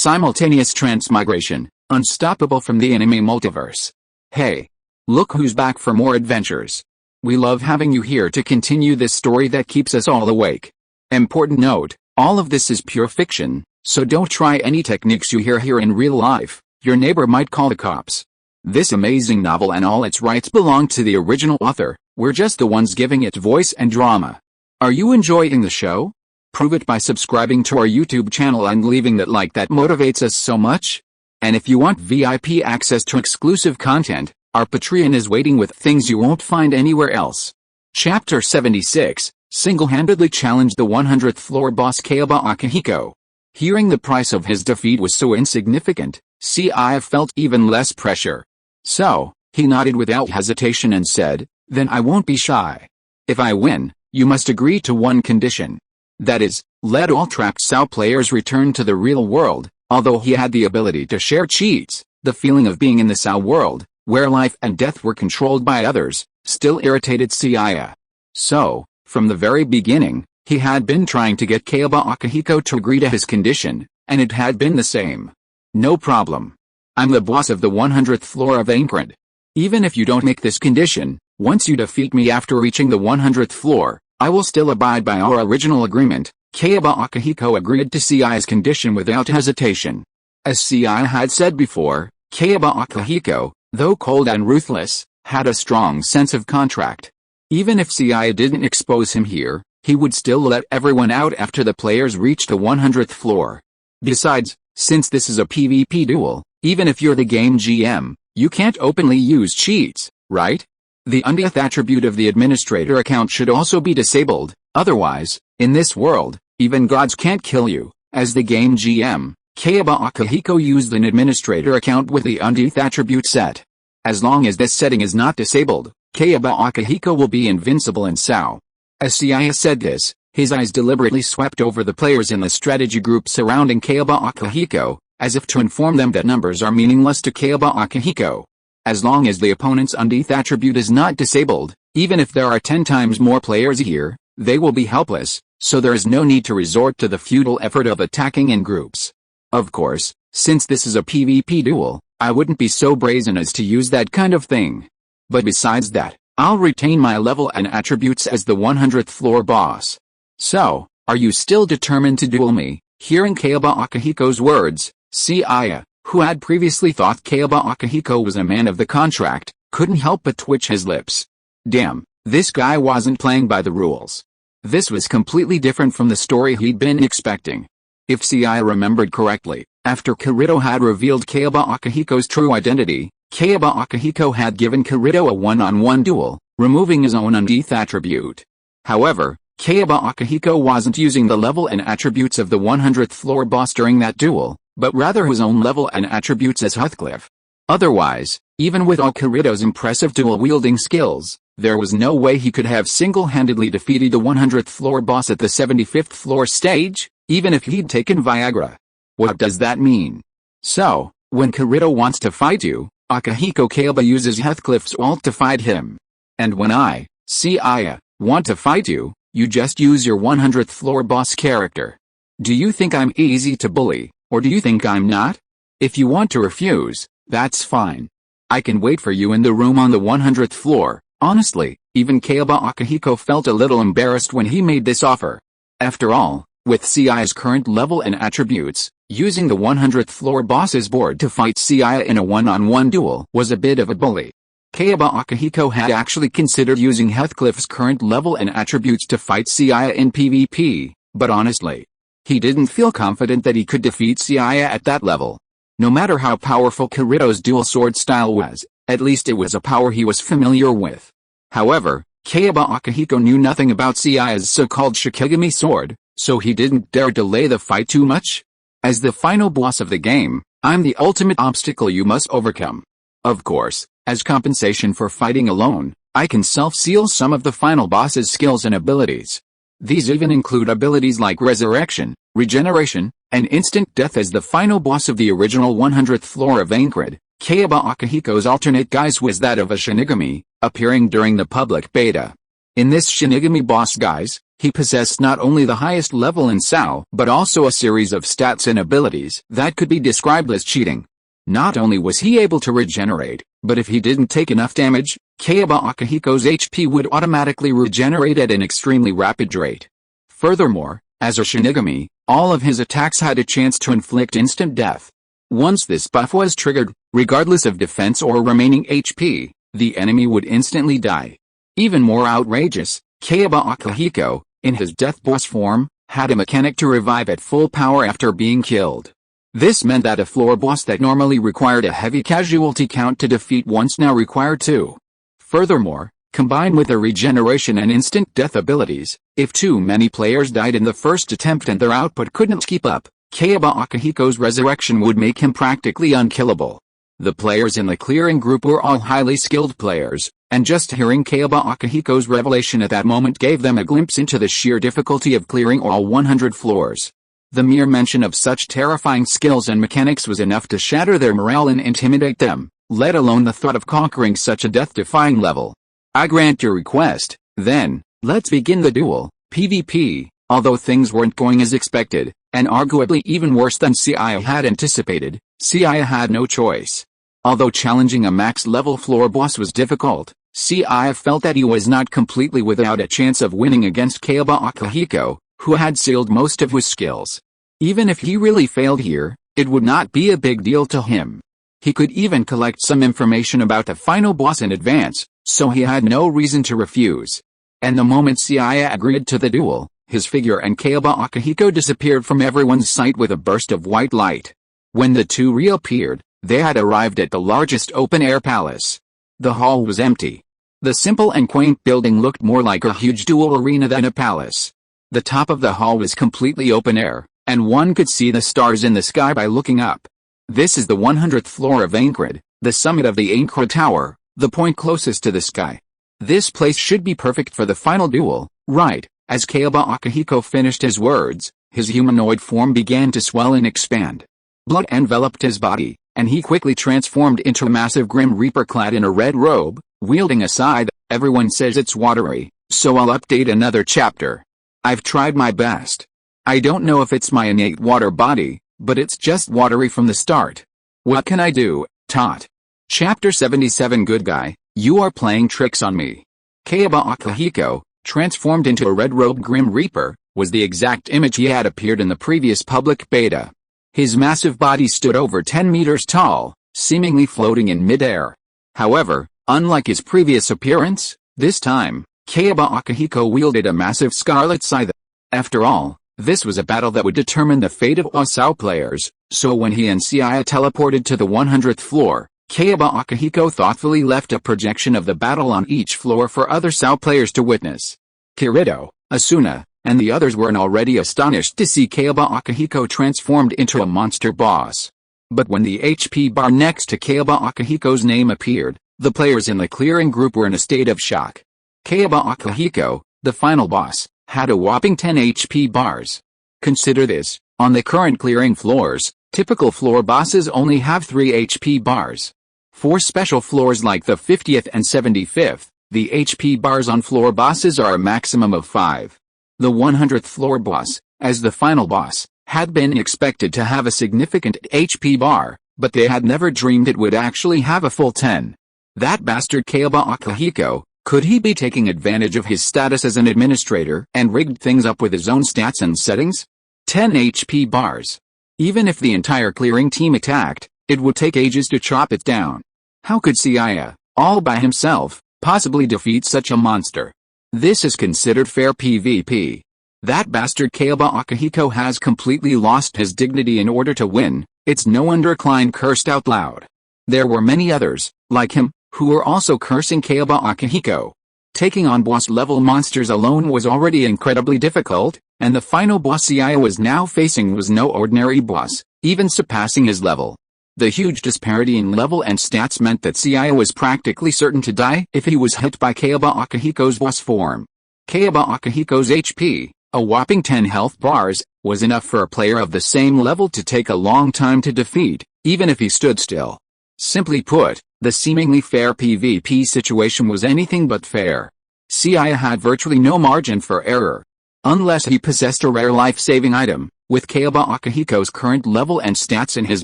Simultaneous Transmigration, unstoppable from the anime Multiverse. Hey! Look who's back for more adventures. We love having you here to continue this story that keeps us all awake. Important note, all of this is pure fiction, so don't try any techniques you hear here in real life, your neighbor might call the cops. This amazing novel and all its rights belong to the original author, we're just the ones giving it voice and drama. Are you enjoying the show? Prove it by subscribing to our YouTube channel and leaving that like that motivates us so much. And if you want VIP access to exclusive content, our Patreon is waiting with things you won't find anywhere else. Chapter 76, single-handedly challenged the 100th floor boss Kayaba Akihiko. Hearing the price of his defeat was so insignificant, Seiya felt even less pressure. So, he nodded without hesitation and said, "Then I won't be shy. If I win, you must agree to one condition. That is, let all trapped SAO players return to the real world." Although he had the ability to share cheats, the feeling of being in the SAO world, where life and death were controlled by others, still irritated Seiya. So, from the very beginning, he had been trying to get Kayaba Akihiko to agree to his condition, and it had been the same. "No problem. I'm the boss of the 100th floor of Aincrad. Even if you don't make this condition, once you defeat me after reaching the 100th floor, I will still abide by our original agreement." Kayaba Akihiko agreed to Seiya's condition without hesitation. As Seiya had said before, Kayaba Akihiko, though cold and ruthless, had a strong sense of contract. Even if Seiya didn't expose him here, he would still let everyone out after the players reached the 100th floor. Besides, since this is a PvP duel, even if you're the game GM, you can't openly use cheats, right? The undeath attribute of the administrator account should also be disabled, otherwise, in this world, even gods can't kill you. As the game GM, Kayaba Akihiko used an administrator account with the undeath attribute set. As long as this setting is not disabled, Kayaba Akihiko will be invincible in SAO. As Seiya said this, his eyes deliberately swept over the players in the strategy group surrounding Kayaba Akihiko, as if to inform them that numbers are meaningless to Kayaba Akihiko. As long as the opponent's undeath attribute is not disabled, even if there are 10 times more players here, they will be helpless, so there is no need to resort to the futile effort of attacking in groups. Of course, since this is a PvP duel, I wouldn't be so brazen as to use that kind of thing. But besides that, I'll retain my level and attributes as the 100th floor boss. So, are you still determined to duel me? Hearing Kayaba Akihiko's words, Seiya, who had previously thought Kayaba Akihiko was a man of the contract, couldn't help but twitch his lips. Damn, this guy wasn't playing by the rules. This was completely different from the story he'd been expecting. If Seiya remembered correctly, after Kirito had revealed Kayaba Akihiko's true identity, Kayaba Akihiko had given Kirito a one-on-one duel, removing his own undeath attribute. However, Kayaba Akihiko wasn't using the level and attributes of the 100th floor boss during that duel, but rather his own level and attributes as Heathcliff. Otherwise, even with all Kirito's impressive dual-wielding skills, there was no way he could have single-handedly defeated the 100th floor boss at the 75th floor stage, even if he'd taken Viagra. What does that mean? So, when Kirito wants to fight you, Akihiko Kayaba uses Heathcliff's ult to fight him. And when I, Seiya, want to fight you, you just use your 100th floor boss character. Do you think I'm easy to bully, or do you think I'm not? If you want to refuse, that's fine. I can wait for you in the room on the 100th floor. Honestly, even Kayaba Akihiko felt a little embarrassed when he made this offer. After all, with Seiya's current level and attributes, using the 100th floor boss's board to fight Seiya in a one-on-one duel was a bit of a bully. Kayaba Akihiko had actually considered using Heathcliff's current level and attributes to fight Seiya in PvP, but honestly, he didn't feel confident that he could defeat Seiya at that level. No matter how powerful Kirito's dual sword style was, at least it was a power he was familiar with. However, Kayaba Akihiko knew nothing about Seiya's so-called Shikigami sword, so he didn't dare delay the fight too much. As the final boss of the game, I'm the ultimate obstacle you must overcome. Of course, as compensation for fighting alone, I can self-seal some of the final boss's skills and abilities. These even include abilities like resurrection, regeneration, and instant death. As the final boss of the original 100th floor of Aincrad, Kayaba Akihiko's alternate guise was that of a Shinigami, appearing during the public beta. In this Shinigami boss guise, He possessed not only the highest level in SAO, but also a series of stats and abilities that could be described as cheating. Not only was he able to regenerate, but if he didn't take enough damage, Kayaba Akihiko's HP would automatically regenerate at an extremely rapid rate. Furthermore, as a Shinigami, all of his attacks had a chance to inflict instant death. Once this buff was triggered, regardless of defense or remaining HP, the enemy would instantly die. Even more outrageous, Kayaba Akihiko, in his death boss form, had a mechanic to revive at full power after being killed. This meant that a floor boss that normally required a heavy casualty count to defeat once now required 2. Furthermore, combined with the regeneration and instant death abilities, if too many players died in the first attempt and their output couldn't keep up, Kayaba Akihiko's resurrection would make him practically unkillable. The players in the clearing group were all highly skilled players, and just hearing Kayaba Akihiko's revelation at that moment gave them a glimpse into the sheer difficulty of clearing all 100 floors. The mere mention of such terrifying skills and mechanics was enough to shatter their morale and intimidate them, let alone the thought of conquering such a death-defying level. I grant your request, then, let's begin the duel, PvP. Although things weren't going as expected, and arguably even worse than Seiya had anticipated, Seiya had no choice. Although challenging a max-level floor boss was difficult, Seiya felt that he was not completely without a chance of winning against Kayaba Akihiko, who had sealed most of his skills. Even if he really failed here, it would not be a big deal to him. He could even collect some information about the final boss in advance, so he had no reason to refuse. And the moment Seiya agreed to the duel, his figure and Kayaba Akihiko disappeared from everyone's sight with a burst of white light. When the two reappeared, they had arrived at the largest open-air palace. The hall was empty. The simple and quaint building looked more like a huge duel arena than a palace. The top of the hall was completely open air, and one could see the stars in the sky by looking up. This is the 100th floor of Aincrad, the summit of the Aincrad Tower, the point closest to the sky. This place should be perfect for the final duel, right? As Kayaba Akihiko finished his words, his humanoid form began to swell and expand. Blood enveloped his body, and he quickly transformed into a massive Grim Reaper clad in a red robe, wielding a scythe. Everyone says it's watery, so I'll update another chapter. I've tried my best. I don't know if it's my innate water body, but it's just watery from the start. What can I do, Tot? Chapter 77 Good Guy, you are playing tricks on me. Kayaba Akihiko, transformed into a red-robed Grim Reaper, was the exact image he had appeared in the previous public beta. His massive body stood over 10 meters tall, seemingly floating in mid-air. However, unlike his previous appearance, this time, Kayaba Akihiko wielded a massive scarlet scythe. After all, this was a battle that would determine the fate of all SAO players, so when he and Seiya teleported to the 100th floor, Kayaba Akihiko thoughtfully left a projection of the battle on each floor for other SAO players to witness. Kirito, Asuna, and the others were already astonished to see Kayaba Akihiko transformed into a monster boss. But when the HP bar next to Kayaba Akihiko's name appeared, the players in the clearing group were in a state of shock. Kayaba Akihiko, the final boss, had a whopping 10 HP bars. Consider this, on the current clearing floors, typical floor bosses only have 3 HP bars. For special floors like the 50th and 75th, the HP bars on floor bosses are a maximum of 5. The 100th floor boss, as the final boss, had been expected to have a significant HP bar, but they had never dreamed it would actually have a full 10. That bastard Kayaba Akihiko, could he be taking advantage of his status as an administrator and rigged things up with his own stats and settings? 10 HP bars. Even if the entire clearing team attacked, it would take ages to chop it down. How could Seiya, all by himself, possibly defeat such a monster? This is considered fair PvP. That bastard Kayaba Akihiko has completely lost his dignity in order to win. It's no wonder Klein cursed out loud. There were many others, like him, who were also cursing Kayaba Akihiko. Taking on boss-level monsters alone was already incredibly difficult, and the final boss Seiya was now facing was no ordinary boss, even surpassing his level. The huge disparity in level and stats meant that Seiya was practically certain to die if he was hit by Kayaba Akihiko's boss form. Kayaba Akihiko's HP, a whopping 10 health bars, was enough for a player of the same level to take a long time to defeat, even if he stood still. Simply put, the seemingly fair PvP situation was anything but fair. Seiya had virtually no margin for error. Unless he possessed a rare life-saving item, with Kayaba Akihiko's current level and stats in his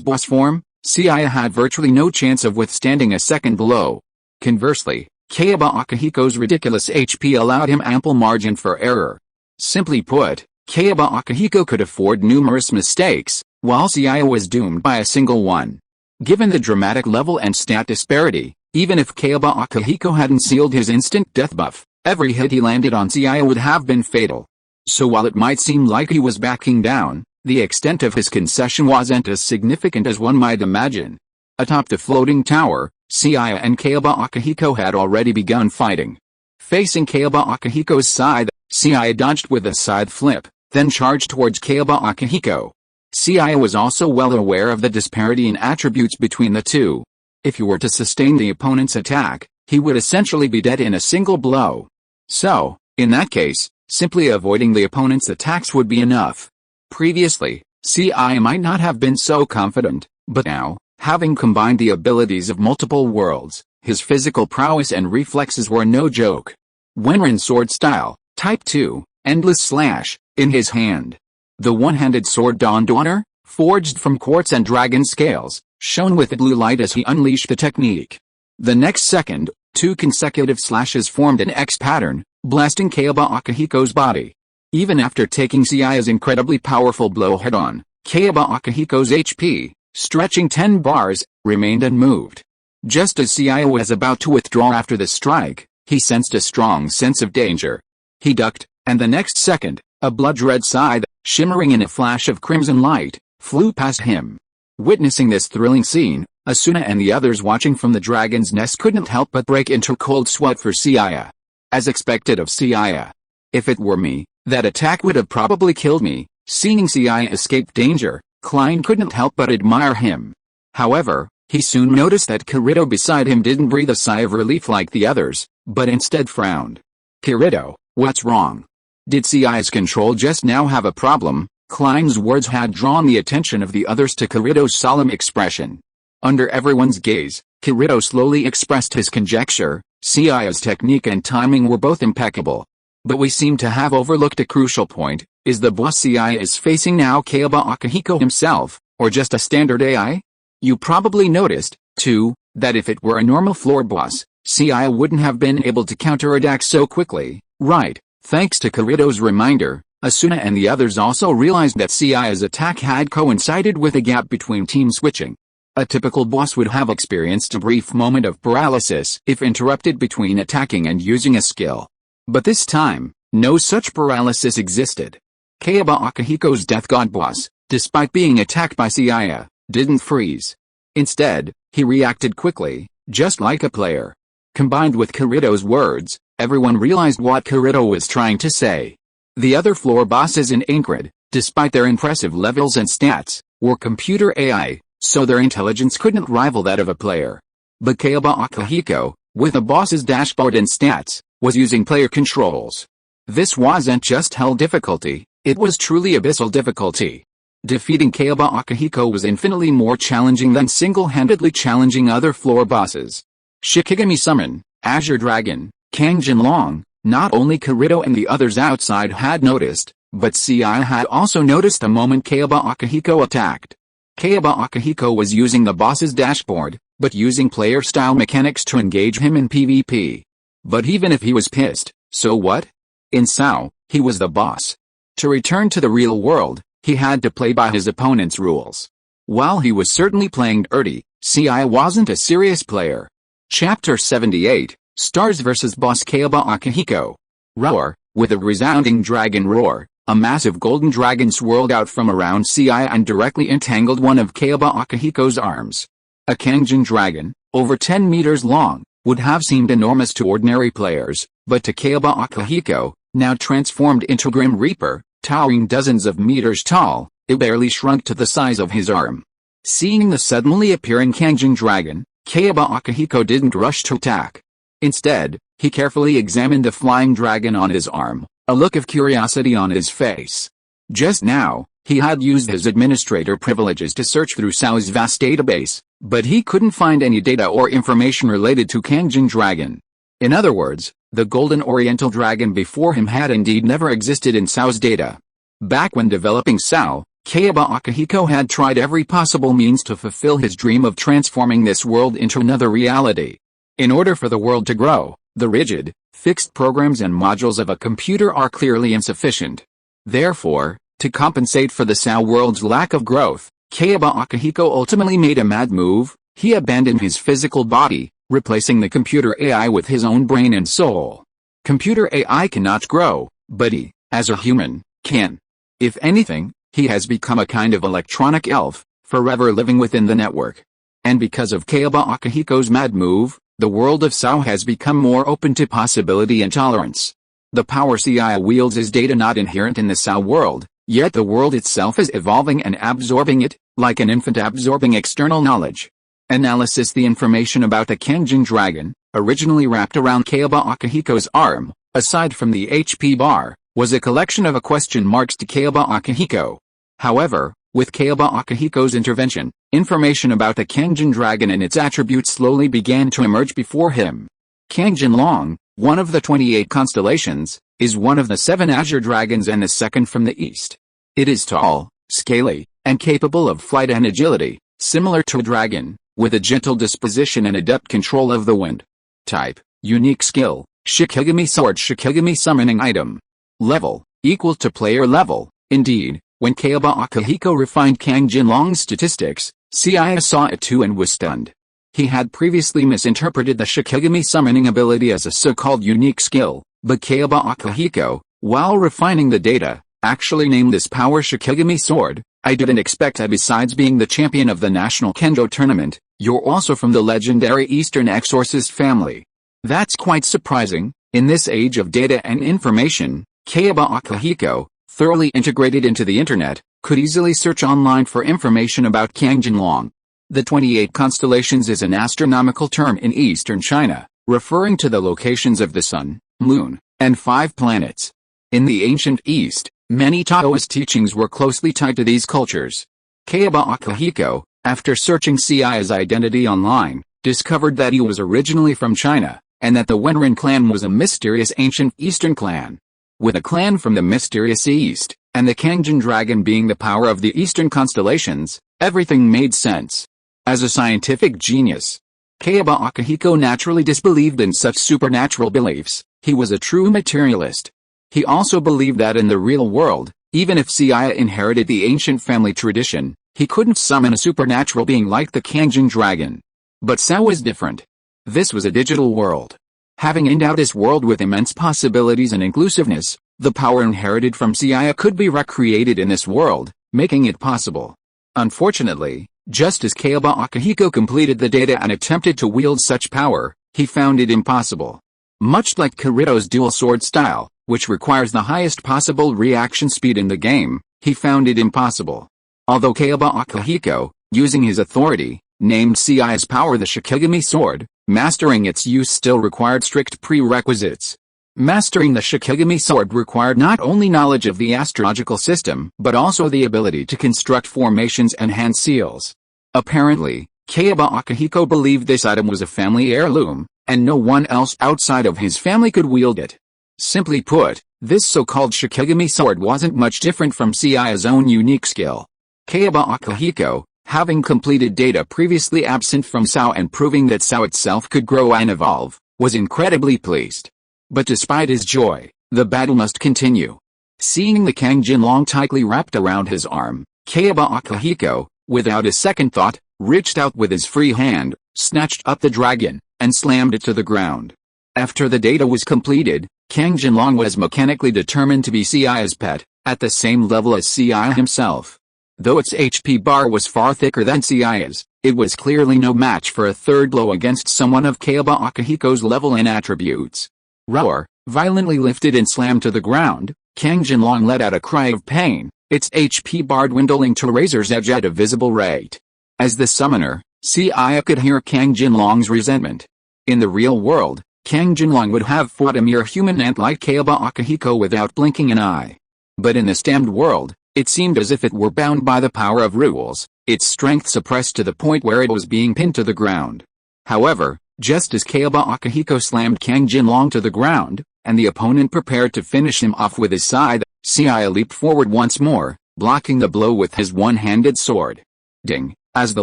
boss form, Seiya had virtually no chance of withstanding a second blow. Conversely, Kayaba Akihiko's ridiculous HP allowed him ample margin for error. Simply put, Kayaba Akihiko could afford numerous mistakes, while Seiya was doomed by a single one. Given the dramatic level and stat disparity, even if Kayaba Akihiko hadn't sealed his instant death buff, every hit he landed on Seiya would have been fatal. So while it might seem like he was backing down, the extent of his concession wasn't as significant as one might imagine. Atop the floating tower, Seiya and Kayaba Akihiko had already begun fighting. Facing Kayaba Akihiko's side, Seiya dodged with a side flip, then charged towards Kayaba Akihiko. Seiya was also well aware of the disparity in attributes between the two. If he were to sustain the opponent's attack, he would essentially be dead in a single blow. So, in that case, simply avoiding the opponent's attacks would be enough. Previously, Seiya might not have been so confident, but now, having combined the abilities of multiple worlds, his physical prowess and reflexes were no joke. Wenrin sword style, type 2, endless slash, in his hand. The one-handed sword Dawn Daughter, forged from quartz and dragon scales, shone with blue light as he unleashed the technique. The next second, 2 consecutive slashes formed an X pattern, blasting Kayaba Akihiko's body. Even after taking Seiya's incredibly powerful blow head-on, Kayaba Akihiko's HP, stretching 10 bars, remained unmoved. Just as Seiya was about to withdraw after the strike, he sensed a strong sense of danger. He ducked, and the next second, a blood-red scythe, shimmering in a flash of crimson light, flew past him. Witnessing this thrilling scene, Asuna and the others watching from the dragon's nest couldn't help but break into cold sweat for Seiya. As expected of Seiya. If it were me, that attack would have probably killed me. Seeing Seiya escape danger, Klein couldn't help but admire him. However, he soon noticed that Kirito beside him didn't breathe a sigh of relief like the others, but instead frowned. Kirito, what's wrong? Did Seiya's control just now have a problem? Klein's words had drawn the attention of the others to Kirito's solemn expression. Under everyone's gaze, Kirito slowly expressed his conjecture. Seiya's technique and timing were both impeccable. But we seem to have overlooked a crucial point. Is the boss Seiya is facing now Kayaba Akihiko himself, or just a standard AI? You probably noticed, too, that if it were a normal floor boss, Seiya wouldn't have been able to counterattack so quickly, right? Thanks to Kirito's reminder, Asuna and the others also realized that Seiya's attack had coincided with a gap between team switching. A typical boss would have experienced a brief moment of paralysis if interrupted between attacking and using a skill. But this time, no such paralysis existed. Kayaba Akihiko's Death God boss, despite being attacked by Seiya, didn't freeze. Instead, he reacted quickly, just like a player. Combined with Kirito's words, everyone realized what Kirito was trying to say. The other floor bosses in Aincrad, despite their impressive levels and stats, were computer AI, so their intelligence couldn't rival that of a player. But Kayaba Akihiko, with a boss's dashboard and stats, was using player controls. This wasn't just hell difficulty, it was truly abyssal difficulty. Defeating Kayaba Akihiko was infinitely more challenging than single-handedly challenging other floor bosses. Shikigami Summon, Azure Dragon, Kangjin Long, not only Kirito and the others outside had noticed, but Seiya had also noticed the moment Kayaba Akihiko attacked. Kayaba Akihiko was using the boss's dashboard, but using player-style mechanics to engage him in PvP. But even if he was pissed, so what? In SAO, he was the boss. To return to the real world, he had to play by his opponent's rules. While he was certainly playing dirty, Seiya wasn't a serious player. Chapter 78, Stars vs. Boss Kayaba Akihiko. Roar, with a resounding dragon roar, a massive golden dragon swirled out from around Seiya and directly entangled one of Kayaba Akihiko's arms. A Kangjin dragon, over 10 meters long, would have seemed enormous to ordinary players, but to Kayaba Akihiko, now transformed into Grim Reaper, towering dozens of meters tall, it barely shrunk to the size of his arm. Seeing the suddenly appearing Kangjin dragon, Kayaba Akihiko didn't rush to attack. Instead, he carefully examined the flying dragon on his arm, a look of curiosity on his face. Just now, he had used his administrator privileges to search through SAO's vast database, but he couldn't find any data or information related to Kangjin dragon. In other words, The golden oriental dragon before him had indeed never existed in Sao's data. Back when developing Sao, Kayaba Akihiko had tried every possible means to fulfill his dream of transforming this world into another reality. In order for the world to grow, the rigid, fixed programs and modules of a computer are clearly insufficient. Therefore, to compensate for the Sao world's lack of growth, Kayaba Akihiko ultimately made a mad move. He abandoned his physical body, replacing the computer AI with his own brain and soul. Computer AI cannot grow, but he, as a human, can. If anything, he has become a kind of electronic elf, forever living within the network. And because of Kayaba Akihiko's mad move, the world of Sao has become more open to possibility and tolerance. The power Seiya wields is data not inherent in the Sao world, yet the world itself is evolving and absorbing it, like an infant absorbing external knowledge. Analysis: the information about the Kanjin dragon, originally wrapped around Kayaba Akihiko's arm, aside from the HP bar, was a collection of question marks to Kayaba Akihiko. However, with Kayaba Akihiko's intervention, information about the Kanjin dragon and its attributes slowly began to emerge before him. Kanjin Long, one of the 28 constellations, is one of the 7 azure dragons and the second from the east. It is tall, scaly, and capable of flight and agility, similar to a dragon, with a gentle disposition and adept control of the wind. Type: unique skill, Shikigami sword, Shikigami summoning item. Level: equal to player level. Indeed, when Kayaba Akihiko refined Kanjin Long's statistics, Seiya saw it too and was stunned. He had previously misinterpreted the Shikigami summoning ability as a so-called unique skill, but Kayaba Akihiko, while refining the data, actually named this power Shikigami sword. I didn't expect that besides being the champion of the national kendo tournament, you're also from the legendary Eastern Exorcist family. That's quite surprising. In this age of data and information, Kayaba Akihiko, thoroughly integrated into the internet, could easily search online for information about Kanjin Long. The 28 constellations is an astronomical term in Eastern China, referring to the locations of the Sun, Moon, and 5 planets. In the ancient East, many Taoist teachings were closely tied to these cultures. Kayaba Akihiko, after searching Seiya's identity online, discovered that he was originally from China, and that the Wenren clan was a mysterious ancient Eastern clan. With a clan from the mysterious East, and the Kanjin dragon being the power of the Eastern constellations, everything made sense. As a scientific genius, Kayaba Akihiko naturally disbelieved in such supernatural beliefs. He was a true materialist. He also believed that in the real world, even if Seiya inherited the ancient family tradition, he couldn't summon a supernatural being like the Kanjin dragon. But Sao was different. This was a digital world. Having endowed this world with immense possibilities and inclusiveness, the power inherited from Seiya could be recreated in this world, making it possible. Unfortunately, just as Kayaba Akihiko completed the data and attempted to wield such power, he found it impossible. Much like Kirito's dual sword style, which requires the highest possible reaction speed in the game, he found it impossible. Although Kayaba Akihiko, using his authority, named Seiya's power the Shikigami sword, mastering its use still required strict prerequisites. Mastering the Shikigami sword required not only knowledge of the astrological system, but also the ability to construct formations and hand seals. Apparently, Kayaba Akihiko believed this item was a family heirloom, and no one else outside of his family could wield it. Simply put, this so-called Shikigami sword wasn't much different from Seiya's own unique skill. Kayaba Akihiko, having completed data previously absent from Sao and proving that Sao itself could grow and evolve, was incredibly pleased. But despite his joy, the battle must continue. Seeing the Kanjin Long tightly wrapped around his arm, Kayaba Akihiko, without a second thought, reached out with his free hand, snatched up the dragon, and slammed it to the ground. After the data was completed, Kanjin Long was mechanically determined to be Seiya's pet, at the same level as Seiya himself. Though its HP bar was far thicker than Seiya's, it was clearly no match for a third blow against someone of Kayaba Akihiko's level and attributes. Roar, violently lifted and slammed to the ground, Kanjin Long let out a cry of pain, its HP bar dwindling to razor's edge at a visible rate. As the summoner, Seiya could hear Kanjin Long's resentment. In the real world, Kanjin Long would have fought a mere human ant like Kayaba Akihiko without blinking an eye. But in the stemmed world, it seemed as if it were bound by the power of rules, its strength suppressed to the point where it was being pinned to the ground. However, Just as Kayaba Akihiko slammed Kang Jinlong to the ground, and the opponent prepared to finish him off with his scythe, Seiya leaped forward once more, blocking the blow with his one-handed sword. Ding! As the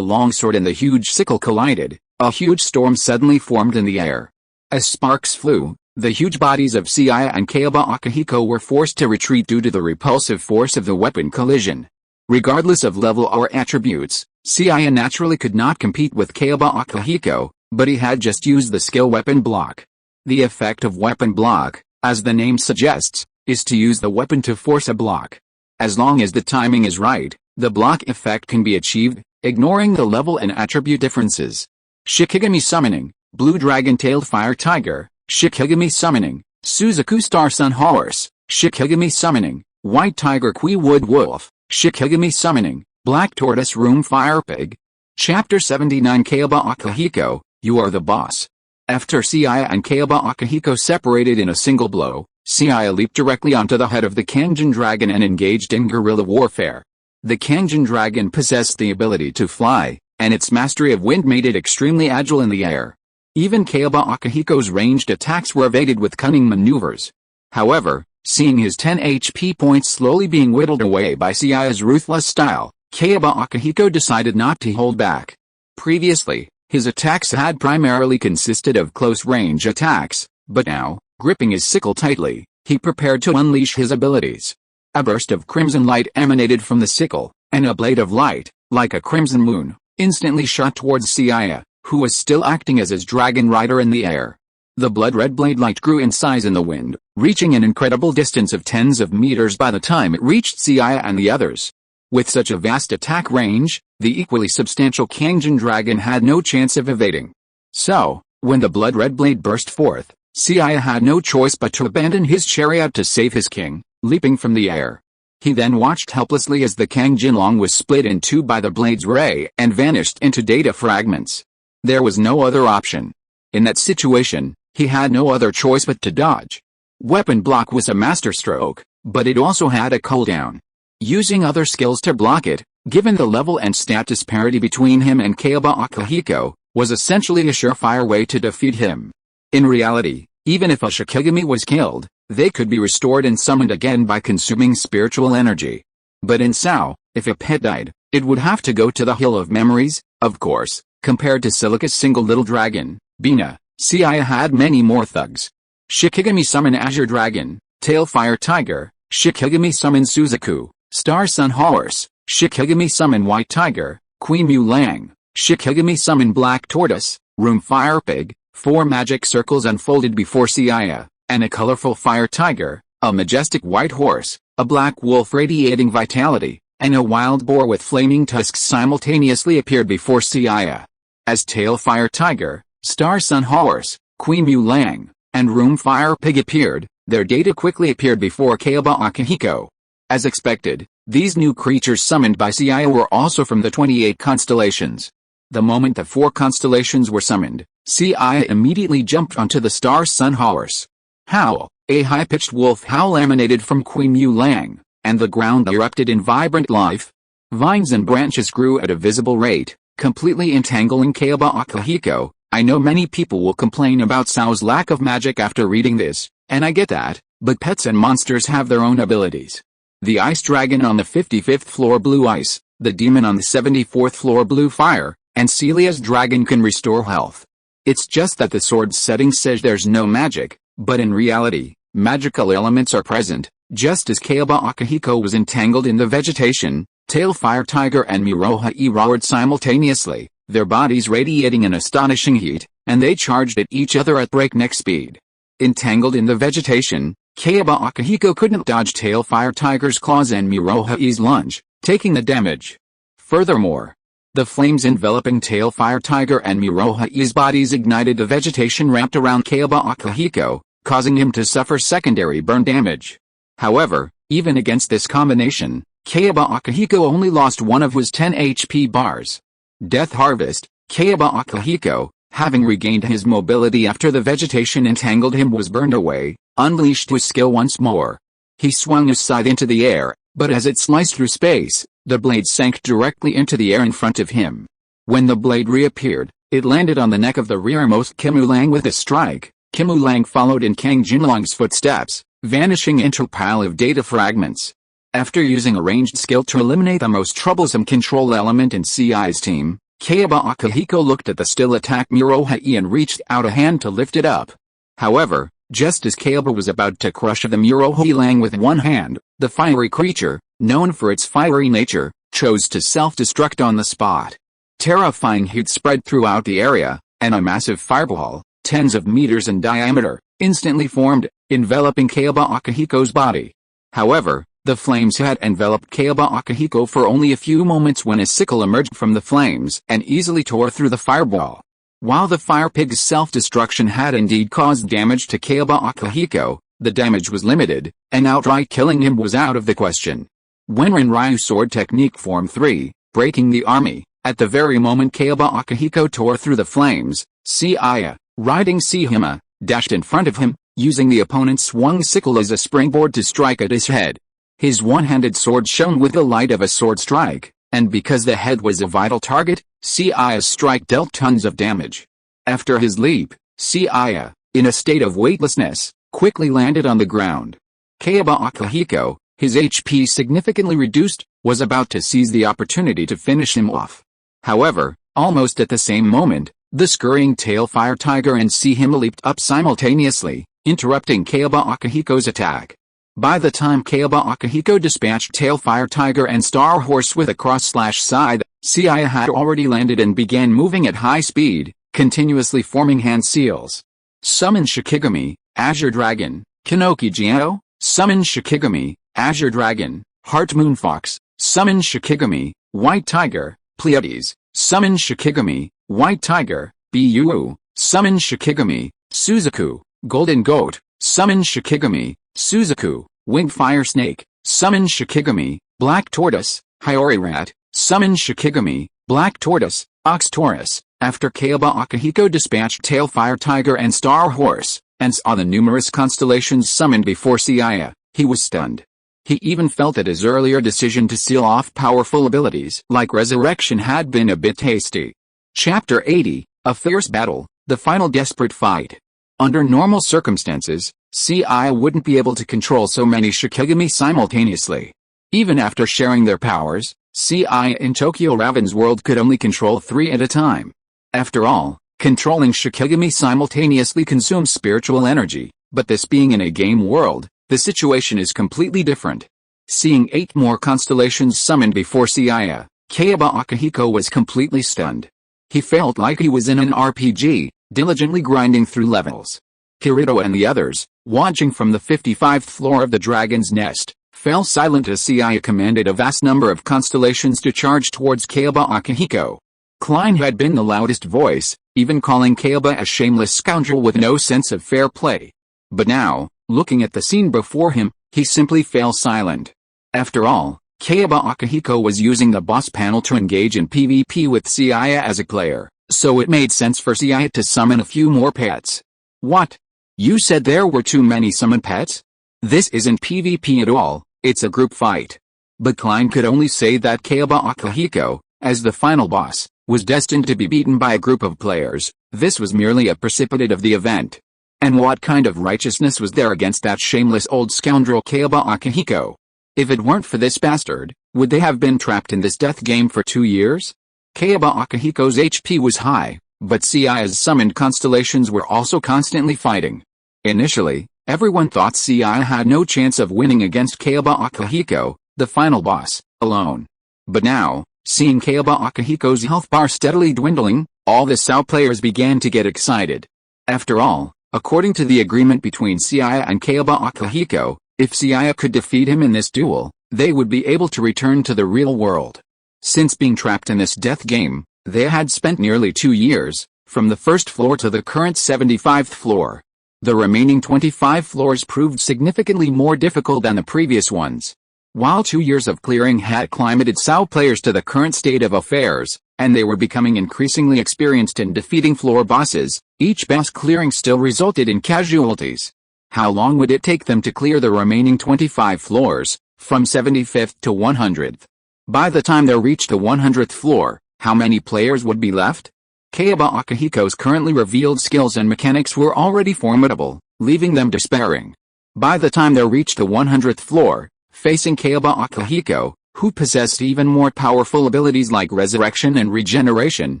longsword and the huge sickle collided, a huge storm suddenly formed in the air. As sparks flew, the huge bodies of Seiya and Kayaba Akihiko were forced to retreat due to the repulsive force of the weapon collision. Regardless of level or attributes, Seiya naturally could not compete with Kayaba Akihiko, but he had just used the skill weapon block. The effect of weapon block, as the name suggests, is to use the weapon to force a block. As long as the timing is right, the block effect can be achieved, ignoring the level and attribute differences. Shikigami Summoning, Blue Dragon-Tailed Fire Tiger, Shikigami Summoning, Suzaku Star Sun Horse, Shikigami Summoning, White Tiger Kui Wood Wolf, Shikigami Summoning, Black Tortoise Room Fire Pig. Chapter 79 Kayaba Akihiko, You Are the Boss. After Seiya and Kayaba Akihiko separated in a single blow, Seiya leaped directly onto the head of the Kanjin dragon and engaged in guerrilla warfare. The Kanjin dragon possessed the ability to fly, and its mastery of wind made it extremely agile in the air. Even Kayaba Akihiko's ranged attacks were evaded with cunning maneuvers. However, seeing his 10 HP points slowly being whittled away by Seiya's ruthless style, Kayaba Akihiko decided not to hold back. Previously, his attacks had primarily consisted of close-range attacks, but now, gripping his sickle tightly, he prepared to unleash his abilities. A burst of crimson light emanated from the sickle, and a blade of light, like a crimson moon, instantly shot towards Seiya, who was still acting as his dragon rider in the air. The blood-red blade light grew in size in the wind, reaching an incredible distance of tens of meters by the time it reached Seiya and the others. With such a vast attack range, the equally substantial Kanjin dragon had no chance of evading. So, when the blood-red blade burst forth, Seiya had no choice but to abandon his chariot to save his king, leaping from the air. He then watched helplessly as the Kang Jinlong was split in two by the blade's ray and vanished into data fragments. There was no other option. In that situation, he had no other choice but to dodge. Weapon block was a masterstroke, but it also had a cooldown. Using other skills to block it, given the level and status parity between him and Kayaba Akihiko, was essentially a surefire way to defeat him. In reality, even if a Shikigami was killed, they could be restored and summoned again by consuming spiritual energy. But in Sao, if a pet died, it would have to go to the Hill of Memories. Of course, compared to Silica's single little dragon, Bina, Seiya had many more thugs. Shikigami Summon Azure Dragon, Tailfire Tiger, Shikigami Summon Suzaku, Star Sun Horse, Shikigami Summon White Tiger, Queen Mu Lang, Shikigami Summon Black Tortoise, Room Fire Pig. 4 magic circles unfolded before Seiya, and a colorful fire tiger, a majestic white horse, a black wolf radiating vitality, and a wild boar with flaming tusks simultaneously appeared before Seiya. As Tailfire Tiger, Star Sun Horse, Queen Mu Lang, and Room Fire Pig appeared, their data quickly appeared before Kayaba Akihiko. As expected, these new creatures summoned by Seiya were also from the 28 constellations. The moment the 4 constellations were summoned, Seiya immediately jumped onto the Star Sun Horse. Howl, a high-pitched wolf howl emanated from Queen Mu Lang, and the ground erupted in vibrant life. Vines and branches grew at a visible rate, completely entangling Kayaba Akihiko. I know many people will complain about Sao's lack of magic after reading this, and I get that, but pets and monsters have their own abilities. The ice dragon on the 55th floor blue ice, the demon on the 74th floor blue fire, and Celia's dragon can restore health. It's just that the sword setting says there's no magic, but in reality, magical elements are present. Just as Kayaba Akihiko was entangled in the vegetation, Tailfire Tiger and Miroha roared simultaneously, their bodies radiating an astonishing heat, and they charged at each other at breakneck speed. Entangled in the vegetation, Kayaba Akihiko couldn't dodge Tailfire Tiger's claws and Miroha's lunge, taking the damage. Furthermore, the flames enveloping Tailfire Tiger and Miroha's bodies ignited the vegetation wrapped around Kayaba Akihiko, causing him to suffer secondary burn damage. However, even against this combination, Kayaba Akihiko only lost one of his 10 HP bars. Death Harvest, Kayaba Akihiko, having regained his mobility after the vegetation entangled him was burned away, unleashed his skill once more. He swung his scythe into the air, but as it sliced through space, the blade sank directly into the air in front of him. When the blade reappeared, It landed on the neck of the rearmost Kimulang with a strike. Kimulang followed in Kang Jinlong's footsteps, vanishing into a pile of data fragments. After using a ranged skill to eliminate the most troublesome control element in Seiya's team, Kayaba Akihiko looked at the still attack Murohei and reached out a hand to lift it up. However, just as Kayaba was about to crush the Murohei with one hand, the fiery creature, known for its fiery nature, chose to self-destruct on the spot. Terrifying heat spread throughout the area, and a massive fireball, tens of meters in diameter, instantly formed, enveloping Kayaba Akihiko's body. However, the flames had enveloped Kayaba Akihiko for only a few moments when a sickle emerged from the flames and easily tore through the fireball. While the fire pig's self-destruction had indeed caused damage to Kayaba Akihiko, the damage was limited, and outright killing him was out of the question. When Rinryu Sword Technique Form 3, breaking the army, at the very moment Kayaba Akihiko tore through the flames, Seiya, riding Seihima, dashed in front of him, using the opponent's swung sickle as a springboard to strike at his head. His one-handed sword shone with the light of a sword strike, and because the head was a vital target, Seiya's strike dealt tons of damage. After his leap, Seiya, in a state of weightlessness, quickly landed on the ground. Kayaba Akihiko, his HP significantly reduced, was about to seize the opportunity to finish him off. However, almost at the same moment, the scurrying tail fire tiger and Seihima leaped up simultaneously, interrupting Kayaba Akihiko's attack. By the time Kayaba Akihiko dispatched Tailfire Tiger and Star Horse with a cross/scythe, Seiya had already landed and began moving at high speed, continuously forming hand seals. Summon Shikigami, Azure Dragon, Kinoki Jiao, Summon Shikigami, Azure Dragon, Heart Moon Fox, Summon Shikigami, White Tiger, Pleiades, Summon Shikigami, White Tiger, Buu, Summon Shikigami, Suzaku, Golden Goat, Summon Shikigami, Suzaku, Winged Fire Snake, Summon Shikigami, Black Tortoise, Hiyori Rat, Summon Shikigami, Black Tortoise, Ox Taurus. After Kayaba Akihiko dispatched Tailfire Tiger and Star Horse, and saw the numerous constellations summoned before Seiya, he was stunned. He even felt that his earlier decision to seal off powerful abilities like Resurrection had been a bit hasty. Chapter 80, A Fierce Battle, The Final Desperate Fight. Under normal circumstances, Seiya wouldn't be able to control so many Shikigami simultaneously. Even after sharing their powers, Seiya in Tokyo Raven's world could only control 3 at a time. After all, controlling Shikigami simultaneously consumes spiritual energy, but this being in a game world, the situation is completely different. Seeing 8 more constellations summoned before Seiya, Kayaba Akihiko was completely stunned. He felt like he was in an RPG, diligently grinding through levels. Kirito and the others, watching from the 55th floor of the Dragon's Nest, fell silent as Seiya commanded a vast number of constellations to charge towards Kayaba Akihiko. Klein had been the loudest voice, even calling Kayaba a shameless scoundrel with no sense of fair play. But now, looking at the scene before him, he simply fell silent. After all, Kayaba Akihiko was using the boss panel to engage in PvP with Seiya as a player, so it made sense for Seiya to summon a few more pets. What? You said there were too many summoned pets? This isn't PvP at all, it's a group fight. But Klein could only say that Kayaba Akihiko, as the final boss, was destined to be beaten by a group of players. This was merely a precipitate of the event. And what kind of righteousness was there against that shameless old scoundrel Kayaba Akihiko? If it weren't for this bastard, would they have been trapped in this death game for 2 years? Kayaba Akihiko's HP was high, but Seiya's summoned constellations were also constantly fighting. Initially, everyone thought Seiya had no chance of winning against Kayaba Akihiko, the final boss, alone. But now, seeing Kayaba Akihiko's health bar steadily dwindling, all the SAO players began to get excited. After all, according to the agreement between Seiya and Kayaba Akihiko, if Seiya could defeat him in this duel, they would be able to return to the real world. Since being trapped in this death game, they had spent nearly 2 years, from the first floor to the current 75th floor. The remaining 25 floors proved significantly more difficult than the previous ones. While 2 years of clearing had acclimated SAO players to the current state of affairs, and they were becoming increasingly experienced in defeating floor bosses, each boss clearing still resulted in casualties. How long would it take them to clear the remaining 25 floors, from 75th to 100th? By the time they reached the 100th floor, how many players would be left? Kayaba Akihiko's currently revealed skills and mechanics were already formidable, leaving them despairing. By the time they reached the 100th floor, facing Kayaba Akihiko, who possessed even more powerful abilities like resurrection and regeneration,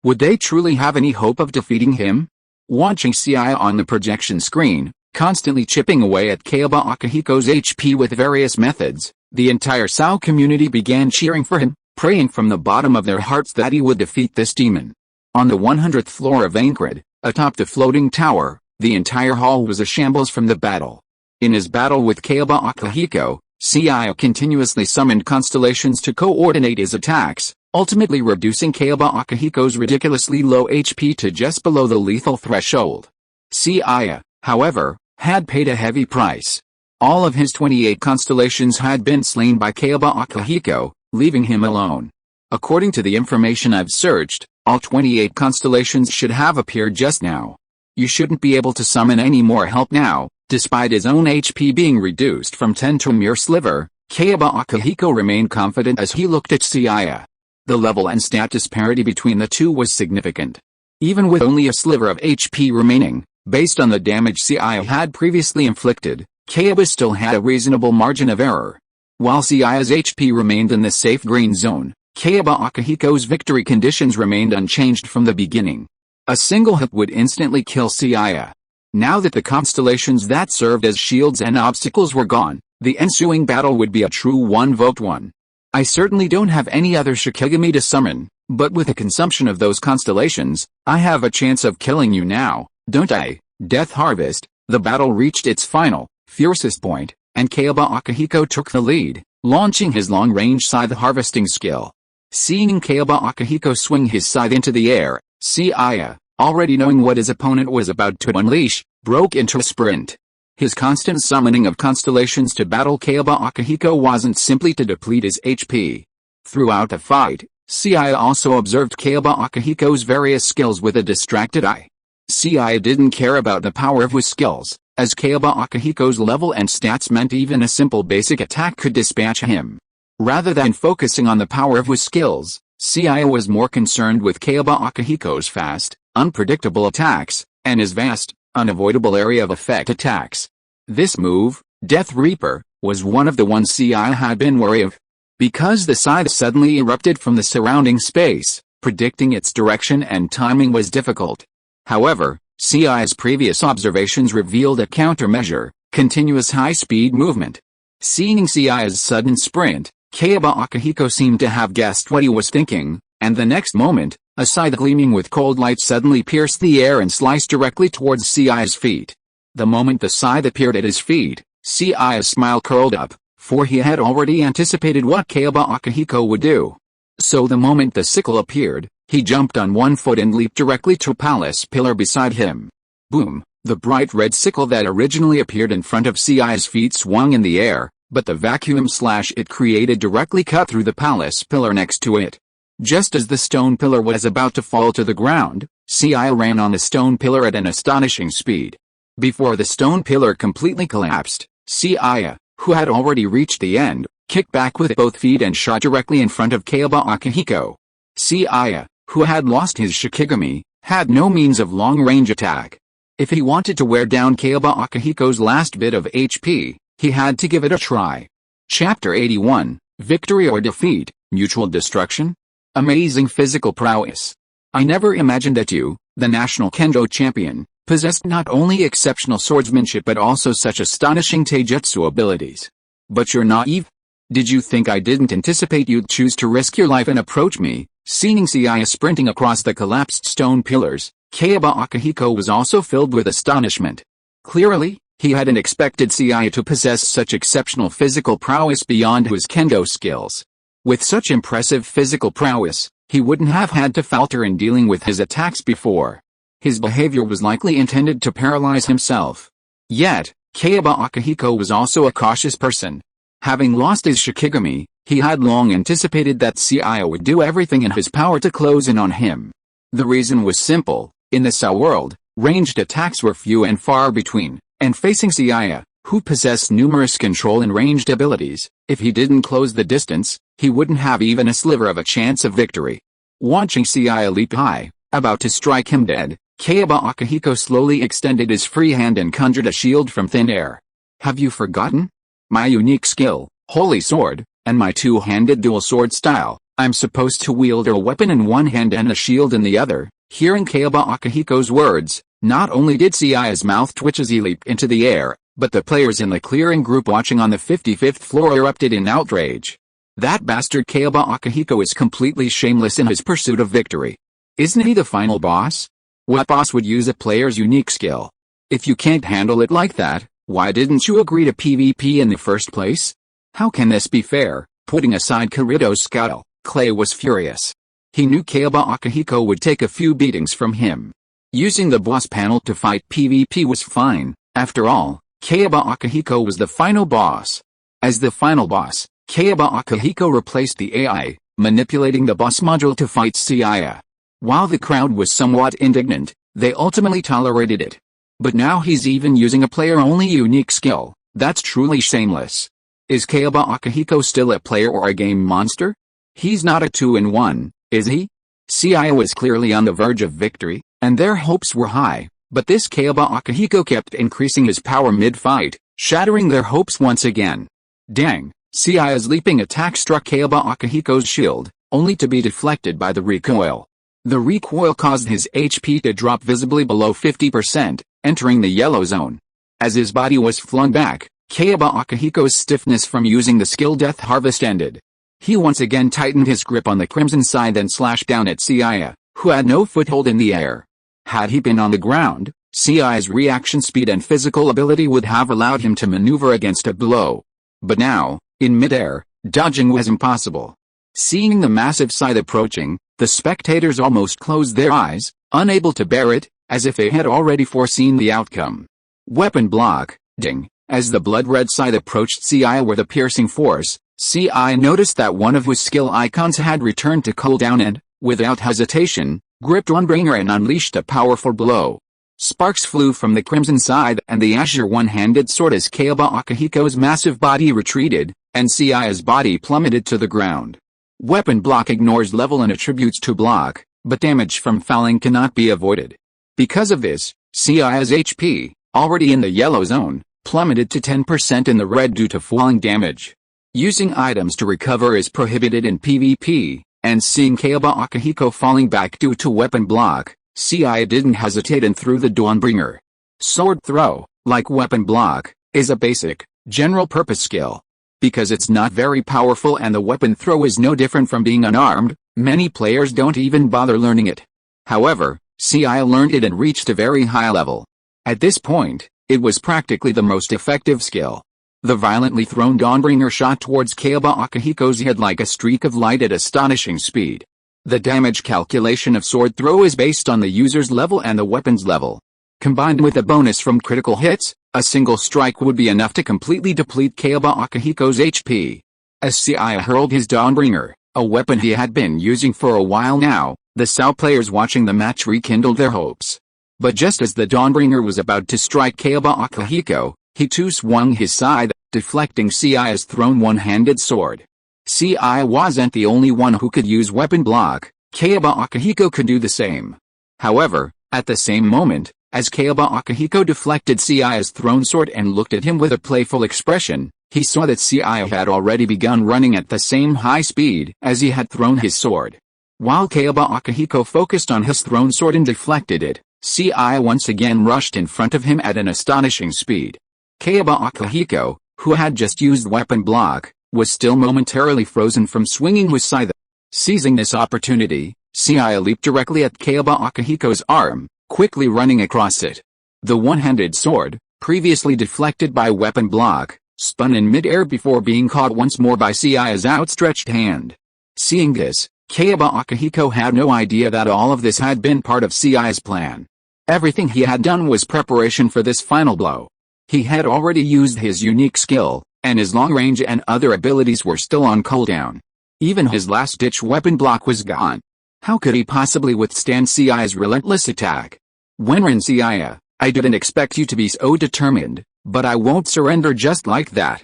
would they truly have any hope of defeating him? Watching Seiya on the projection screen, constantly chipping away at Kayaba Akihiko's HP with various methods, the entire SAO community began cheering for him, praying from the bottom of their hearts that he would defeat this demon. On the 100th floor of Aincrad, atop the floating tower, the entire hall was a shambles from the battle. In his battle with Kayaba Akihiko, Seiya continuously summoned constellations to coordinate his attacks, ultimately reducing Kayaba Akihiko's ridiculously low HP to just below the lethal threshold. Seiya, however, had paid a heavy price. All of his 28 constellations had been slain by Kayaba Akihiko, leaving him alone. According to the information I've searched, all 28 constellations should have appeared just now. You shouldn't be able to summon any more help now. Despite his own HP being reduced from 10 to a mere sliver, Kayaba Akihiko remained confident as he looked at Seiya. The level and stat disparity between the two was significant. Even with only a sliver of HP remaining, based on the damage Seiya had previously inflicted, Kayaba still had a reasonable margin of error. While Seiya's HP remained in the safe green zone, Kayaba Akihiko's victory conditions remained unchanged from the beginning. A single hit would instantly kill Seiya. Now that the constellations that served as shields and obstacles were gone, the ensuing battle would be a true one-vote one. I certainly don't have any other Shikigami to summon, but with the consumption of those constellations, I have a chance of killing you now, don't I? Death Harvest. The battle reached its final, fiercest point, and Kayaba Akihiko took the lead, launching his long-range scythe harvesting skill. Seeing Kayaba Akihiko swing his scythe into the air, Seiya, already knowing what his opponent was about to unleash, broke into a sprint. His constant summoning of constellations to battle Kayaba Akihiko wasn't simply to deplete his HP. Throughout the fight, Seiya also observed Kayaba Akihiko's various skills with a distracted eye. Seiya didn't care about the power of his skills, as Kayaba Akihiko's level and stats meant even a simple basic attack could dispatch him. Rather than focusing on the power of his skills, Seiya was more concerned with Kayaba Akihiko's fast, unpredictable attacks, and his vast, unavoidable area of effect attacks. This move, Death Reaper, was one of the ones Seiya had been wary of. Because the scythe suddenly erupted from the surrounding space, predicting its direction and timing was difficult. However, Seiya's previous observations revealed a countermeasure, continuous high-speed movement. Seeing Seiya's sudden sprint, Kayaba Akihiko seemed to have guessed what he was thinking, and the next moment, a scythe gleaming with cold light suddenly pierced the air and sliced directly towards Seiya's feet. The moment the scythe appeared at his feet, Seiya's smile curled up, for he had already anticipated what Kayaba Akihiko would do. So the moment the sickle appeared, he jumped on one foot and leaped directly to a palace pillar beside him. Boom! The bright red sickle that originally appeared in front of Seiya's feet swung in the air, but the vacuum slash it created directly cut through the palace pillar next to it. Just as the stone pillar was about to fall to the ground, Seiya ran on the stone pillar at an astonishing speed. Before the stone pillar completely collapsed, Seiya, who had already reached the end, kicked back with both feet and shot directly in front of Kayaba Akihiko. Seiya, who had lost his Shikigami, had no means of long-range attack. If he wanted to wear down Kayaba Akihiko's last bit of HP, he had to give it a try. Chapter 81, Victory or Defeat, Mutual Destruction? Amazing physical prowess. I never imagined that you, the national kendo champion, possessed not only exceptional swordsmanship but also such astonishing taijutsu abilities. But you're naive? Did you think I didn't anticipate you'd choose to risk your life and approach me? Seeing Seiya sprinting across the collapsed stone pillars, Kayaba Akihiko was also filled with astonishment. Clearly, he hadn't expected Seiya to possess such exceptional physical prowess beyond his kendo skills. With such impressive physical prowess, he wouldn't have had to falter in dealing with his attacks before. His behavior was likely intended to paralyze himself. Yet, Kayaba Akihiko was also a cautious person. Having lost his Shikigami, he had long anticipated that Seiya would do everything in his power to close in on him. The reason was simple: in the SAO world, ranged attacks were few and far between, and facing Seiya, who possessed numerous control and ranged abilities, if he didn't close the distance, he wouldn't have even a sliver of a chance of victory. Watching Seiya leap high, About to strike him dead, Kayaba Akihiko slowly extended his free hand and conjured a shield from thin air. Have you forgotten? My unique skill, Holy Sword, and my two-handed dual sword style. I'm supposed to wield a weapon in one hand and a shield in the other. Hearing Kayaba Akihiko's words, not only did Seiya's mouth twitch as he leaped into the air, but the players in the clearing group watching on the 55th floor erupted in outrage. That bastard Kayaba Akihiko is completely shameless in his pursuit of victory. Isn't he the final boss? What boss would use a player's unique skill? If you can't handle it like that, why didn't you agree to PvP in the first place? How can this be fair? Putting aside Kirito's scowl, Clay was furious. He knew Kayaba Akihiko would take a few beatings from him. Using the boss panel to fight PvP was fine. After all, Kayaba Akihiko was the final boss. As the final boss, Kayaba Akihiko replaced the AI, manipulating the boss module to fight Seiya. While the crowd was somewhat indignant, they ultimately tolerated it. But now he's even using a player-only unique skill. That's truly shameless. Is Kayaba Akihiko still a player or a game monster? He's not a 2-in-1, is he? Seiya was clearly on the verge of victory, and their hopes were high, but this Kayaba Akihiko kept increasing his power mid-fight, shattering their hopes once again. Dang, Seiya's leaping attack struck Kayaba Akihiko's shield, only to be deflected by the recoil. The recoil caused his HP to drop visibly below 50%, entering the yellow zone. As his body was flung back, Kayaba Akihiko's stiffness from using the skill Death Harvest ended. He once again tightened his grip on the crimson side and slashed down at Seiya, who had no foothold in the air. Had he been on the ground, Seiya's reaction speed and physical ability would have allowed him to maneuver against a blow. But now, in midair, dodging was impossible. Seeing the massive scythe approaching, the spectators almost closed their eyes, unable to bear it, as if they had already foreseen the outcome. Weapon block, ding. As the blood-red scythe approached Seiya with a piercing force, Seiya noticed that one of his skill icons had returned to cooldown and, without hesitation, gripped Dawnbringer and unleashed a powerful blow. Sparks flew from the crimson side and the azure one-handed sword as Kayaba Akihiko's massive body retreated, and Seiya's body plummeted to the ground. Weapon block ignores level and attributes to block, but damage from falling cannot be avoided. Because of this, Seiya's HP, already in the yellow zone, plummeted to 10% in the red due to falling damage. Using items to recover is prohibited in PvP, and seeing Kayaba Akihiko falling back due to weapon block, Seiya didn't hesitate and threw the Dawnbringer. Sword throw, like weapon block, is a basic, general-purpose skill. Because it's not very powerful and the weapon throw is no different from being unarmed, many players don't even bother learning it. However, Seiya learned it and reached a very high level. At this point, it was practically the most effective skill. The violently thrown Dawnbringer shot towards Kayaba Akihiko's head like a streak of light at astonishing speed. The damage calculation of sword throw is based on the user's level and the weapon's level. Combined with a bonus from critical hits, a single strike would be enough to completely deplete Kayaba Akihiko's HP. As Seiya hurled his Dawnbringer, a weapon he had been using for a while now, the SAO players watching the match rekindled their hopes. But just as the Dawnbringer was about to strike Kayaba Akihiko, he too swung his scythe, deflecting Seiya's thrown one-handed sword. Seiya wasn't the only one who could use weapon block, Kayaba Akihiko could do the same. However, at the same moment, as Kayaba Akihiko deflected Seiya's thrown sword and looked at him with a playful expression, he saw that Seiya had already begun running at the same high speed as he had thrown his sword. While Kayaba Akihiko focused on his thrown sword and deflected it, Seiya once again rushed in front of him at an astonishing speed. Kayaba Akihiko, who had just used weapon block, was still momentarily frozen from swinging his scythe. Seizing this opportunity, Seiya leaped directly at Kayaba Akihiko's arm, quickly running across it. The one-handed sword, previously deflected by weapon block, spun in mid-air before being caught once more by Seiya's outstretched hand. Seeing this, Kayaba Akihiko had no idea that all of this had been part of Seiya's plan. Everything he had done was preparation for this final blow. He had already used his unique skill, and his long range and other abilities were still on cooldown. Even his last-ditch weapon block was gone. How could he possibly withstand Seiya's relentless attack? Wenren Seiya, I didn't expect you to be so determined, but I won't surrender just like that.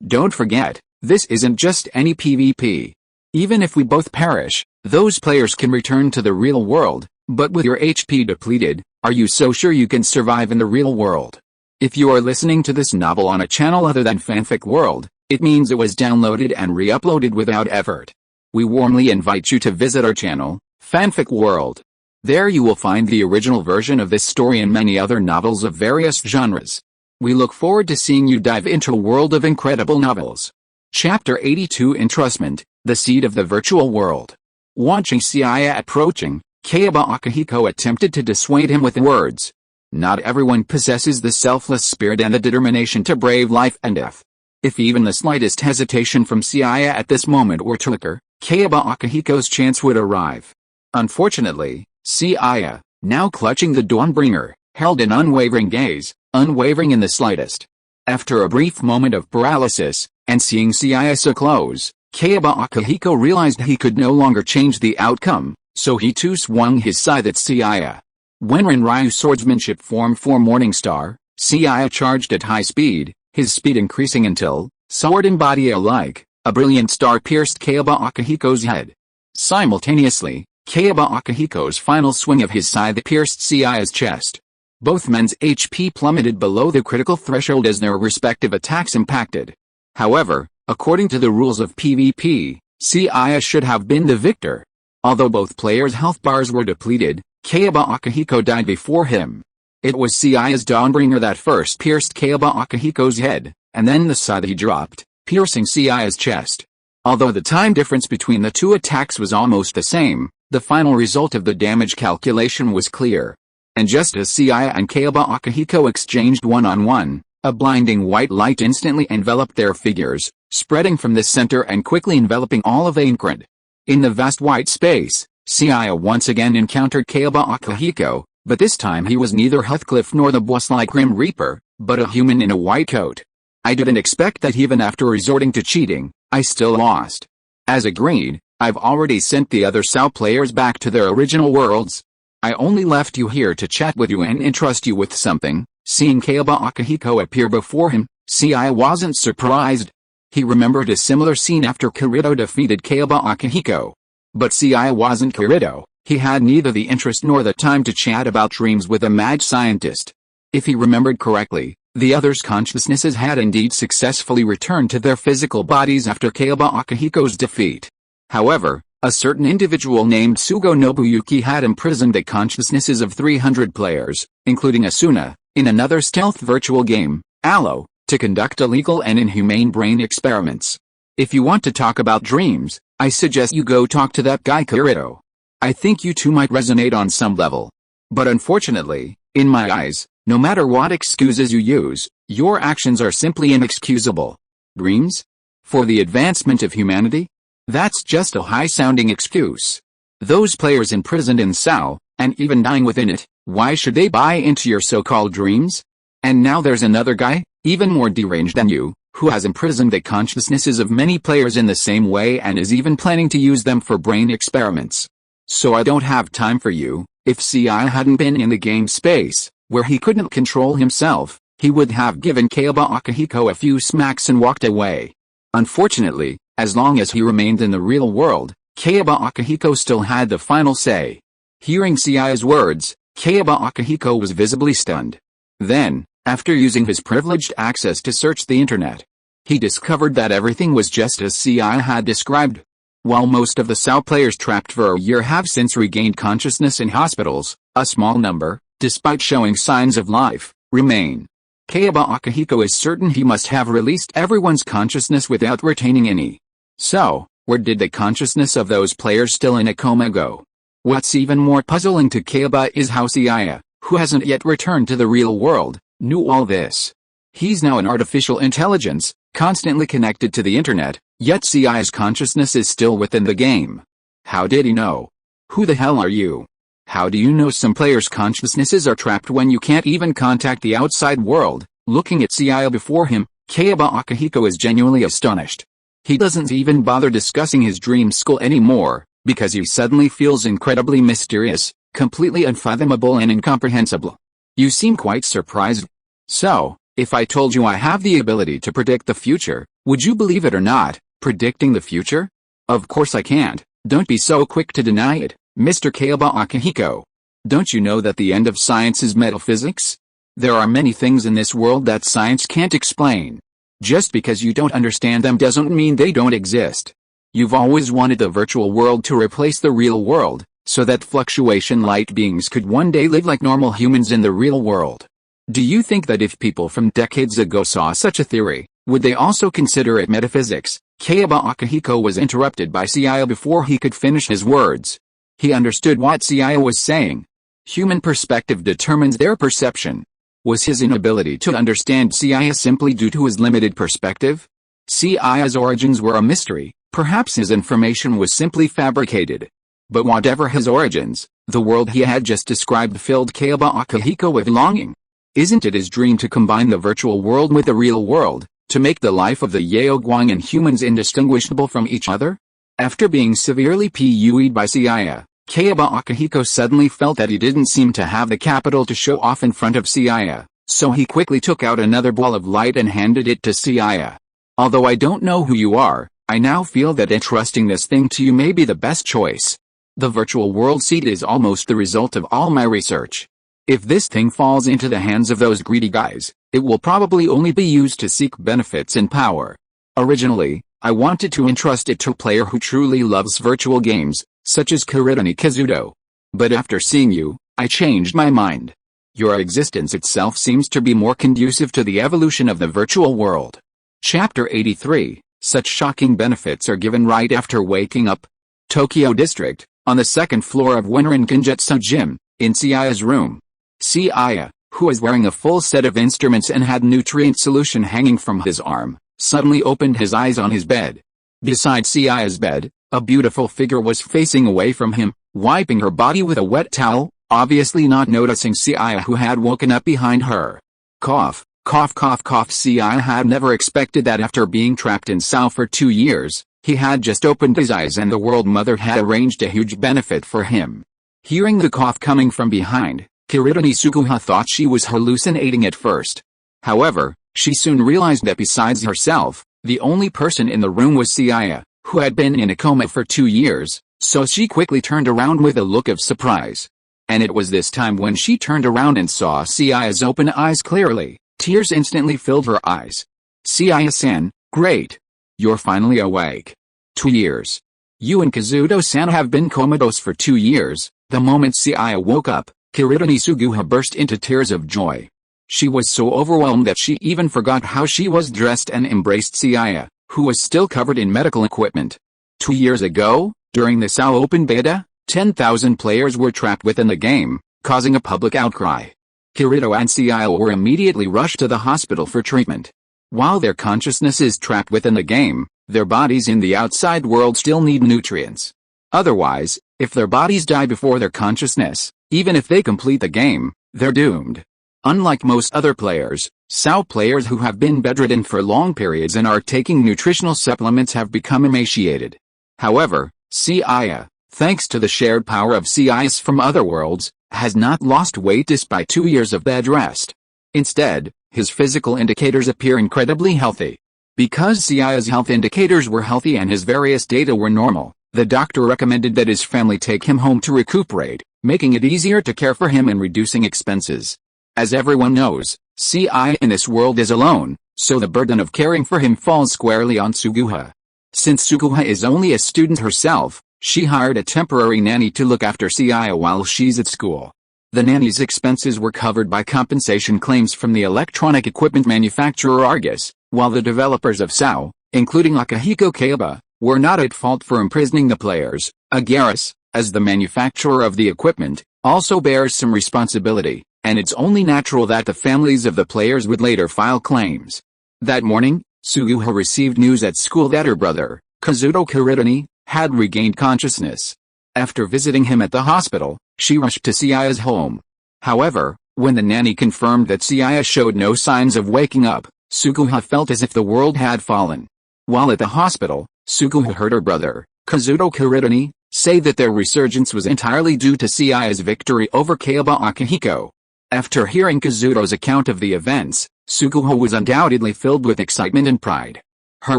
Don't forget, this isn't just any PvP. Even if we both perish, those players can return to the real world, But with your HP depleted, are you so sure you can survive in the real world? If you are listening to this novel on a channel other than Fanfic World, it means it was downloaded and re-uploaded without effort. We warmly invite you to visit our channel, Fanfic World. There you will find the original version of this story and many other novels of various genres. We look forward to seeing you dive into a world of incredible novels. Chapter 82 Entrustment, the Seed of the Virtual World. Watching Seiya approaching, Kayaba Akihiko attempted to dissuade him with words. Not everyone possesses the selfless spirit and the determination to brave life and death. If even the slightest hesitation from Seiya at this moment were to occur, Kayaba Akihiko's chance would arrive. Unfortunately, Seiya, now clutching the Dawnbringer, held an unwavering gaze, unwavering in the slightest. After a brief moment of paralysis, and seeing Seiya so close, Kayaba Akihiko realized he could no longer change the outcome, so he too swung his scythe at Seiya. When Rinryu's swordsmanship formed for Morningstar, Seiya charged at high speed, his speed increasing until, sword and body alike, a brilliant star pierced Kayaba Akihiko's head. Simultaneously, Kayaba Akihiko's final swing of his scythe pierced Seiya's chest. Both men's HP plummeted below the critical threshold as their respective attacks impacted. However, according to the rules of PvP, Seiya should have been the victor. Although both players' health bars were depleted, Kayaba Akihiko died before him. It was Seiya's Dawnbringer that first pierced Kayaba Akihiko's head, and then the scythe he dropped, piercing Seiya's chest. Although the time difference between the two attacks was almost the same, the final result of the damage calculation was clear. And just as Seiya and Kayaba Akihiko exchanged one-on-one, a blinding white light instantly enveloped their figures, spreading from the center and quickly enveloping all of Aincrad. In the vast white space, Seiya once again encountered Kayaba Akihiko, but this time he was neither Heathcliff nor the boss-like Grim Reaper, but a human in a white coat. I didn't expect that even after resorting to cheating, I still lost. As agreed, I've already sent the other SAO players back to their original worlds. I only left you here to chat with you and entrust you with something. Seeing Kayaba Akihiko appear before him, Seiya wasn't surprised. He remembered a similar scene after Kirito defeated Kayaba Akihiko. But Seiya wasn't Kirito. He had neither the interest nor the time to chat about dreams with a mad scientist. If he remembered correctly, the others' consciousnesses had indeed successfully returned to their physical bodies after Kayaba Akihiko's defeat. However, a certain individual named Sugo Nobuyuki had imprisoned the consciousnesses of 300 players, including Asuna, in another stealth virtual game, Allo, to conduct illegal and inhumane brain experiments. If you want to talk about dreams, I suggest you go talk to that guy Kirito. I think you two might resonate on some level. But unfortunately, in my eyes, no matter what excuses you use, your actions are simply inexcusable. Dreams? For the advancement of humanity? That's just a high-sounding excuse. Those players imprisoned in SAO, and even dying within it, why should they buy into your so-called dreams? And now there's another guy, even more deranged than you, who has imprisoned the consciousnesses of many players in the same way and is even planning to use them for brain experiments. So I don't have time for you. If Seiya hadn't been in the game space, where he couldn't control himself, he would have given Kayaba Akihiko a few smacks and walked away. Unfortunately, as long as he remained in the real world, Kayaba Akihiko still had the final say. Hearing Seiya's words, Kayaba Akihiko was visibly stunned. Then, after using his privileged access to search the internet, he discovered that everything was just as Seiya had described. While most of the SAO players trapped for a year have since regained consciousness in hospitals, a small number, despite showing signs of life, remain. Kayaba Akihiko is certain he must have released everyone's consciousness without retaining any. So, where did the consciousness of those players still in a coma go? What's even more puzzling to Kayaba is how Seiya, who hasn't yet returned to the real world, knew all this. He's now an artificial intelligence, constantly connected to the internet, yet Seiya's consciousness is still within the game. How did he know? Who the hell are you? How do you know some players' consciousnesses are trapped when you can't even contact the outside world? Looking at Seiya before him, Kayaba Akihiko is genuinely astonished. He doesn't even bother discussing his dream school anymore, because he suddenly feels incredibly mysterious, completely unfathomable and incomprehensible. You seem quite surprised. So, if I told you I have the ability to predict the future, would you believe it or not? Predicting the future? Of course I can't. Don't be so quick to deny it, Mr. Kayaba Akihiko. Don't you know that the end of science is metaphysics? There are many things in this world that science can't explain. Just because you don't understand them doesn't mean they don't exist. You've always wanted the virtual world to replace the real world, so that fluctuation light beings could one day live like normal humans in the real world. Do you think that if people from decades ago saw such a theory, would they also consider it metaphysics? Kayaba Akihiko was interrupted by Seiya before he could finish his words. He understood what Seiya was saying. Human perspective determines their perception. Was his inability to understand Seiya simply due to his limited perspective? Seiya's origins were a mystery, perhaps his information was simply fabricated. But whatever his origins, the world he had just described filled Kayaba Akihiko with longing. Isn't it his dream to combine the virtual world with the real world, to make the life of the Yaoguang and humans indistinguishable from each other? After being severely PUE'd by Seiya, Kayaba Akihiko suddenly felt that he didn't seem to have the capital to show off in front of Seiya, so he quickly took out another ball of light and handed it to Seiya. Although I don't know who you are, I now feel that entrusting this thing to you may be the best choice. The virtual world seed is almost the result of all my research. If this thing falls into the hands of those greedy guys, it will probably only be used to seek benefits and power. Originally, I wanted to entrust it to a player who truly loves virtual games, such as Kirito Kazuto. But after seeing you, I changed my mind. Your existence itself seems to be more conducive to the evolution of the virtual world. Chapter 83, Such shocking benefits are given right after waking up. Tokyo District, on the second floor of Winrin Kenjutsu Gym, in Seiya's room. Seiya, who was wearing a full set of instruments and had nutrient solution hanging from his arm, suddenly opened his eyes on his bed. Beside Seiya's bed, a beautiful figure was facing away from him, wiping her body with a wet towel, obviously not noticing Seiya who had woken up behind her. Cough, cough, cough, cough. Seiya had never expected that after being trapped in Sao for 2 years, he had just opened his eyes and the World Mother had arranged a huge benefit for him. Hearing the cough coming from behind, Kirito Sukuha thought she was hallucinating at first. However, she soon realized that besides herself, the only person in the room was Seiya, who had been in a coma for 2 years, so she quickly turned around with a look of surprise. And it was this time when she turned around and saw Seiya's open eyes clearly, tears instantly filled her eyes. Seiya-san, great! You're finally awake. 2 years. You and Kazuto-san have been comatose for 2 years. The moment Seiya woke up, Kirito Suguha burst into tears of joy. She was so overwhelmed that she even forgot how she was dressed and embraced Seiya, who was still covered in medical equipment. 2 years ago, during the Sao Open Beta, 10,000 players were trapped within the game, causing a public outcry. Kirito and Seiya were immediately rushed to the hospital for treatment. While their consciousness is trapped within the game, their bodies in the outside world still need nutrients. Otherwise, if their bodies die before their consciousness, even if they complete the game, they're doomed. Unlike most other players, Sao players who have been bedridden for long periods and are taking nutritional supplements have become emaciated. However, Seiya, thanks to the shared power of Seiyas from other worlds, has not lost weight despite 2 years of bed rest. Instead, his physical indicators appear incredibly healthy. Because Seiya's health indicators were healthy and his various data were normal, the doctor recommended that his family take him home to recuperate, making it easier to care for him and reducing expenses. As everyone knows, Seiya in this world is alone, so the burden of caring for him falls squarely on Suguha. Since Suguha is only a student herself, she hired a temporary nanny to look after Seiya while she's at school. The nanny's expenses were covered by compensation claims from the electronic equipment manufacturer Argus, while the developers of Sao, including Akihiko Kayaba, were not at fault for imprisoning the players. Agaris, as the manufacturer of the equipment, also bears some responsibility, and it's only natural that the families of the players would later file claims. That morning, Suguha received news at school that her brother, Kazuto Kirito, had regained consciousness. After visiting him at the hospital, she rushed to Seiya's home. However, when the nanny confirmed that Seiya showed no signs of waking up, Suguha felt as if the world had fallen. While at the hospital, Suguha heard her brother, Kazuto Kirito, say that their resurgence was entirely due to Seiya's victory over Kayaba Akihiko. After hearing Kazuto's account of the events, Suguha was undoubtedly filled with excitement and pride. Her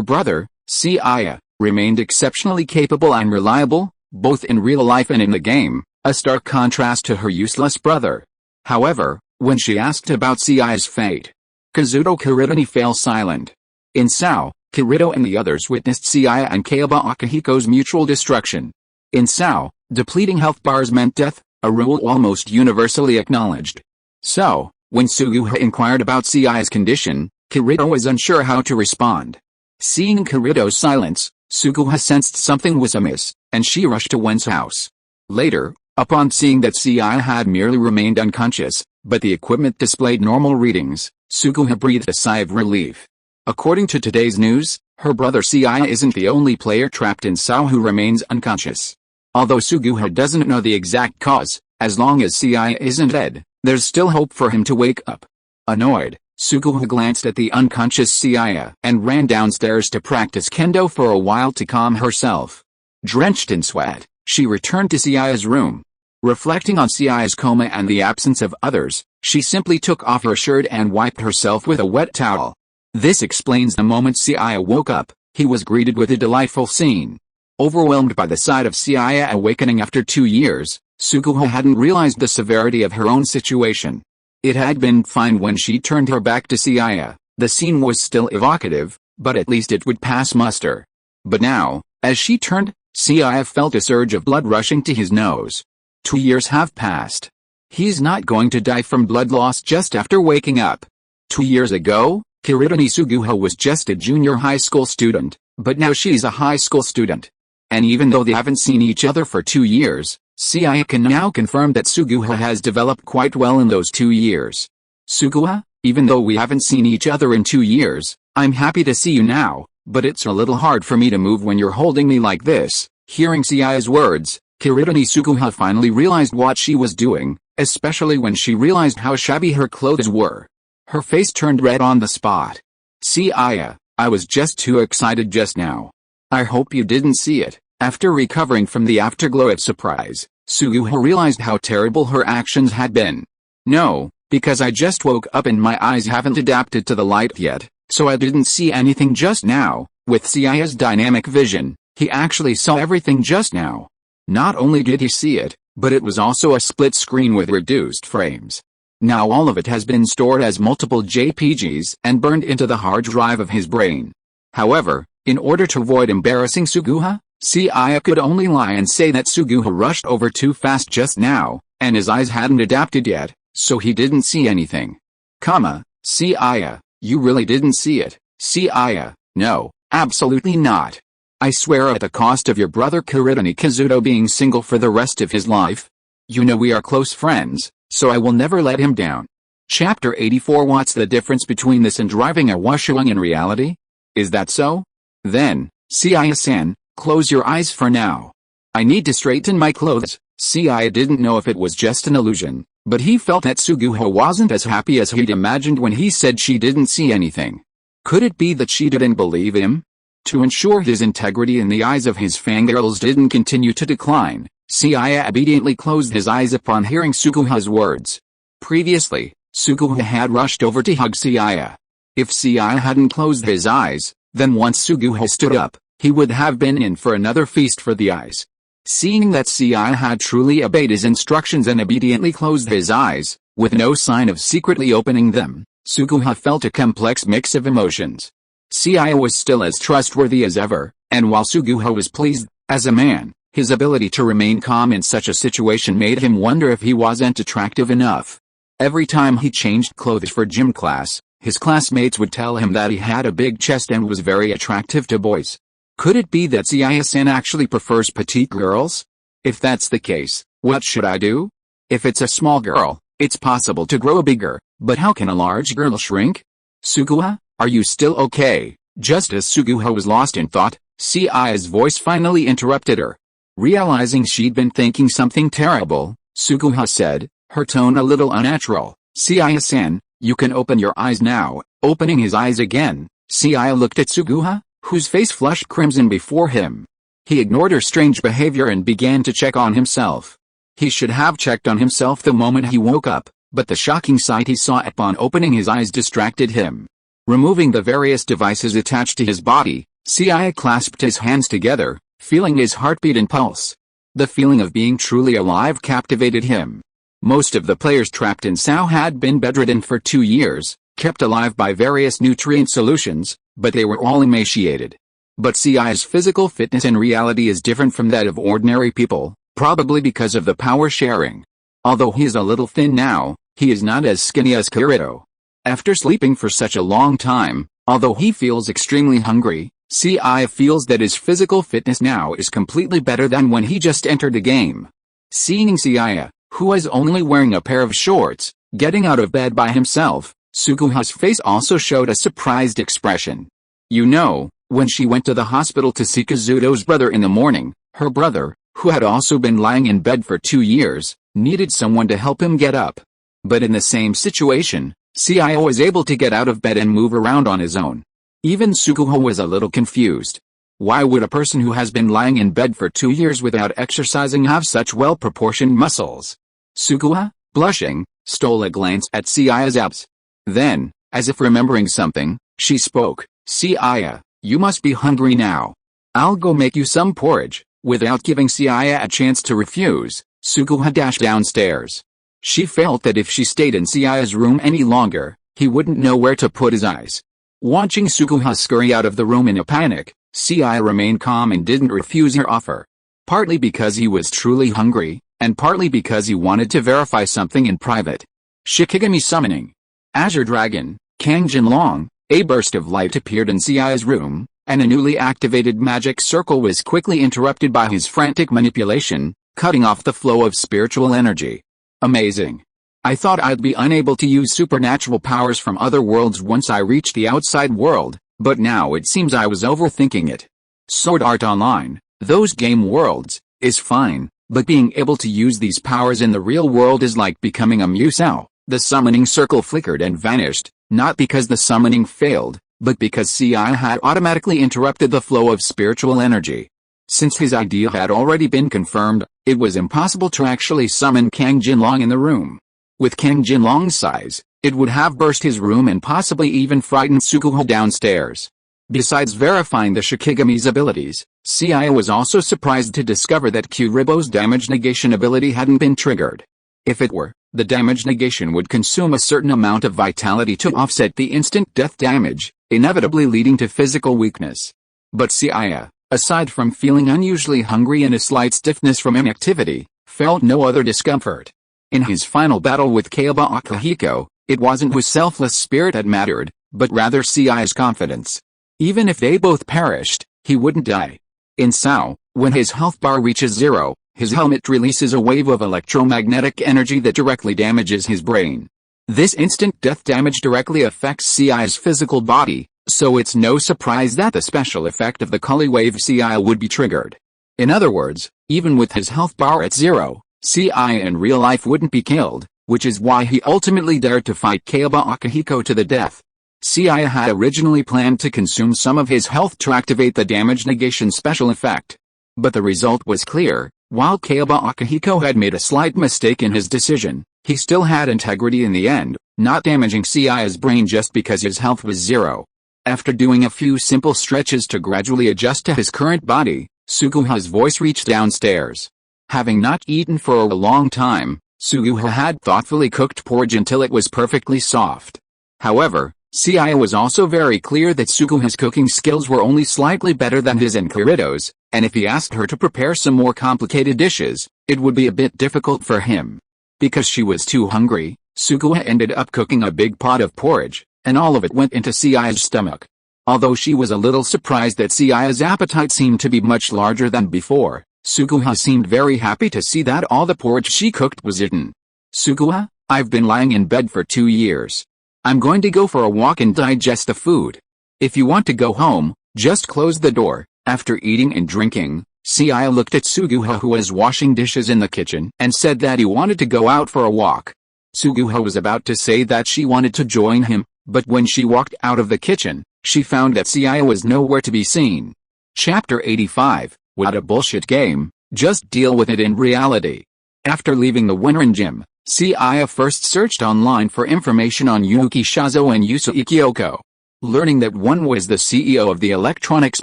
brother, Seiya, remained exceptionally capable and reliable, both in real life and in the game, a stark contrast to her useless brother. However, when she asked about Seiya's fate, Kirito fell silent. In Sao, Kirito and the others witnessed Seiya and Kayaba Akihiko's mutual destruction. In Sao, depleting health bars meant death, a rule almost universally acknowledged. So, when Suguha inquired about Seiya's condition, Kirito was unsure how to respond. Seeing Kirito's silence, Suguha sensed something was amiss, and she rushed to Wen's house. Later, upon seeing that Seiya had merely remained unconscious, but the equipment displayed normal readings, Suguha breathed a sigh of relief. According to today's news, her brother Seiya isn't the only player trapped in Sao who remains unconscious. Although Suguha doesn't know the exact cause, as long as Seiya isn't dead, there's still hope for him to wake up. Annoyed, Suguha glanced at the unconscious Seiya and ran downstairs to practice kendo for a while to calm herself. Drenched in sweat, she returned to Seiya's room. Reflecting on Seiya's coma and the absence of others, she simply took off her shirt and wiped herself with a wet towel. This explains the moment Seiya woke up, he was greeted with a delightful scene. Overwhelmed by the sight of Seiya awakening after 2 years, Suguha hadn't realized the severity of her own situation. It had been fine when she turned her back to Seiya. The scene was still evocative, but at least it would pass muster. But now, as she turned, Seiya felt a surge of blood rushing to his nose. 2 years have passed. He's not going to die from blood loss just after waking up. 2 years ago, Kirito Suguha was just a junior high school student, but now she's a high school student. And even though they haven't seen each other for 2 years, Seiya can now confirm that Suguha has developed quite well in those 2 years. Suguha, even though we haven't seen each other in 2 years, I'm happy to see you now, but it's a little hard for me to move when you're holding me like this. Hearing Seiya's words, Kirito Suguha finally realized what she was doing, especially when she realized how shabby her clothes were. Her face turned red on the spot. Seiya, I was just too excited just now. I hope you didn't see it. After recovering from the afterglow of surprise, Suguha realized how terrible her actions had been. No, because I just woke up and my eyes haven't adapted to the light yet, so I didn't see anything just now. With Seiya's dynamic vision, he actually saw everything just now. Not only did he see it, but it was also a split screen with reduced frames. Now all of it has been stored as multiple JPGs and burned into the hard drive of his brain. However, in order to avoid embarrassing Suguha, Seiya could only lie and say that Suguha rushed over too fast just now, and his eyes hadn't adapted yet, so he didn't see anything. Seiya, you really didn't see it. Seiya, no, absolutely not. I swear at the cost of your brother Kirito being single for the rest of his life. You know we are close friends, so I will never let him down. Chapter 84. What's the difference between this and driving a Washouing in reality? Is that so? Then, Seiya-san, close your eyes for now. I need to straighten my clothes. Seiya didn't know if it was just an illusion, but he felt that Suguha wasn't as happy as he'd imagined when he said she didn't see anything. Could it be that she didn't believe him? To ensure his integrity in the eyes of his fangirls didn't continue to decline, Seiya obediently closed his eyes upon hearing Suguha's words. Previously, Suguha had rushed over to hug Seiya. If Seiya hadn't closed his eyes, then once Suguha stood up, he would have been in for another feast for the eyes. Seeing that Seiya had truly obeyed his instructions and obediently closed his eyes, with no sign of secretly opening them, Suguha felt a complex mix of emotions. Seiya was still as trustworthy as ever, and while Suguha was pleased, as a man, his ability to remain calm in such a situation made him wonder if he wasn't attractive enough. Every time he changed clothes for gym class, his classmates would tell him that he had a big chest and was very attractive to boys. Could it be that Seiya-san actually prefers petite girls? If that's the case, what should I do? If it's a small girl, it's possible to grow bigger, but how can a large girl shrink? Suguha, are you still okay? Just as Suguha was lost in thought, Seiya's voice finally interrupted her. Realizing she'd been thinking something terrible, Suguha said, her tone a little unnatural, Seiya-san, you can open your eyes now. Opening his eyes again, Seiya looked at Suguha, whose face flushed crimson before him. He ignored her strange behavior and began to check on himself. He should have checked on himself the moment he woke up, but the shocking sight he saw upon opening his eyes distracted him. Removing the various devices attached to his body, Seiya clasped his hands together, feeling his heartbeat and pulse. The feeling of being truly alive captivated him. Most of the players trapped in Sao had been bedridden for 2 years, kept alive by various nutrient solutions, but they were all emaciated. But Seiya's physical fitness in reality is different from that of ordinary people, probably because of the power sharing. Although he is a little thin now, he is not as skinny as Kirito. After sleeping for such a long time, although he feels extremely hungry, Seiya feels that his physical fitness now is completely better than when he just entered the game. Seeing Seiya, who was only wearing a pair of shorts, getting out of bed by himself, Suguha's face also showed a surprised expression. You know, when she went to the hospital to see Kazuto's brother in the morning, her brother, who had also been lying in bed for 2 years, needed someone to help him get up. But in the same situation, Seiya was able to get out of bed and move around on his own. Even Suguha was a little confused. Why would a person who has been lying in bed for 2 years without exercising have such well-proportioned muscles? Suguha, blushing, stole a glance at Seiya's abs. Then, as if remembering something, she spoke, Seiya, you must be hungry now. I'll go make you some porridge. Without giving Seiya a chance to refuse, Suguha dashed downstairs. She felt that if she stayed in Seiya's room any longer, he wouldn't know where to put his eyes. Watching Suguha scurry out of the room in a panic, Seiya remained calm and didn't refuse her offer. Partly because he was truly hungry, and partly because he wanted to verify something in private. Shikigami summoning. Azure Dragon, Kang Jinlong, a burst of light appeared in Seiya's room, and a newly activated magic circle was quickly interrupted by his frantic manipulation, cutting off the flow of spiritual energy. Amazing. I thought I'd be unable to use supernatural powers from other worlds once I reached the outside world, but now it seems I was overthinking it. Sword Art Online, those game worlds, is fine, but being able to use these powers in the real world is like becoming a Musou. The summoning circle flickered and vanished, not because the summoning failed, but because Seiya had automatically interrupted the flow of spiritual energy. Since his idea had already been confirmed, it was impossible to actually summon Kang Jinlong in the room. With Kang Jinlong's size, it would have burst his room and possibly even frightened Suguha downstairs. Besides verifying the Shikigami's abilities, Seiya was also surprised to discover that Kuribo's damage negation ability hadn't been triggered. If it were, the damage negation would consume a certain amount of vitality to offset the instant death damage, inevitably leading to physical weakness. But Seiya, aside from feeling unusually hungry and a slight stiffness from inactivity, felt no other discomfort. In his final battle with Kaiba Akihiko, it wasn't his selfless spirit that mattered, but rather Seiya's confidence. Even if they both perished, he wouldn't die. In Sao, when his health bar reaches 0, his helmet releases a wave of electromagnetic energy that directly damages his brain. This instant death damage directly affects Seiya's physical body, so it's no surprise that the special effect of the Kali wave Seiya would be triggered. In other words, even with his health bar at 0, Seiya in real life wouldn't be killed, which is why he ultimately dared to fight Kaiba Akihiko to the death. Seiya had originally planned to consume some of his health to activate the damage negation special effect. But the result was clear. While Kaiba Akihiko had made a slight mistake in his decision, he still had integrity in the end, not damaging Seiya's brain just because his health was 0. After doing a few simple stretches to gradually adjust to his current body, Suguha's voice reached downstairs. Having not eaten for a long time, Suguha had thoughtfully cooked porridge until it was perfectly soft. However, Seiya was also very clear that Suguha's cooking skills were only slightly better than his and Kirito's, and if he asked her to prepare some more complicated dishes, it would be a bit difficult for him. Because she was too hungry, Suguha ended up cooking a big pot of porridge, and all of it went into Seiya's stomach. Although she was a little surprised that Seiya's appetite seemed to be much larger than before, Suguha seemed very happy to see that all the porridge she cooked was eaten. Suguha, I've been lying in bed for 2 years. I'm going to go for a walk and digest the food. If you want to go home, just close the door. After eating and drinking, Seiya looked at Suguha who was washing dishes in the kitchen and said that he wanted to go out for a walk. Suguha was about to say that she wanted to join him, but when she walked out of the kitchen, she found that Seiya was nowhere to be seen. Chapter 85, What a bullshit game, just deal with it in reality. After leaving the Winrin gym, Seiya first searched online for information on Yuki Shazo and Yusui Kyoko. Learning that one was the CEO of the electronics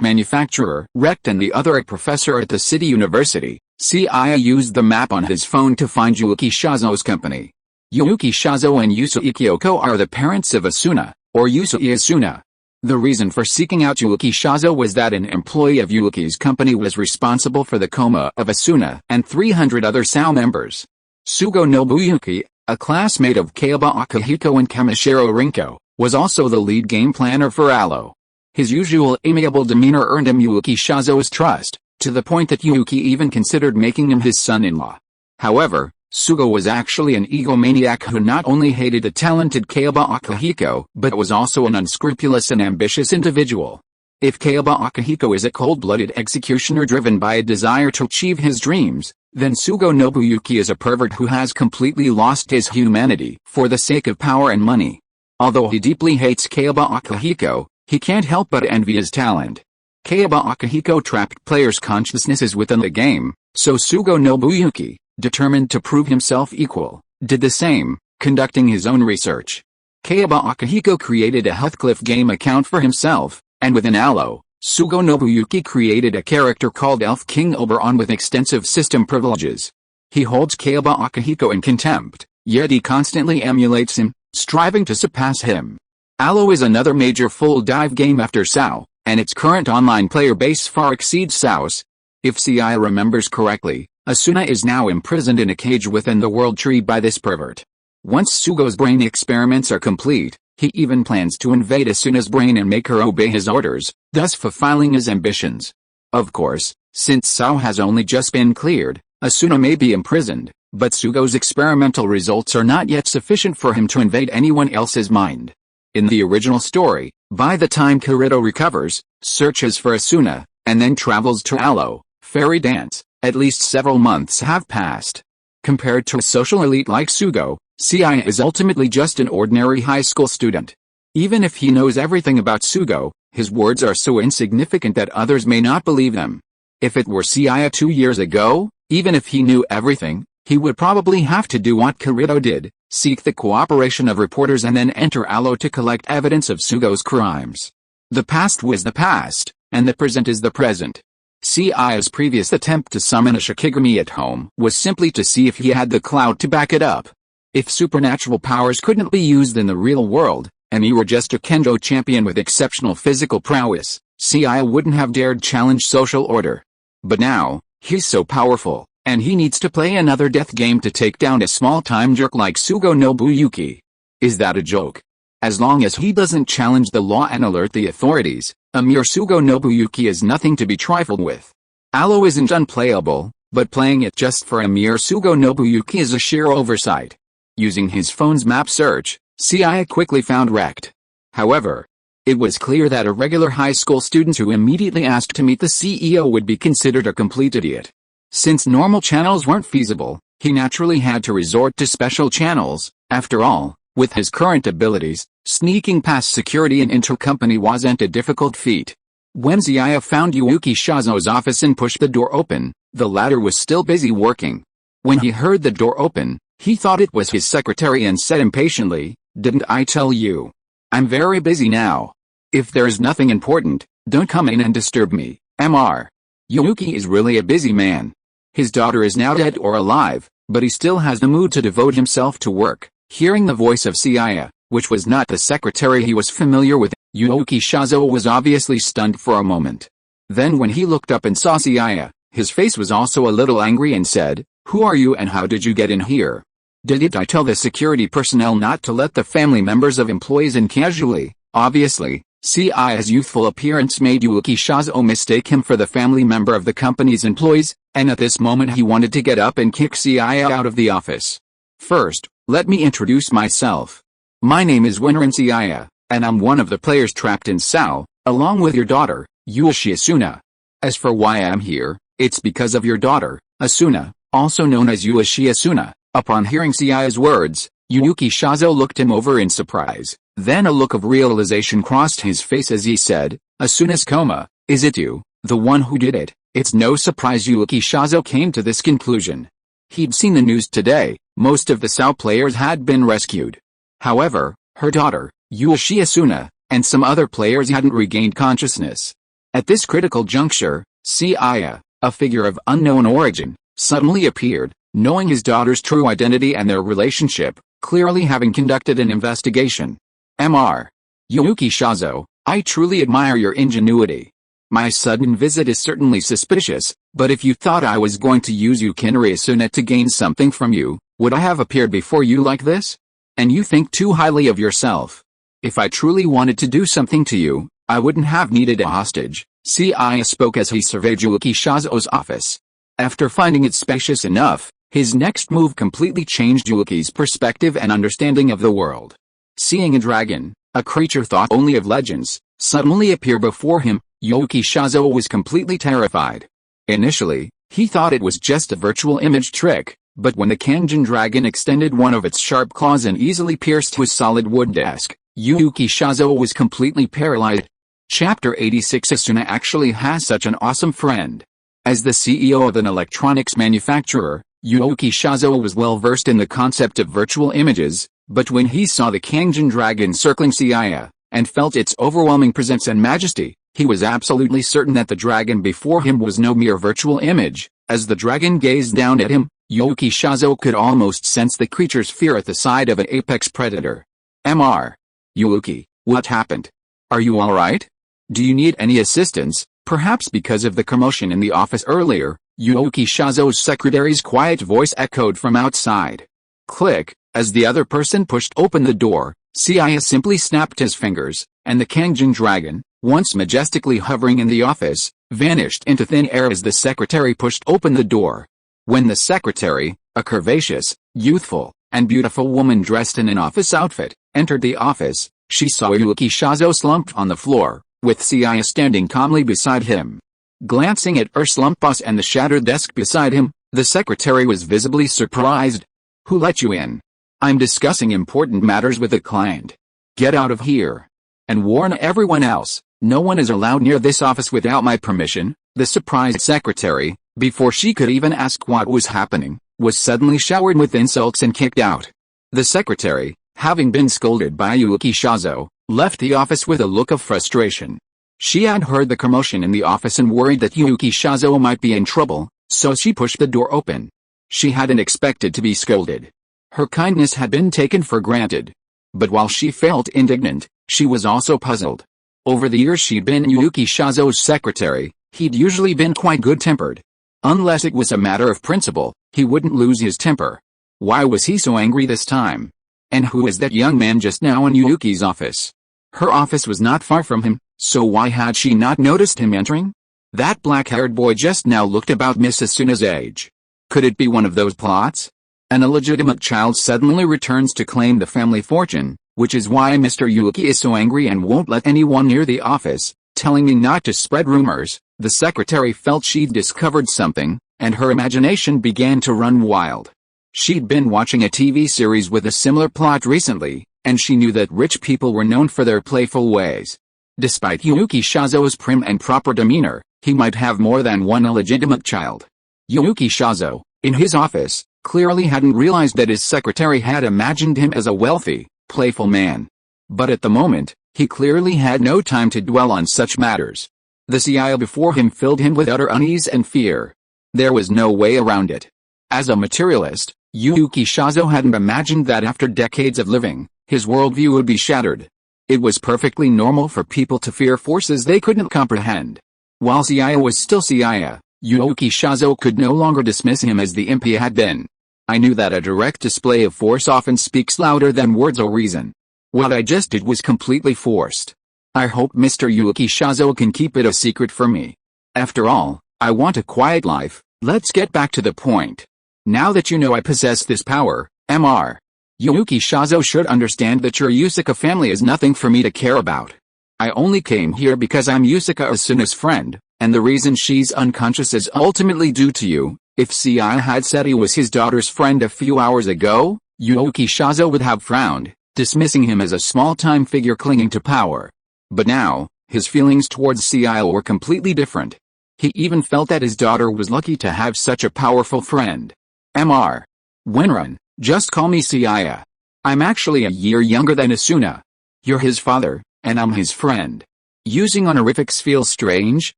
manufacturer RECT and the other a professor at the city university, Seiya used the map on his phone to find Yuuki Shazo's company. Yuuki Shazo and Yusui Kyoko are the parents of Asuna, or Yusui Asuna. The reason for seeking out Yuuki Shazo was that an employee of Yuuki's company was responsible for the coma of Asuna and 300 other SAO members. Sugo Nobuyuki, a classmate of Kayaba Akihiko and Kamishiro Rinko, was also the lead game planner for Alo. His usual amiable demeanor earned him Yuuki Shazo's trust, to the point that Yuuki even considered making him his son-in-law. However, Sugo was actually an egomaniac who not only hated the talented Kayaba Akihiko but was also an unscrupulous and ambitious individual. If Kayaba Akihiko is a cold-blooded executioner driven by a desire to achieve his dreams, then Sugo Nobuyuki is a pervert who has completely lost his humanity for the sake of power and money. Although he deeply hates Kayaba Akihiko, he can't help but envy his talent. Kayaba Akihiko trapped players' consciousnesses within the game, so Sugo Nobuyuki, determined to prove himself equal, did the same, conducting his own research. Kayaba Akihiko created a Heathcliff game account for himself, and within Alo, Sugo Nobuyuki created a character called Elf King Oberon with extensive system privileges. He holds Kayaba Akihiko in contempt, yet he constantly emulates him, striving to surpass him. Alo is another major full dive game after SAO, and its current online player base far exceeds SAO's. If Seiya remembers correctly, Asuna is now imprisoned in a cage within the world tree by this pervert. Once Sugo's brain experiments are complete, he even plans to invade Asuna's brain and make her obey his orders, thus fulfilling his ambitions. Of course, since SAO has only just been cleared, Asuna may be imprisoned, but Sugo's experimental results are not yet sufficient for him to invade anyone else's mind. In the original story, by the time Kirito recovers, searches for Asuna, and then travels to Alo, Fairy Dance, at least several months have passed. Compared to a social elite like Sugo, Seiya is ultimately just an ordinary high school student. Even if he knows everything about Sugo, his words are so insignificant that others may not believe them. If it were Seiya 2 years ago, even if he knew everything, he would probably have to do what Kirito did, seek the cooperation of reporters and then enter Alo to collect evidence of Sugo's crimes. The past was the past, and the present is the present. Seiya's previous attempt to summon a Shikigami at home was simply to see if he had the clout to back it up. If supernatural powers couldn't be used in the real world, and he were just a kendo champion with exceptional physical prowess, Seiya wouldn't have dared challenge social order. But now, he's so powerful, and he needs to play another death game to take down a small-time jerk like Sugo Nobuyuki. Is that a joke? As long as he doesn't challenge the law and alert the authorities, a mere Sugo Nobuyuki is nothing to be trifled with. Alo isn't unplayable, but playing it just for a mere Sugo Nobuyuki is a sheer oversight. Using his phone's map search, Seiya quickly found Rect. However, it was clear that a regular high school student who immediately asked to meet the CEO would be considered a complete idiot. Since normal channels weren't feasible, he naturally had to resort to special channels. After all, with his current abilities, sneaking past security and intercompany wasn't a difficult feat. When Seiya found Yuuki Shazo's office and pushed the door open, the latter was still busy working. When he heard the door open, he thought it was his secretary and said impatiently, "Didn't I tell you? I'm very busy now. If there's nothing important, don't come in and disturb me, Mr. Yuuki is really a busy man. His daughter is now dead or alive, but he still has the mood to devote himself to work." Hearing the voice of Seiya, which was not the secretary he was familiar with, Yuuki Shazo was obviously stunned for a moment. Then when he looked up and saw Seiya, his face was also a little angry and said, "Who are you and how did you get in here? Didn't I tell the security personnel not to let the family members of employees in casually?" Obviously, Seiya's youthful appearance made Yuuki Shazo mistake him for the family member of the company's employees, and at this moment he wanted to get up and kick Seiya out of the office. "First, let me introduce myself. My name is Winrin Seiya, and I'm one of the players trapped in SAO, along with your daughter, Yuushi Asuna. As for why I'm here, it's because of your daughter, Asuna, also known as Yuushi Asuna." Upon hearing Seiya's words, Yuuki Shazo looked him over in surprise, then a look of realization crossed his face as he said, "Asuna's coma, is it you, the one who did it?" It's no surprise Yuuki Shazo came to this conclusion. He'd seen the news today, most of the SAO players had been rescued. However, her daughter, Yuushi Asuna, and some other players hadn't regained consciousness. At this critical juncture, Seiya, a figure of unknown origin, suddenly appeared, knowing his daughter's true identity and their relationship, clearly having conducted an investigation. Mr. Yuuki Shazo, I truly admire your ingenuity. My sudden visit is certainly suspicious, but if you thought I was going to use Yukinari Asuna to gain something from you, would I have appeared before you like this? And you think too highly of yourself. If I truly wanted to do something to you, I wouldn't have needed a hostage. Seiya spoke as he surveyed Yuuki Shazo's office. After finding it spacious enough, his next move completely changed Yuuki's perspective and understanding of the world. Seeing a dragon, a creature thought only of legends, suddenly appear before him, Yuuki Shazo was completely terrified. Initially, he thought it was just a virtual image trick, but when the Kanjin dragon extended one of its sharp claws and easily pierced his solid wood desk, Yuuki Shazo was completely paralyzed. Chapter 86 Asuna actually has such an awesome friend. As the CEO of an electronics manufacturer, Yuuki Shazo was well versed in the concept of virtual images, but when he saw the Kanjin dragon circling Seiya, and felt its overwhelming presence and majesty, he was absolutely certain that the dragon before him was no mere virtual image. As the dragon gazed down at him, Yuuki Shazo could almost sense the creature's fear at the sight of an apex predator. Mr. Yuuki, what happened? Are you alright? Do you need any assistance? Perhaps because of the commotion in the office earlier, Yuuki Shazo's secretary's quiet voice echoed from outside. Click, as the other person pushed open the door, Seiya simply snapped his fingers, and the Kanjin dragon, once majestically hovering in the office, vanished into thin air as the secretary pushed open the door. When the secretary, a curvaceous, youthful, and beautiful woman dressed in an office outfit, entered the office, she saw Yuuki Shazo slumped on the floor, with Seiya standing calmly beside him. Glancing at her slump boss and the shattered desk beside him, the secretary was visibly surprised. Who let you in? I'm discussing important matters with a client. Get out of here. And warn everyone else, no one is allowed near this office without my permission. The surprised secretary, before she could even ask what was happening, was suddenly showered with insults and kicked out. The secretary, having been scolded by Yuuki Shazo, left the office with a look of frustration. She had heard the commotion in the office and worried that Yuuki Shazo might be in trouble, so she pushed the door open. She hadn't expected to be scolded. Her kindness had been taken for granted. But while she felt indignant, she was also puzzled. Over the years she'd been Yuuki Shazo's secretary, he'd usually been quite good-tempered. Unless it was a matter of principle, he wouldn't lose his temper. Why was he so angry this time? And who was that young man just now in Yuuki's office? Her office was not far from him, so why had she not noticed him entering? That black-haired boy just now looked about Miss Asuna's age. Could it be one of those plots? An illegitimate child suddenly returns to claim the family fortune, which is why Mr. Yuuki is so angry and won't let anyone near the office, telling me not to spread rumors. The secretary felt she'd discovered something, and her imagination began to run wild. She'd been watching a TV series with a similar plot recently, and she knew that rich people were known for their playful ways. Despite Yuuki Shazo's prim and proper demeanor, he might have more than one illegitimate child. Yuuki Shazo, in his office, clearly hadn't realized that his secretary had imagined him as a wealthy, playful man. But at the moment, he clearly had no time to dwell on such matters. The Seiya before him filled him with utter unease and fear. There was no way around it. As a materialist, Yuuki Shazo hadn't imagined that after decades of living, his worldview would be shattered. It was perfectly normal for people to fear forces they couldn't comprehend. While Seiya was still Seiya, Yuuki Shazo could no longer dismiss him as the imp he had been. I knew that a direct display of force often speaks louder than words or reason. What I just did was completely forced. I hope Mr. Yuuki Shazo can keep it a secret for me. After all, I want a quiet life. Let's get back to the point. Now that you know I possess this power, Mr. Yuuki Shazo should understand that your Yusuka family is nothing for me to care about. I only came here because I'm Yusuka Asuna's friend, and the reason she's unconscious is ultimately due to you. If Seiya had said he was his daughter's friend a few hours ago, Yuuki Shazo would have frowned, dismissing him as a small-time figure clinging to power. But now, his feelings towards Seiya were completely different. He even felt that his daughter was lucky to have such a powerful friend. Mr. Winran, just call me Seiya. I'm actually a year younger than Asuna. You're his father, and I'm his friend. Using honorifics feels strange.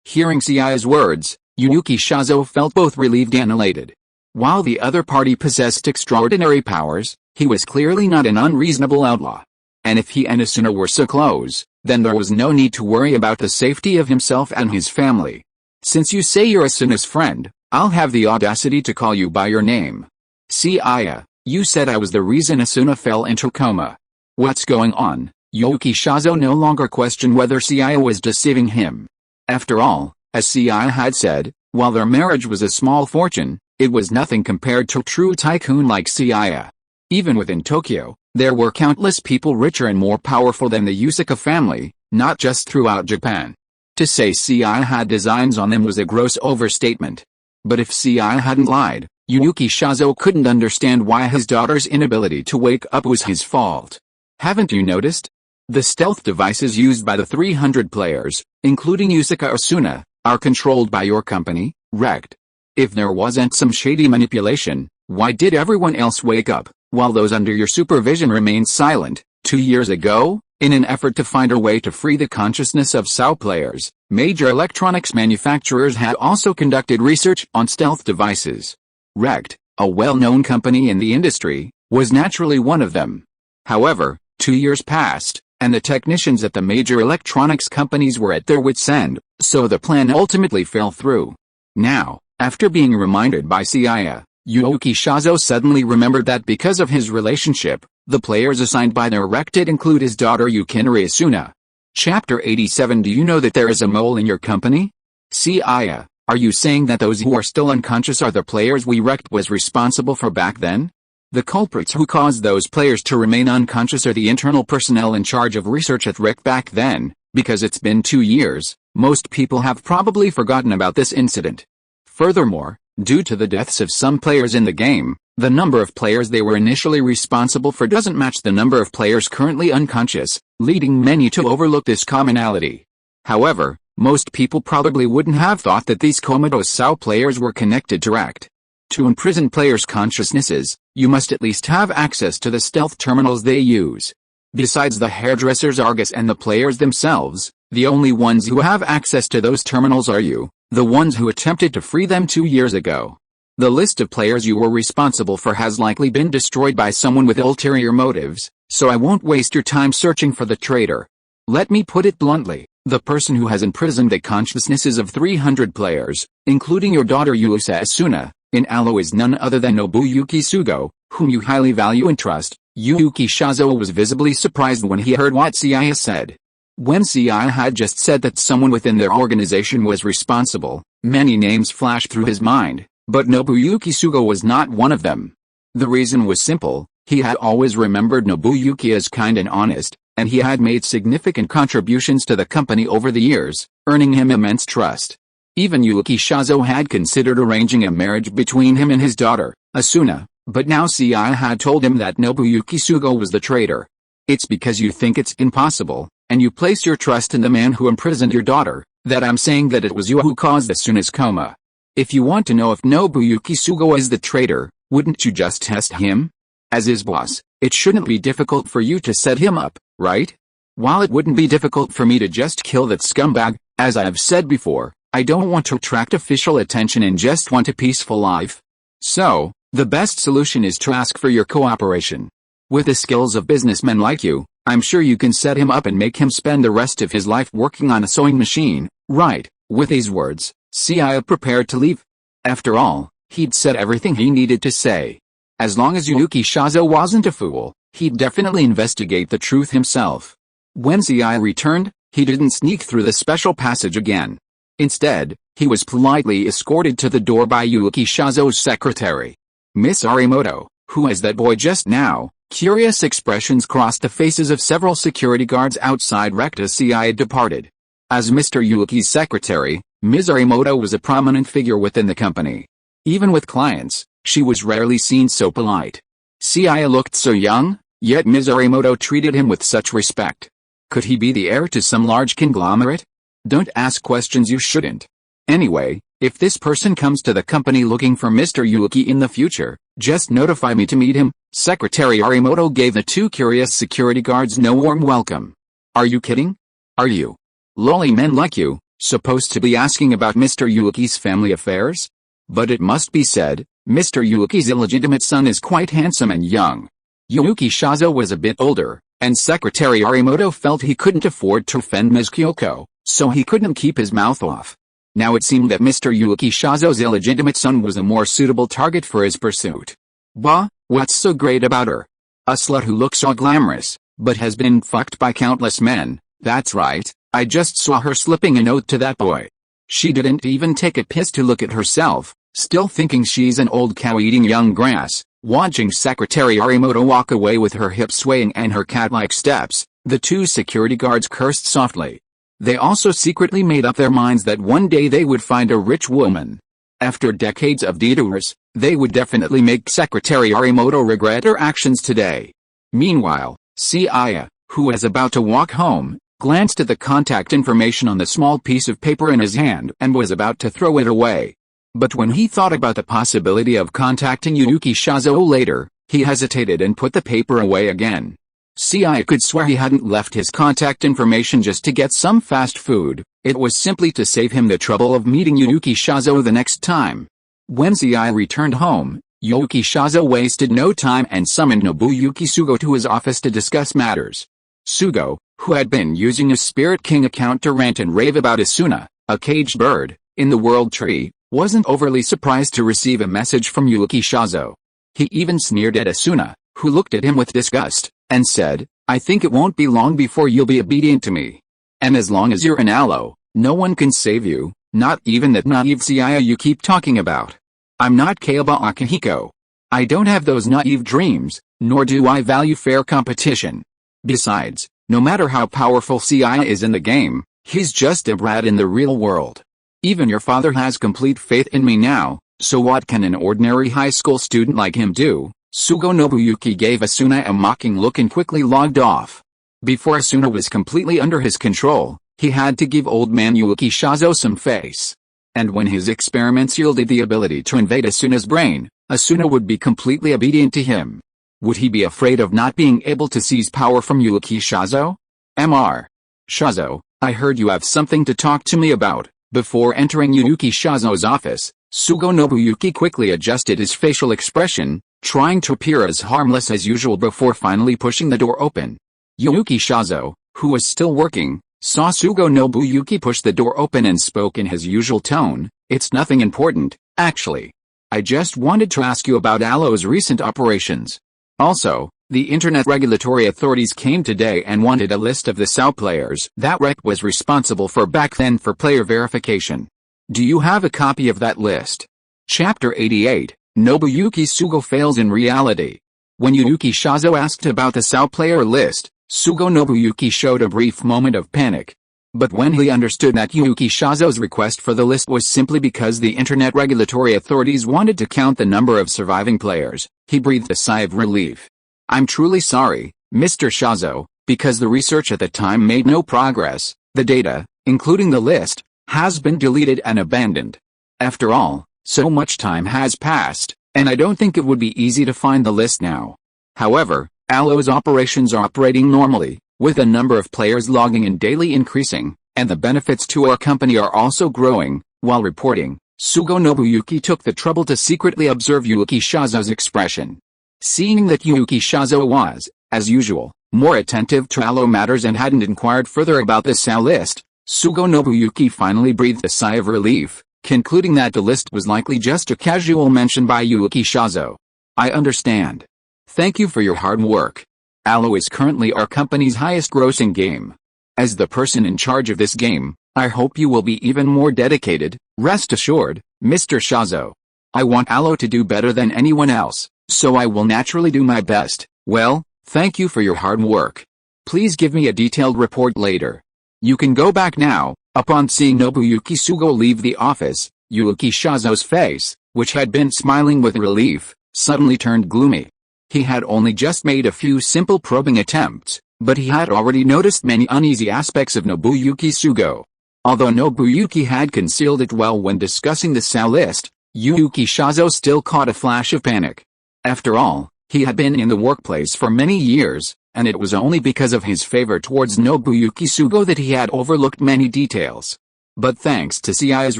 Hearing Seiya's words, Yuuki Shazo felt both relieved and elated. While the other party possessed extraordinary powers, he was clearly not an unreasonable outlaw. And if he and Asuna were so close, then there was no need to worry about the safety of himself and his family. Since you say you're Asuna's friend, I'll have the audacity to call you by your name. Seiya, you said I was the reason Asuna fell into coma. What's going on? Yuki Shazo no longer questioned whether Seiya was deceiving him. After all, as Seiya had said, while their marriage was a small fortune, it was nothing compared to a true tycoon like Seiya. Even within Tokyo, there were countless people richer and more powerful than the Yusaka family, not just throughout Japan. To say Seiya had designs on them was a gross overstatement. But if Seiya hadn't lied, Yuki Shazo couldn't understand why his daughter's inability to wake up was his fault. Haven't you noticed? The stealth devices used by the 300 players, including Yusaka Asuna, are controlled by your company, Rect. If there wasn't some shady manipulation, why did everyone else wake up, while those under your supervision remained silent? 2 years ago, in an effort to find a way to free the consciousness of SAO players, major electronics manufacturers had also conducted research on stealth devices. Rect, a well-known company in the industry, was naturally one of them. However, 2 years passed, and the technicians at the major electronics companies were at their wits' end, so the plan ultimately fell through. Now, after being reminded by Seiya, Yuki Shazo suddenly remembered that because of his relationship, the players assigned by their Rect did include his daughter Yukinari Asuna. Chapter 87. Do you know that there is a mole in your company? Seiya, are you saying that those who are still unconscious are the players we Rect was responsible for back then? The culprits who caused those players to remain unconscious are the internal personnel in charge of research at Rect back then. Because it's been 2 years, most people have probably forgotten about this incident. Furthermore, due to the deaths of some players in the game, the number of players they were initially responsible for doesn't match the number of players currently unconscious, leading many to overlook this commonality. However, most people probably wouldn't have thought that these comatose SAO players were connected to Rect. To imprison players' consciousnesses, you must at least have access to the stealth terminals they use. Besides the hairdressers Argus and the players themselves, the only ones who have access to those terminals are you, the ones who attempted to free them 2 years ago. The list of players you were responsible for has likely been destroyed by someone with ulterior motives, so I won't waste your time searching for the traitor. Let me put it bluntly, the person who has imprisoned the consciousnesses of 300 players, including your daughter Yusa Asuna, in Alo is none other than Nobuyuki Sugo, whom you highly value and trust. Yuki Shazo was visibly surprised when he heard what Seiya said. When Seiya had just said that someone within their organization was responsible, many names flashed through his mind, but Nobuyuki Sugo was not one of them. The reason was simple, he had always remembered Nobuyuki as kind and honest, and he had made significant contributions to the company over the years, earning him immense trust. Even Yuki Shazo had considered arranging a marriage between him and his daughter, Asuna, but now Seiya had told him that Nobuyuki Sugo was the traitor. It's because you think it's impossible, and you place your trust in the man who imprisoned your daughter, that I'm saying that it was you who caused Asuna's coma. If you want to know if Nobuyuki Sugo is the traitor, wouldn't you just test him? As his boss, it shouldn't be difficult for you to set him up, right? While it wouldn't be difficult for me to just kill that scumbag, as I have said before, I don't want to attract official attention and just want a peaceful life. So, the best solution is to ask for your cooperation. With the skills of businessmen like you, I'm sure you can set him up and make him spend the rest of his life working on a sewing machine, right? With these words, Seiya prepared to leave. After all, he'd said everything he needed to say. As long as Yuki Shazo wasn't a fool, he'd definitely investigate the truth himself. When Seiya returned, he didn't sneak through the special passage again. Instead, he was politely escorted to the door by Yuki Shazo's secretary. Miss Arimoto, who is that boy just now? Curious expressions crossed the faces of several security guards outside Rect as Seiya departed. As Mr. Yuki's secretary, Ms. Arimoto was a prominent figure within the company. Even with clients, she was rarely seen so polite. Seiya looked so young, yet Ms. Arimoto treated him with such respect. Could he be the heir to some large conglomerate? Don't ask questions you shouldn't. Anyway, if this person comes to the company looking for Mr. Yuki in the future, just notify me to meet him. Secretary Arimoto gave the two curious security guards no warm welcome. Are you kidding? Are you, lolly men like you, supposed to be asking about Mr. Yuki's family affairs? But it must be said, Mr. Yuki's illegitimate son is quite handsome and young. Yuki Shazo was a bit older, and Secretary Arimoto felt he couldn't afford to offend Ms. Kyoko, so he couldn't keep his mouth off. Now it seemed that Mr. Yuki Shazo's illegitimate son was a more suitable target for his pursuit. Bah, what's so great about her? A slut who looks so glamorous, but has been fucked by countless men. That's right, I just saw her slipping a note to that boy. She didn't even take a piss to look at herself, still thinking she's an old cow eating young grass. Watching Secretary Arimoto walk away with her hips swaying and her cat-like steps, the two security guards cursed softly. They also secretly made up their minds that one day they would find a rich woman. After decades of detours, they would definitely make Secretary Arimoto regret her actions today. Meanwhile, Seiya, who was about to walk home, glanced at the contact information on the small piece of paper in his hand and was about to throw it away. But when he thought about the possibility of contacting Yuki Shazo later, he hesitated and put the paper away again. Seiya could swear he hadn't left his contact information just to get some fast food, it was simply to save him the trouble of meeting Yuki Shazo the next time. When Seiya returned home, Yuki Shazo wasted no time and summoned Nobuyuki Sugo to his office to discuss matters. Sugo, who had been using a Spirit King account to rant and rave about Asuna, a caged bird, in the World Tree, wasn't overly surprised to receive a message from Yuki Shazo. He even sneered at Asuna, who looked at him with disgust, and said, I think it won't be long before you'll be obedient to me. And as long as you're an aloe, no one can save you, not even that naive Seiya you keep talking about. I'm not Kaiba Akihiko. I don't have those naive dreams, nor do I value fair competition. Besides, no matter how powerful Seiya is in the game, he's just a brat in the real world. Even your father has complete faith in me now, so what can an ordinary high school student like him do? Sugo Nobuyuki gave Asuna a mocking look and quickly logged off. Before Asuna was completely under his control, he had to give old man Yuki Shazo some face. And when his experiments yielded the ability to invade Asuna's brain, Asuna would be completely obedient to him. Would he be afraid of not being able to seize power from Yuki Shazo? Mr. Shazo, I heard you have something to talk to me about. Before entering Yuki Shazo's office, Sugo Nobuyuki quickly adjusted his facial expression, trying to appear as harmless as usual before finally pushing the door open. Yuki Shazo, who was still working, saw Sugo Nobuyuki push the door open and spoke in his usual tone, It's nothing important, actually. I just wanted to ask you about Aloe's recent operations. Also, the Internet regulatory authorities came today and wanted a list of the SAO players that REC was responsible for back then for player verification. Do you have a copy of that list? Chapter 88, Nobuyuki Sugo fails in reality. When Yuki Shazo asked about the SAO player list, Sugo Nobuyuki showed a brief moment of panic. But when he understood that Yuki Shazo's request for the list was simply because the Internet regulatory authorities wanted to count the number of surviving players, he breathed a sigh of relief. I'm truly sorry, Mr. Shazo, because the research at the time made no progress. The data, including the list, has been deleted and abandoned. After all, so much time has passed, and I don't think it would be easy to find the list now. However, Aloe's operations are operating normally, with the number of players logging in daily increasing, and the benefits to our company are also growing. While reporting, Sugo Nobuyuki took the trouble to secretly observe Yuki Shazo's expression. Seeing that Yuki Shazo was, as usual, more attentive to Aloe matters and hadn't inquired further about the SAO list, Sugo Nobuyuki finally breathed a sigh of relief, concluding that the list was likely just a casual mention by Yuki Shazo. I understand. Thank you for your hard work. Aloe is currently our company's highest grossing game. As the person in charge of this game, I hope you will be even more dedicated. Rest assured, Mr. Shazo. I want Aloe to do better than anyone else, so I will naturally do my best. Well, thank you for your hard work. Please give me a detailed report later. You can go back now. Upon seeing Nobuyuki Sugo leave the office, Yuki Shazo's face, which had been smiling with relief, suddenly turned gloomy. He had only just made a few simple probing attempts, but he had already noticed many uneasy aspects of Nobuyuki Sugo. Although Nobuyuki had concealed it well when discussing the SAO list, Yuki Shazo still caught a flash of panic. After all, he had been in the workplace for many years, and it was only because of his favor towards Nobuyuki Sugo that he had overlooked many details. But thanks to Seiya's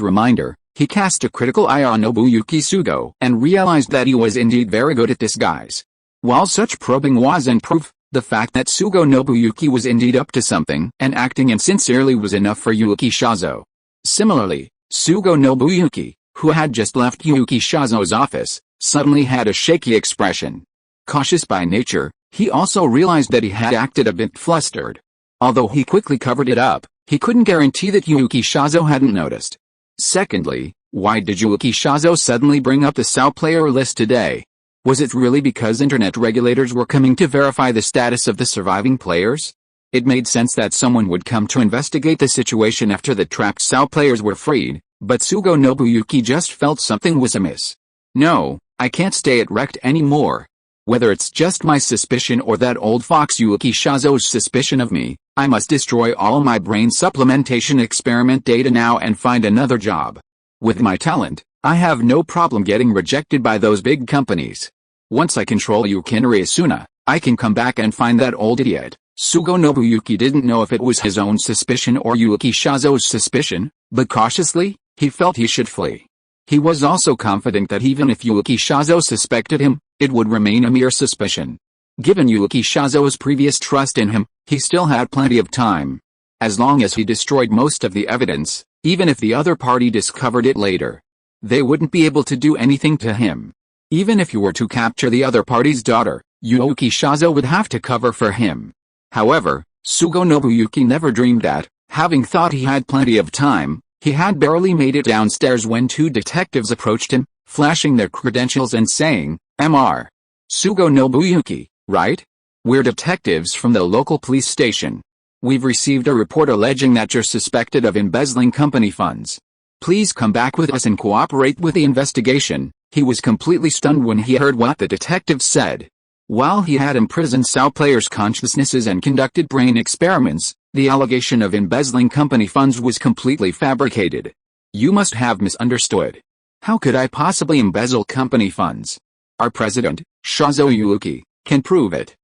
reminder, He cast a critical eye on Nobuyuki Sugo and realized that he was indeed very good at disguise. While such probing wasn't proof, the fact that Sugo Nobuyuki was indeed up to something and acting insincerely was enough for Yuki Shazo. Similarly, Sugo Nobuyuki, who had just left Yuki Shazo's office, suddenly had a shaky expression. Cautious by nature, he also realized that he had acted a bit flustered. Although he quickly covered it up, he couldn't guarantee that Yuki Shazo hadn't noticed. Secondly, why did Yuki Shazo suddenly bring up the SAO player list today? Was it really because internet regulators were coming to verify the status of the surviving players? It made sense that someone would come to investigate the situation after the trapped SAO players were freed, but Sugo Nobuyuki just felt something was amiss. No, I can't stay at Rect anymore. Whether it's just my suspicion or that old fox Yuki Shazo's suspicion of me, I must destroy all my brain supplementation experiment data now and find another job. With my talent, I have no problem getting rejected by those big companies. Once I control Yukinari Asuna, I can come back and find that old idiot. Sugo Nobuyuki didn't know if it was his own suspicion or Yuki Shazo's suspicion, but cautiously, he felt he should flee. He was also confident that even if Yuki Shazo suspected him, it would remain a mere suspicion. Given Yuki Shazo's previous trust in him, he still had plenty of time. As long as he destroyed most of the evidence, even if the other party discovered it later, they wouldn't be able to do anything to him. Even if you were to capture the other party's daughter, Yuki Shazo would have to cover for him. However, Sugo Nobuyuki never dreamed that, having thought he had plenty of time, he had barely made it downstairs when two detectives approached him, flashing their credentials and saying, "Mr. Sugo Nobuyuki, right? We're detectives from the local police station. We've received a report alleging that you're suspected of embezzling company funds. Please come back with us and cooperate with the investigation." He was completely stunned when he heard what the detective said. While he had imprisoned SAO players' consciousnesses and conducted brain experiments, the allegation of embezzling company funds was completely fabricated. "You must have misunderstood. How could I possibly embezzle company funds? Our president, Shazo Yuki, can prove it."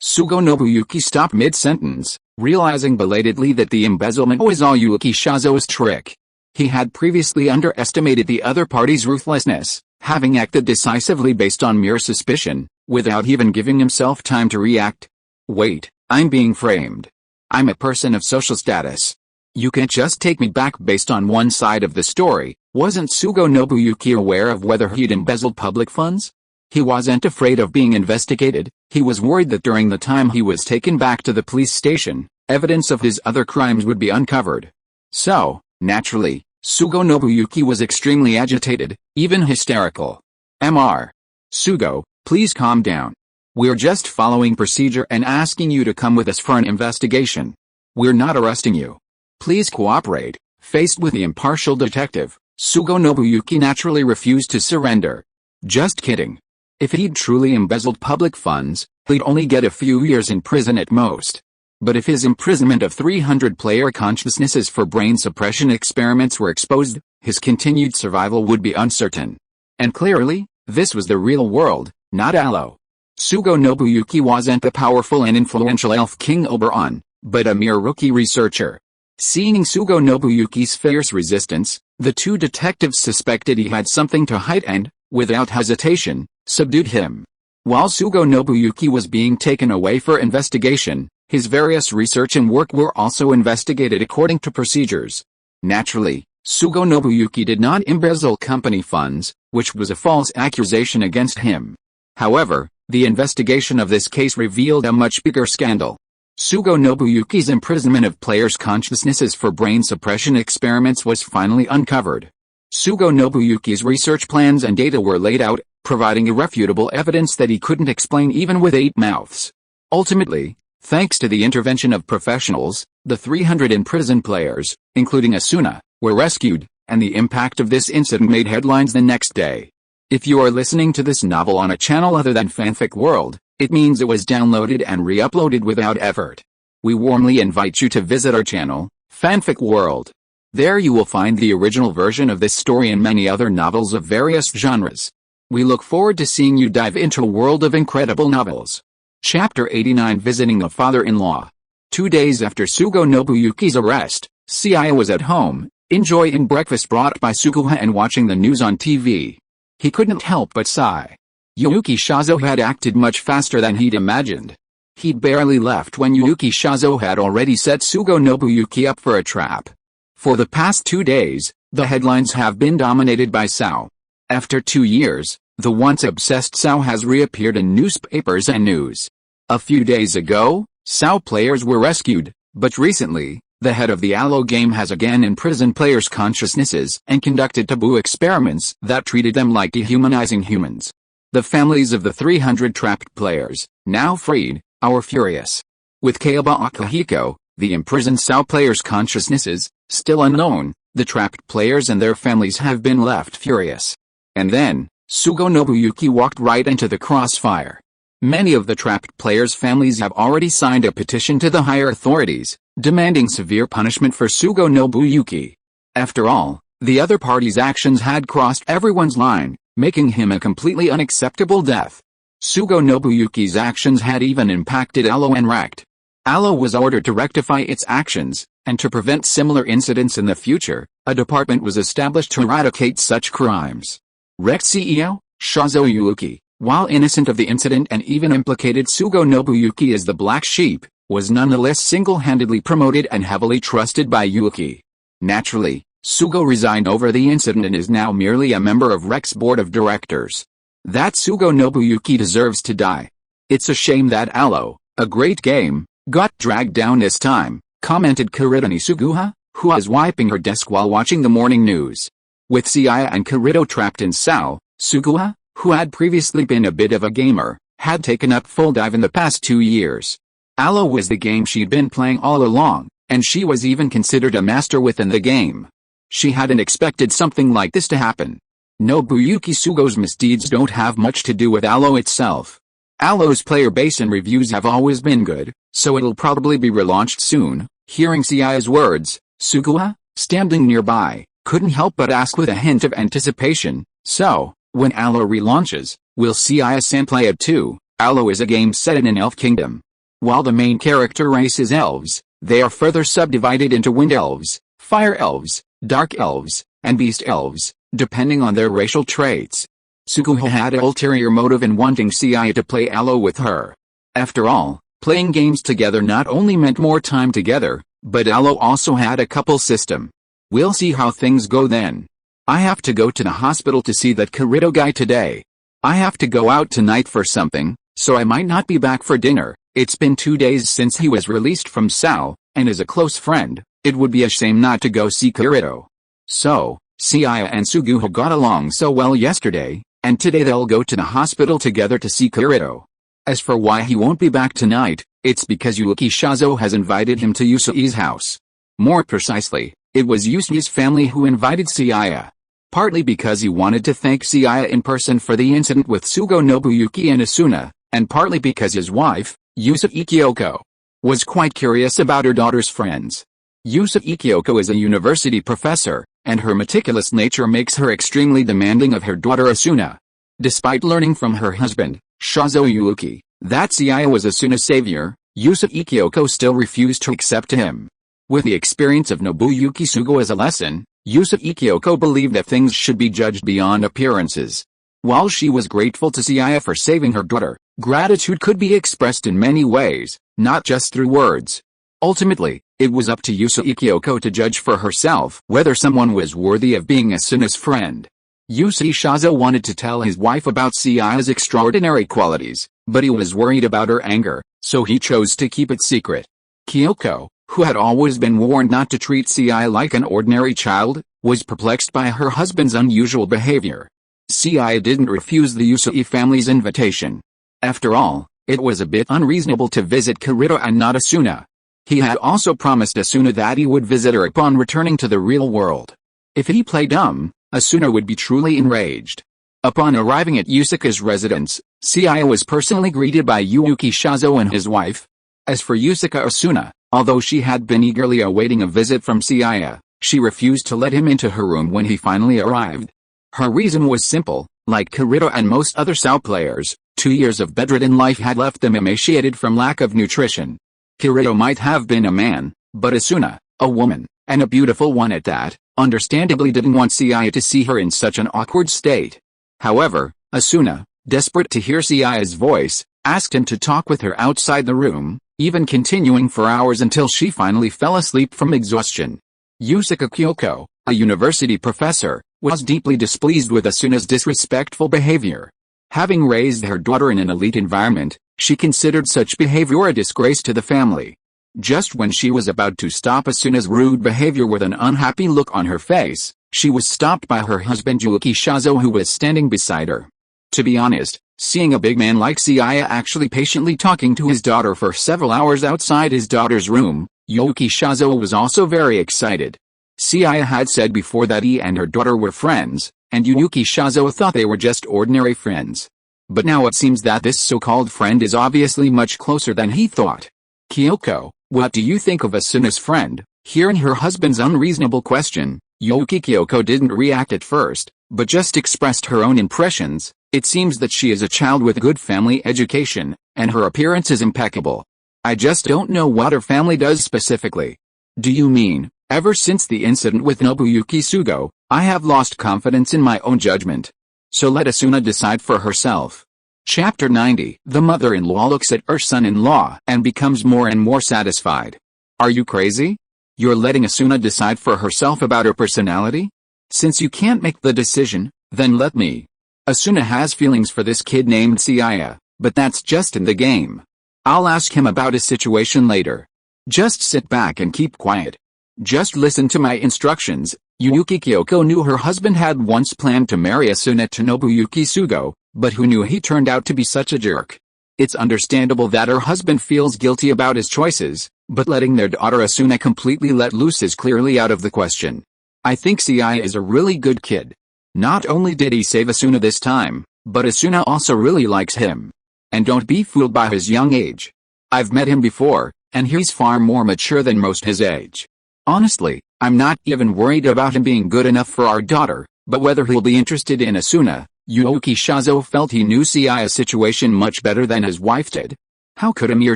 Sugo Nobuyuki stopped mid-sentence, realizing belatedly that the embezzlement was all Yuki Shazo's trick. He had previously underestimated the other party's ruthlessness, having acted decisively based on mere suspicion, without even giving himself time to react. "Wait, I'm being framed. I'm a person of social status. You can't just take me back based on one side of the story." Wasn't Sugo Nobuyuki aware of whether he'd embezzled public funds? He wasn't afraid of being investigated, he was worried that during the time he was taken back to the police station, evidence of his other crimes would be uncovered. So, naturally, Sugo Nobuyuki was extremely agitated, even hysterical. "Mr. Sugo, please calm down. We're just following procedure and asking you to come with us for an investigation. We're not arresting you. Please cooperate." Faced with the impartial detective, Sugo Nobuyuki naturally refused to surrender. Just kidding. If he'd truly embezzled public funds, he'd only get a few years in prison at most. But if his imprisonment of 300 player consciousnesses for brain suppression experiments were exposed, his continued survival would be uncertain. And clearly, this was the real world, not Alo. Sugo Nobuyuki wasn't the powerful and influential elf King Oberon, but a mere rookie researcher. Seeing Sugo Nobuyuki's fierce resistance, the two detectives suspected he had something to hide and, without hesitation, subdued him. While Sugo Nobuyuki was being taken away for investigation, his various research and work were also investigated according to procedures. Naturally, Sugo Nobuyuki did not embezzle company funds, which was a false accusation against him. However, the investigation of this case revealed a much bigger scandal. Sugo Nobuyuki's imprisonment of players' consciousnesses for brain suppression experiments was finally uncovered. Sugo Nobuyuki's research plans and data were laid out, providing irrefutable evidence that he couldn't explain even with 8 mouths. Ultimately, thanks to the intervention of professionals, the 300 imprisoned players, including Asuna, were rescued, and the impact of this incident made headlines the next day. If you are listening to this novel on a channel other than Fanfic World, it means it was downloaded and re-uploaded without effort. We warmly invite you to visit our channel, Fanfic World. There you will find the original version of this story and many other novels of various genres. We look forward to seeing you dive into a world of incredible novels. Chapter 89 Visiting a Father-in-Law. 2 days after Sugo Nobuyuki's arrest, Seiya was at home, enjoying breakfast brought by Suguha and watching the news on TV. He couldn't help but sigh. Yuki Shazo had acted much faster than he'd imagined. He'd barely left when Yuki Shazo had already set Sugo Nobuyuki up for a trap. For the past 2 days, the headlines have been dominated by Sao. After 2 years, the once obsessed Sao has reappeared in newspapers and news. A few days ago, Sao players were rescued, but recently, the head of the Alo game has again imprisoned players' consciousnesses and conducted taboo experiments that treated them like dehumanizing humans. The families of the 300 trapped players, now freed, are furious. With Kayaba Akihiko, the imprisoned Sao players' consciousnesses, still unknown, the trapped players and their families have been left furious. And then, Sugo Nobuyuki walked right into the crossfire. Many of the trapped players' families have already signed a petition to the higher authorities, demanding severe punishment for Sugo Nobuyuki. After all, the other party's actions had crossed everyone's line, making him a completely unacceptable death. Sugo Nobuyuki's actions had even impacted Alo and Rect. Alo was ordered to rectify its actions, and to prevent similar incidents in the future, a department was established to eradicate such crimes. Rect CEO, Shazo Yuki, while innocent of the incident and even implicated Sugo Nobuyuki as the black sheep, was nonetheless single-handedly promoted and heavily trusted by Yuki. Naturally, Sugo resigned over the incident and is now merely a member of Rect's board of directors. That Sugo Nobuyuki deserves to die. It's a shame that Alo, a great game, got dragged down this time, commented Kirito Suguha, who was wiping her desk while watching the morning news. With Seiya and Kirito trapped in Sao, Suguha, who had previously been a bit of a gamer, had taken up full dive in the past 2 years. Alo was the game she'd been playing all along, and she was even considered a master within the game. She hadn't expected something like this to happen. Nobuyuki Sugo's misdeeds don't have much to do with Alo itself. Alo's player base and reviews have always been good, so it'll probably be relaunched soon. Hearing Seiya's words, Suguha, standing nearby, couldn't help but ask with a hint of anticipation, so, when Alo relaunches, will Seiya-san play it too? Alo is a game set in an elf kingdom. While the main character race is elves, they are further subdivided into wind elves, fire elves, dark elves, and beast elves, depending on their racial traits. Suguha had an ulterior motive in wanting Seiya to play Alo with her. After all, playing games together not only meant more time together, but Alo also had a couple system. We'll see how things go then. I have to go to the hospital to see that Kirito guy today. I have to go out tonight for something, so I might not be back for dinner. It's been 2 days since he was released from Sao, and as a close friend, it would be a shame not to go see Kirito. So, Seiya and Suguha got along so well yesterday, and today they'll go to the hospital together to see Kirito. As for why he won't be back tonight, it's because Yuki Shazo has invited him to Yusei's house. More precisely, it was Yusei's family who invited Seiya. Partly because he wanted to thank Seiya in person for the incident with Sugo Nobuyuki and Asuna, and partly because his wife, Yusei Kyoko, was quite curious about her daughter's friends. Yusei Kyoko is a university professor, and her meticulous nature makes her extremely demanding of her daughter Asuna. Despite learning from her husband, Shazo Yuki, that Seiya was Asuna's savior, Yusei Kyoko still refused to accept him. With the experience of Nobuyuki Sugo as a lesson, Yusei Kyoko believed that things should be judged beyond appearances. While she was grateful to Seiya for saving her daughter, gratitude could be expressed in many ways, not just through words. Ultimately, it was up to Yusei Kyoko to judge for herself whether someone was worthy of being Asuna's friend. Yusei Shazo wanted to tell his wife about Seiya's extraordinary qualities, but he was worried about her anger, so he chose to keep it secret. Kyoko, who had always been warned not to treat Seiya like an ordinary child, was perplexed by her husband's unusual behavior. Seiya didn't refuse the Yusei family's invitation. After all, it was a bit unreasonable to visit Kirito and not Asuna. He had also promised Asuna that he would visit her upon returning to the real world. If he played dumb, Asuna would be truly enraged. Upon arriving at Yusuke's residence, Seiya was personally greeted by Yuki Shazo and his wife. As for Yusuke Asuna, although she had been eagerly awaiting a visit from Seiya, she refused to let him into her room when he finally arrived. Her reason was simple: like Kirito and most other Sao players, 2 years of bedridden life had left them emaciated from lack of nutrition. Kirito might have been a man, but Asuna, a woman, and a beautiful one at that, understandably didn't want Seiya to see her in such an awkward state. However, Asuna, desperate to hear Seiya's voice, asked him to talk with her outside the room, even continuing for hours until she finally fell asleep from exhaustion. Yusuke Kyoko, a university professor, was deeply displeased with Asuna's disrespectful behavior. Having raised her daughter in an elite environment, she considered such behavior a disgrace to the family. Just when she was about to stop Asuna's rude behavior with an unhappy look on her face, she was stopped by her husband Yuki Shazo, who was standing beside her. To be honest, seeing a big man like Seiya actually patiently talking to his daughter for several hours outside his daughter's room, Yuki Shazo was also very excited. Seiya had said before that he and her daughter were friends, and Yuki Shazo thought they were just ordinary friends. But now it seems that this so-called friend is obviously much closer than he thought. Kyoko, what do you think of Asuna's friend? Hearing her husband's unreasonable question, Yuki Kyoko didn't react at first, but just expressed her own impressions. It seems that she is a child with good family education, and her appearance is impeccable. I just don't know what her family does specifically. Do you mean, ever since the incident with Nobuyuki Sugo, I have lost confidence in my own judgment. So let Asuna decide for herself. Chapter 90. The mother-in-law looks at her son-in-law and becomes more and more satisfied. Are you crazy? You're letting Asuna decide for herself about her personality? Since you can't make the decision, then let me. Asuna has feelings for this kid named Seiya, but that's just in the game. I'll ask him about his situation later. Just sit back and keep quiet. Just listen to my instructions. Yuki Kyoko knew her husband had once planned to marry Asuna to Nobuyuki Sugo, but who knew he turned out to be such a jerk. It's understandable that her husband feels guilty about his choices, but letting their daughter Asuna completely let loose is clearly out of the question. I think Seiya is a really good kid. Not only did he save Asuna this time, but Asuna also really likes him. And don't be fooled by his young age. I've met him before, and he's far more mature than most his age. Honestly, I'm not even worried about him being good enough for our daughter, but whether he'll be interested in Asuna. Yuki Shazo felt he knew Seiya's situation much better than his wife did. How could a mere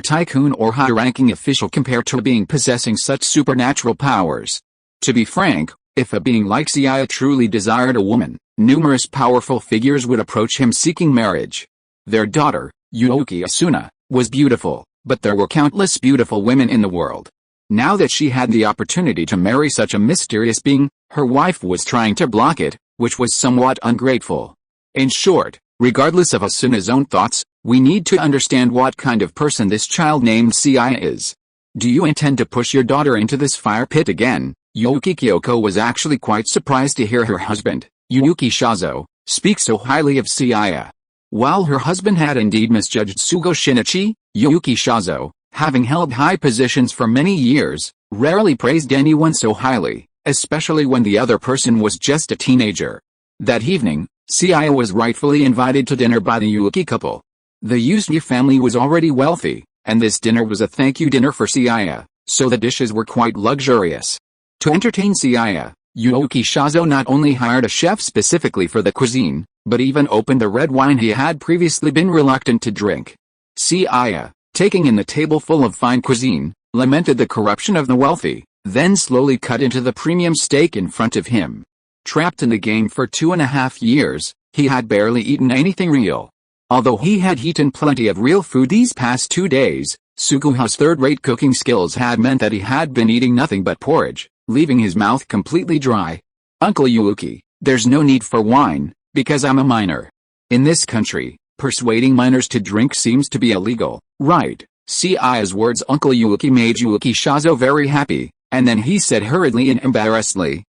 tycoon or high-ranking official compare to a being possessing such supernatural powers? To be frank, if a being like Seiya truly desired a woman, numerous powerful figures would approach him seeking marriage. Their daughter, Yuki Asuna, was beautiful, but there were countless beautiful women in the world. Now that she had the opportunity to marry such a mysterious being, her wife was trying to block it, which was somewhat ungrateful. In short, regardless of Asuna's own thoughts, we need to understand what kind of person this child named Seiya is. Do you intend to push your daughter into this fire pit again? Yuki Kyoko was actually quite surprised to hear her husband, Yuki Shazo, speak so highly of Seiya. While her husband had indeed misjudged Sugo Shinichi, Yuki Shazo, having held high positions for many years, rarely praised anyone so highly, especially when the other person was just a teenager. That evening, Seiya was rightfully invited to dinner by the Yuki couple. The Yusuke family was already wealthy, and this dinner was a thank you dinner for Seiya, so the dishes were quite luxurious. To entertain Seiya, Yuki Shazo not only hired a chef specifically for the cuisine, but even opened the red wine he had previously been reluctant to drink. Seiya, taking in the table full of fine cuisine, lamented the corruption of the wealthy, then slowly cut into the premium steak in front of him. Trapped in the game for 2.5 years, he had barely eaten anything real. Although he had eaten plenty of real food these past 2 days, Suguha's third-rate cooking skills had meant that he had been eating nothing but porridge, leaving his mouth completely dry. Uncle Yuki, there's no need for wine, because I'm a minor. In this country, persuading minors to drink seems to be illegal, right? Seiya's words Uncle Yuki made Yuki Shazo very happy, and then he said hurriedly and embarrassedly,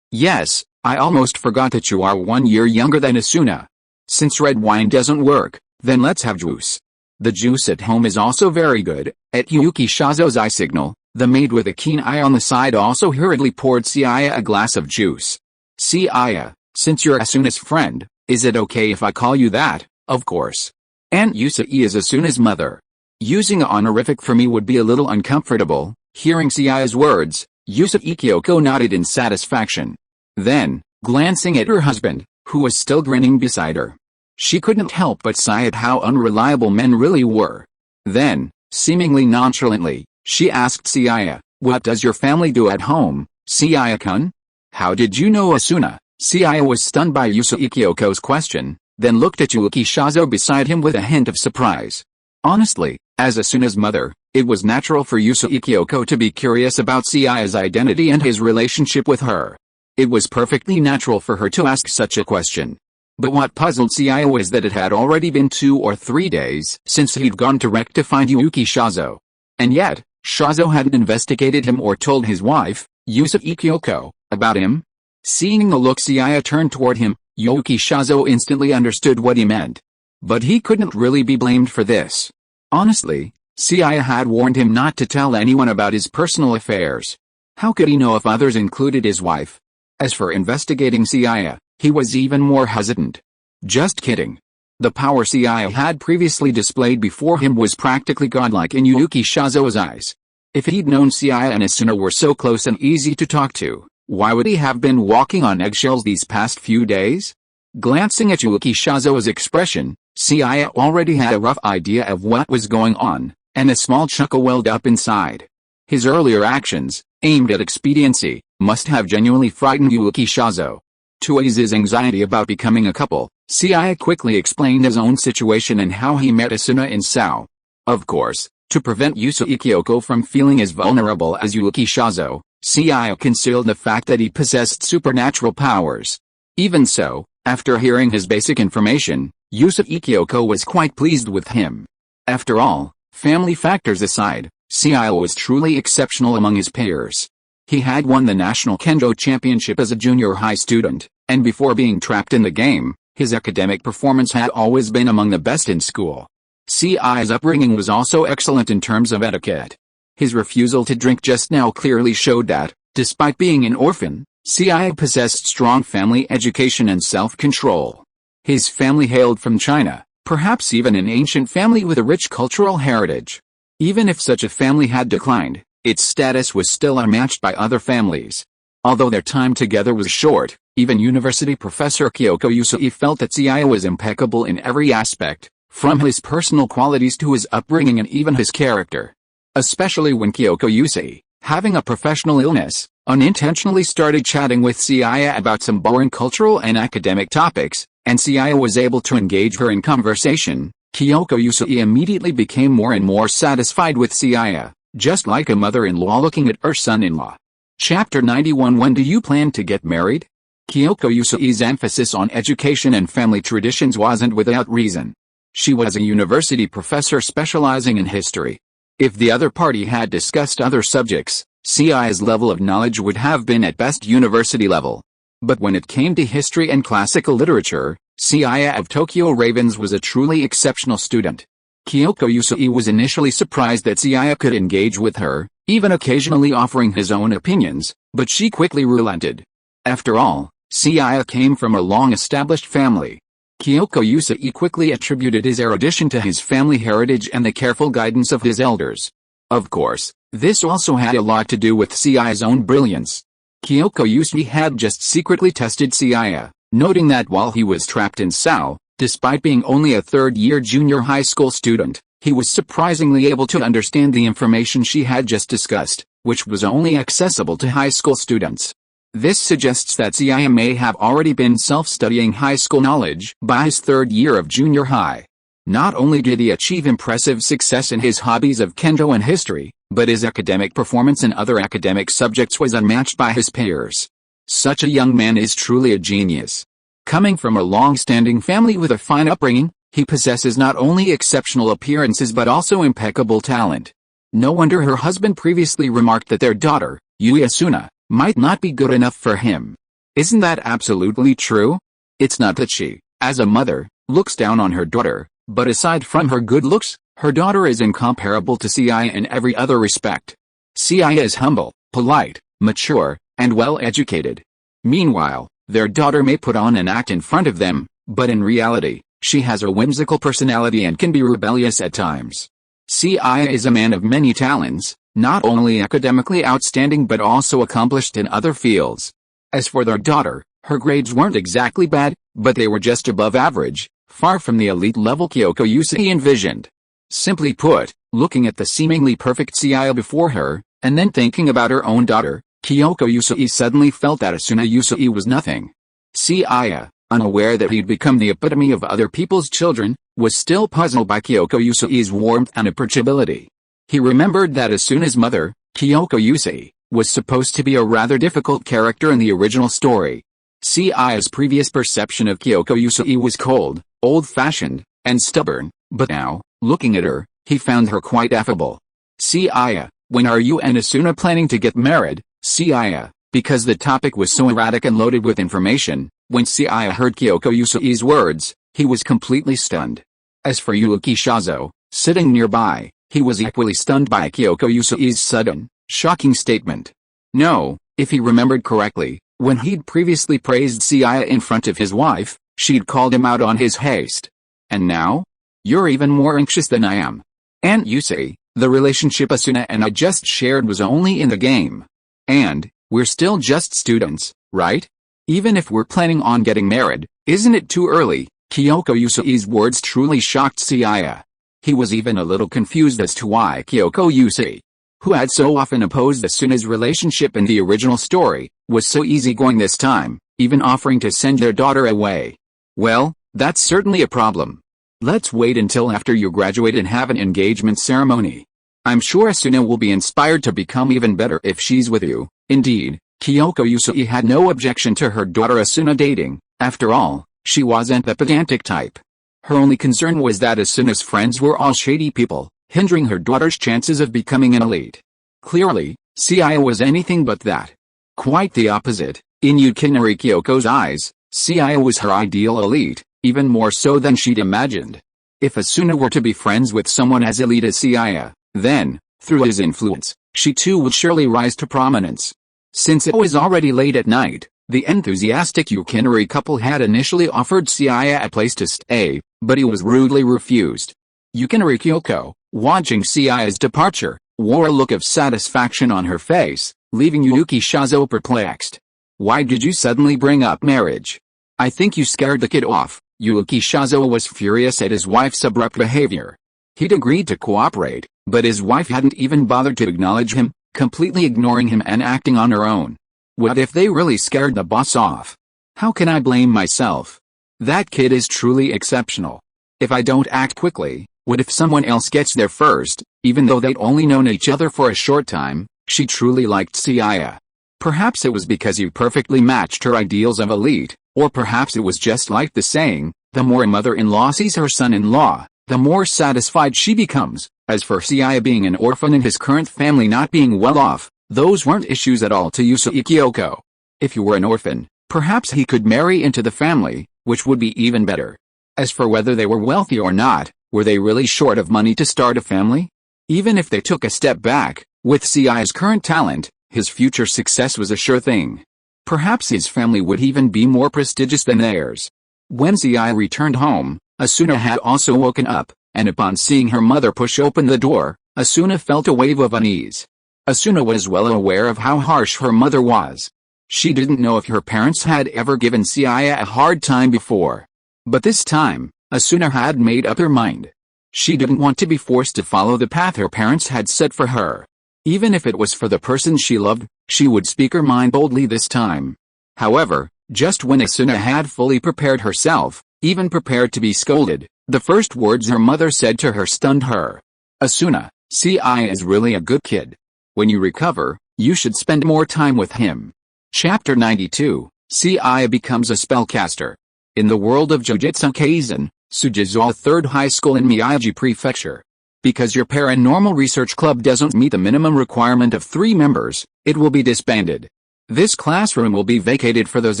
Yes, I almost forgot that you are 1 year younger than Asuna. Since red wine doesn't work, then let's have juice. The juice at home is also very good. At Yuki Shazo's eye signal, the maid with a keen eye on the side also hurriedly poured Seiya a glass of juice. Seiya, since you're Asuna's friend, is it okay if I call you that? Of course. Aunt Yusuke is Asuna's mother. Using a honorific for me would be a little uncomfortable. Hearing Seiya's words, Yusuke Kyoko nodded in satisfaction. Then, glancing at her husband, who was still grinning beside her, she couldn't help but sigh at how unreliable men really were. Then, seemingly nonchalantly, she asked Seiya, what does your family do at home, Seiya-kun? How did you know Asuna? Seiya was stunned by Yusui Kyoko's question, then looked at Yuki Shazo beside him with a hint of surprise. Honestly, as Asuna's mother, it was natural for Yusui Kyoko to be curious about Seiya's identity and his relationship with her. It was perfectly natural for her to ask such a question. But what puzzled Seiya was that it had already been 2 or 3 days since he'd gone direct to find Yuki Shazo. And yet, Shazo hadn't investigated him or told his wife, Yusui Kyoko, about him. Seeing the look Seiya turned toward him, Yuki Shazo instantly understood what he meant. But he couldn't really be blamed for this. Honestly, Seiya had warned him not to tell anyone about his personal affairs. How could he know if others included his wife? As for investigating Seiya, he was even more hesitant. Just kidding. The power Seiya had previously displayed before him was practically godlike in Yuki Shazo's eyes. If he'd known Seiya and Asuna were so close and easy to talk to, why would he have been walking on eggshells these past few days? Glancing at Yuki Shazo's expression, Seiya already had a rough idea of what was going on, and a small chuckle welled up inside. His earlier actions, aimed at expediency, must have genuinely frightened Yuki Shazo. To ease his anxiety about becoming a couple, Seiya quickly explained his own situation and how he met Asuna in Sao. Of course, to prevent Yusui Kyoko from feeling as vulnerable as Yuki Shazo, Seiya concealed the fact that he possessed supernatural powers. Even so, after hearing his basic information, Yusui Kyoko was quite pleased with him. After all, family factors aside, Seiya was truly exceptional among his peers. He had won the National Kendo Championship as a junior high student, and before being trapped in the game, his academic performance had always been among the best in school. Seiya's upbringing was also excellent in terms of etiquette. His refusal to drink just now clearly showed that, despite being an orphan, Seiya possessed strong family education and self-control. His family hailed from China, perhaps even an ancient family with a rich cultural heritage. Even if such a family had declined, its status was still unmatched by other families. Although their time together was short, even University Professor Kyoko Yusui felt that Seiya was impeccable in every aspect, from his personal qualities to his upbringing and even his character. Especially when Kyoko Yusui, having a professional illness, unintentionally started chatting with Seiya about some boring cultural and academic topics, and Seiya was able to engage her in conversation. Kyoko Yusui immediately became more and more satisfied with Seiya, just like a mother-in-law looking at her son-in-law. Chapter 91. When do you plan to get married? Kyoko Yusui's emphasis on education and family traditions wasn't without reason. She was a university professor specializing in history. If the other party had discussed other subjects, Seiya's level of knowledge would have been at best university level. But when it came to history and classical literature, Seiya of Tokyo Ravens was a truly exceptional student. Kyoko Yusui was initially surprised that Seiya could engage with her, even occasionally offering his own opinions, but she quickly relented. After all, Seiya came from a long-established family. Kyoko Yusui quickly attributed his erudition to his family heritage and the careful guidance of his elders. Of course, this also had a lot to do with Seiya's own brilliance. Kyoko Yusui had just secretly tested Seiya, noting that while he was trapped in Sao, despite being only a third-year junior high school student, he was surprisingly able to understand the information she had just discussed, which was only accessible to high school students. This suggests that Seiya may have already been self-studying high school knowledge by his third year of junior high. Not only did he achieve impressive success in his hobbies of kendo and history, but his academic performance in other academic subjects was unmatched by his peers. Such a young man is truly a genius. Coming from a long-standing family with a fine upbringing, he possesses not only exceptional appearances but also impeccable talent. No wonder her husband previously remarked that their daughter, Yui Asuna, might not be good enough for him. Isn't that absolutely true? It's not that she, as a mother, looks down on her daughter, but aside from her good looks, her daughter is incomparable to Seiya in every other respect. Seiya is humble, polite, mature, and well-educated. Meanwhile, their daughter may put on an act in front of them, but in reality, she has a whimsical personality and can be rebellious at times. Seiya is a man of many talents, not only academically outstanding but also accomplished in other fields. As for their daughter, her grades weren't exactly bad, but they were just above average, far from the elite level Kyoko Yusui envisioned. Simply put, looking at the seemingly perfect Seiya before her, and then thinking about her own daughter, Kyoko Yusui suddenly felt that Asuna Yusui was nothing. Seiya, unaware that he'd become the epitome of other people's children, was still puzzled by Kyoko Yusui's warmth and approachability. He remembered that Asuna's mother, Kyoko Yusui, was supposed to be a rather difficult character in the original story. Seiya's previous perception of Kyoko Yusui was cold, old-fashioned, and stubborn, but now, looking at her, he found her quite affable. Seiya, when are you and Asuna planning to get married? Seiya, because the topic was so erratic and loaded with information, when Seiya heard Kyoko Yusui's words, he was completely stunned. As for Yuki Shazo, sitting nearby, he was equally stunned by Kyoko Yusui's sudden, shocking statement. No, if he remembered correctly, when he'd previously praised Seiya in front of his wife, she'd called him out on his haste. And now? You're even more anxious than I am. Aunt Yusui, the relationship Asuna and I just shared was only in the game. And, we're still just students, right? Even if we're planning on getting married, isn't it too early? Kyoko Yusui's words truly shocked Seiya. He was even a little confused as to why Kyoko Yusui, who had so often opposed Asuna's relationship in the original story, was so easygoing this time, even offering to send their daughter away. Well, that's certainly a problem. Let's wait until after you graduate and have an engagement ceremony. I'm sure Asuna will be inspired to become even better if she's with you. Indeed, Kyoko Yusui had no objection to her daughter Asuna dating. After all, she wasn't the pedantic type. Her only concern was that Asuna's friends were all shady people, hindering her daughter's chances of becoming an elite. Clearly, Seiya was anything but that. Quite the opposite. In Yukinari Kyoko's eyes, Seiya was her ideal elite, even more so than she'd imagined. If Asuna were to be friends with someone as elite as Seiya, then, through his influence, she too would surely rise to prominence. Since it was already late at night, the enthusiastic Yukinari couple had initially offered Seiya a place to stay, but he was rudely refused. Yukinari Kyoko, watching Seiya's departure, wore a look of satisfaction on her face, leaving Yuki Shazo perplexed. Why did you suddenly bring up marriage? I think you scared the kid off. Yuki Shazo was furious at his wife's abrupt behavior. He'd agreed to cooperate, but his wife hadn't even bothered to acknowledge him, completely ignoring him and acting on her own. What if they really scared the boss off? How can I blame myself? That kid is truly exceptional. If I don't act quickly, what if someone else gets there first? Even though they'd only known each other for a short time, she truly liked Seiya. Perhaps it was because you perfectly matched her ideals of elite, or perhaps it was just like the saying, the more a mother-in-law sees her son-in-law, the more satisfied she becomes. As for Seiya being an orphan and his current family not being well off, those weren't issues at all to Yusui Kyoko. If you were an orphan, perhaps he could marry into the family, which would be even better. As for whether they were wealthy or not, were they really short of money to start a family? Even if they took a step back, with Seiya's current talent, his future success was a sure thing. Perhaps his family would even be more prestigious than theirs. When Seiya returned home, Asuna had also woken up, and upon seeing her mother push open the door, Asuna felt a wave of unease. Asuna was well aware of how harsh her mother was. She didn't know if her parents had ever given Seiya a hard time before. But this time, Asuna had made up her mind. She didn't want to be forced to follow the path her parents had set for her. Even if it was for the person she loved, she would speak her mind boldly this time. However, just when Asuna had fully prepared herself, even prepared to be scolded, the first words her mother said to her stunned her. Asuna, Seiya is really a good kid. When you recover, you should spend more time with him. Chapter 92, Seiya becomes a spellcaster. In the world of Jujutsu Kaisen, Sujizo 3rd High School in Miyagi Prefecture. Because your paranormal research club doesn't meet the minimum requirement of 3 members, it will be disbanded. This classroom will be vacated for those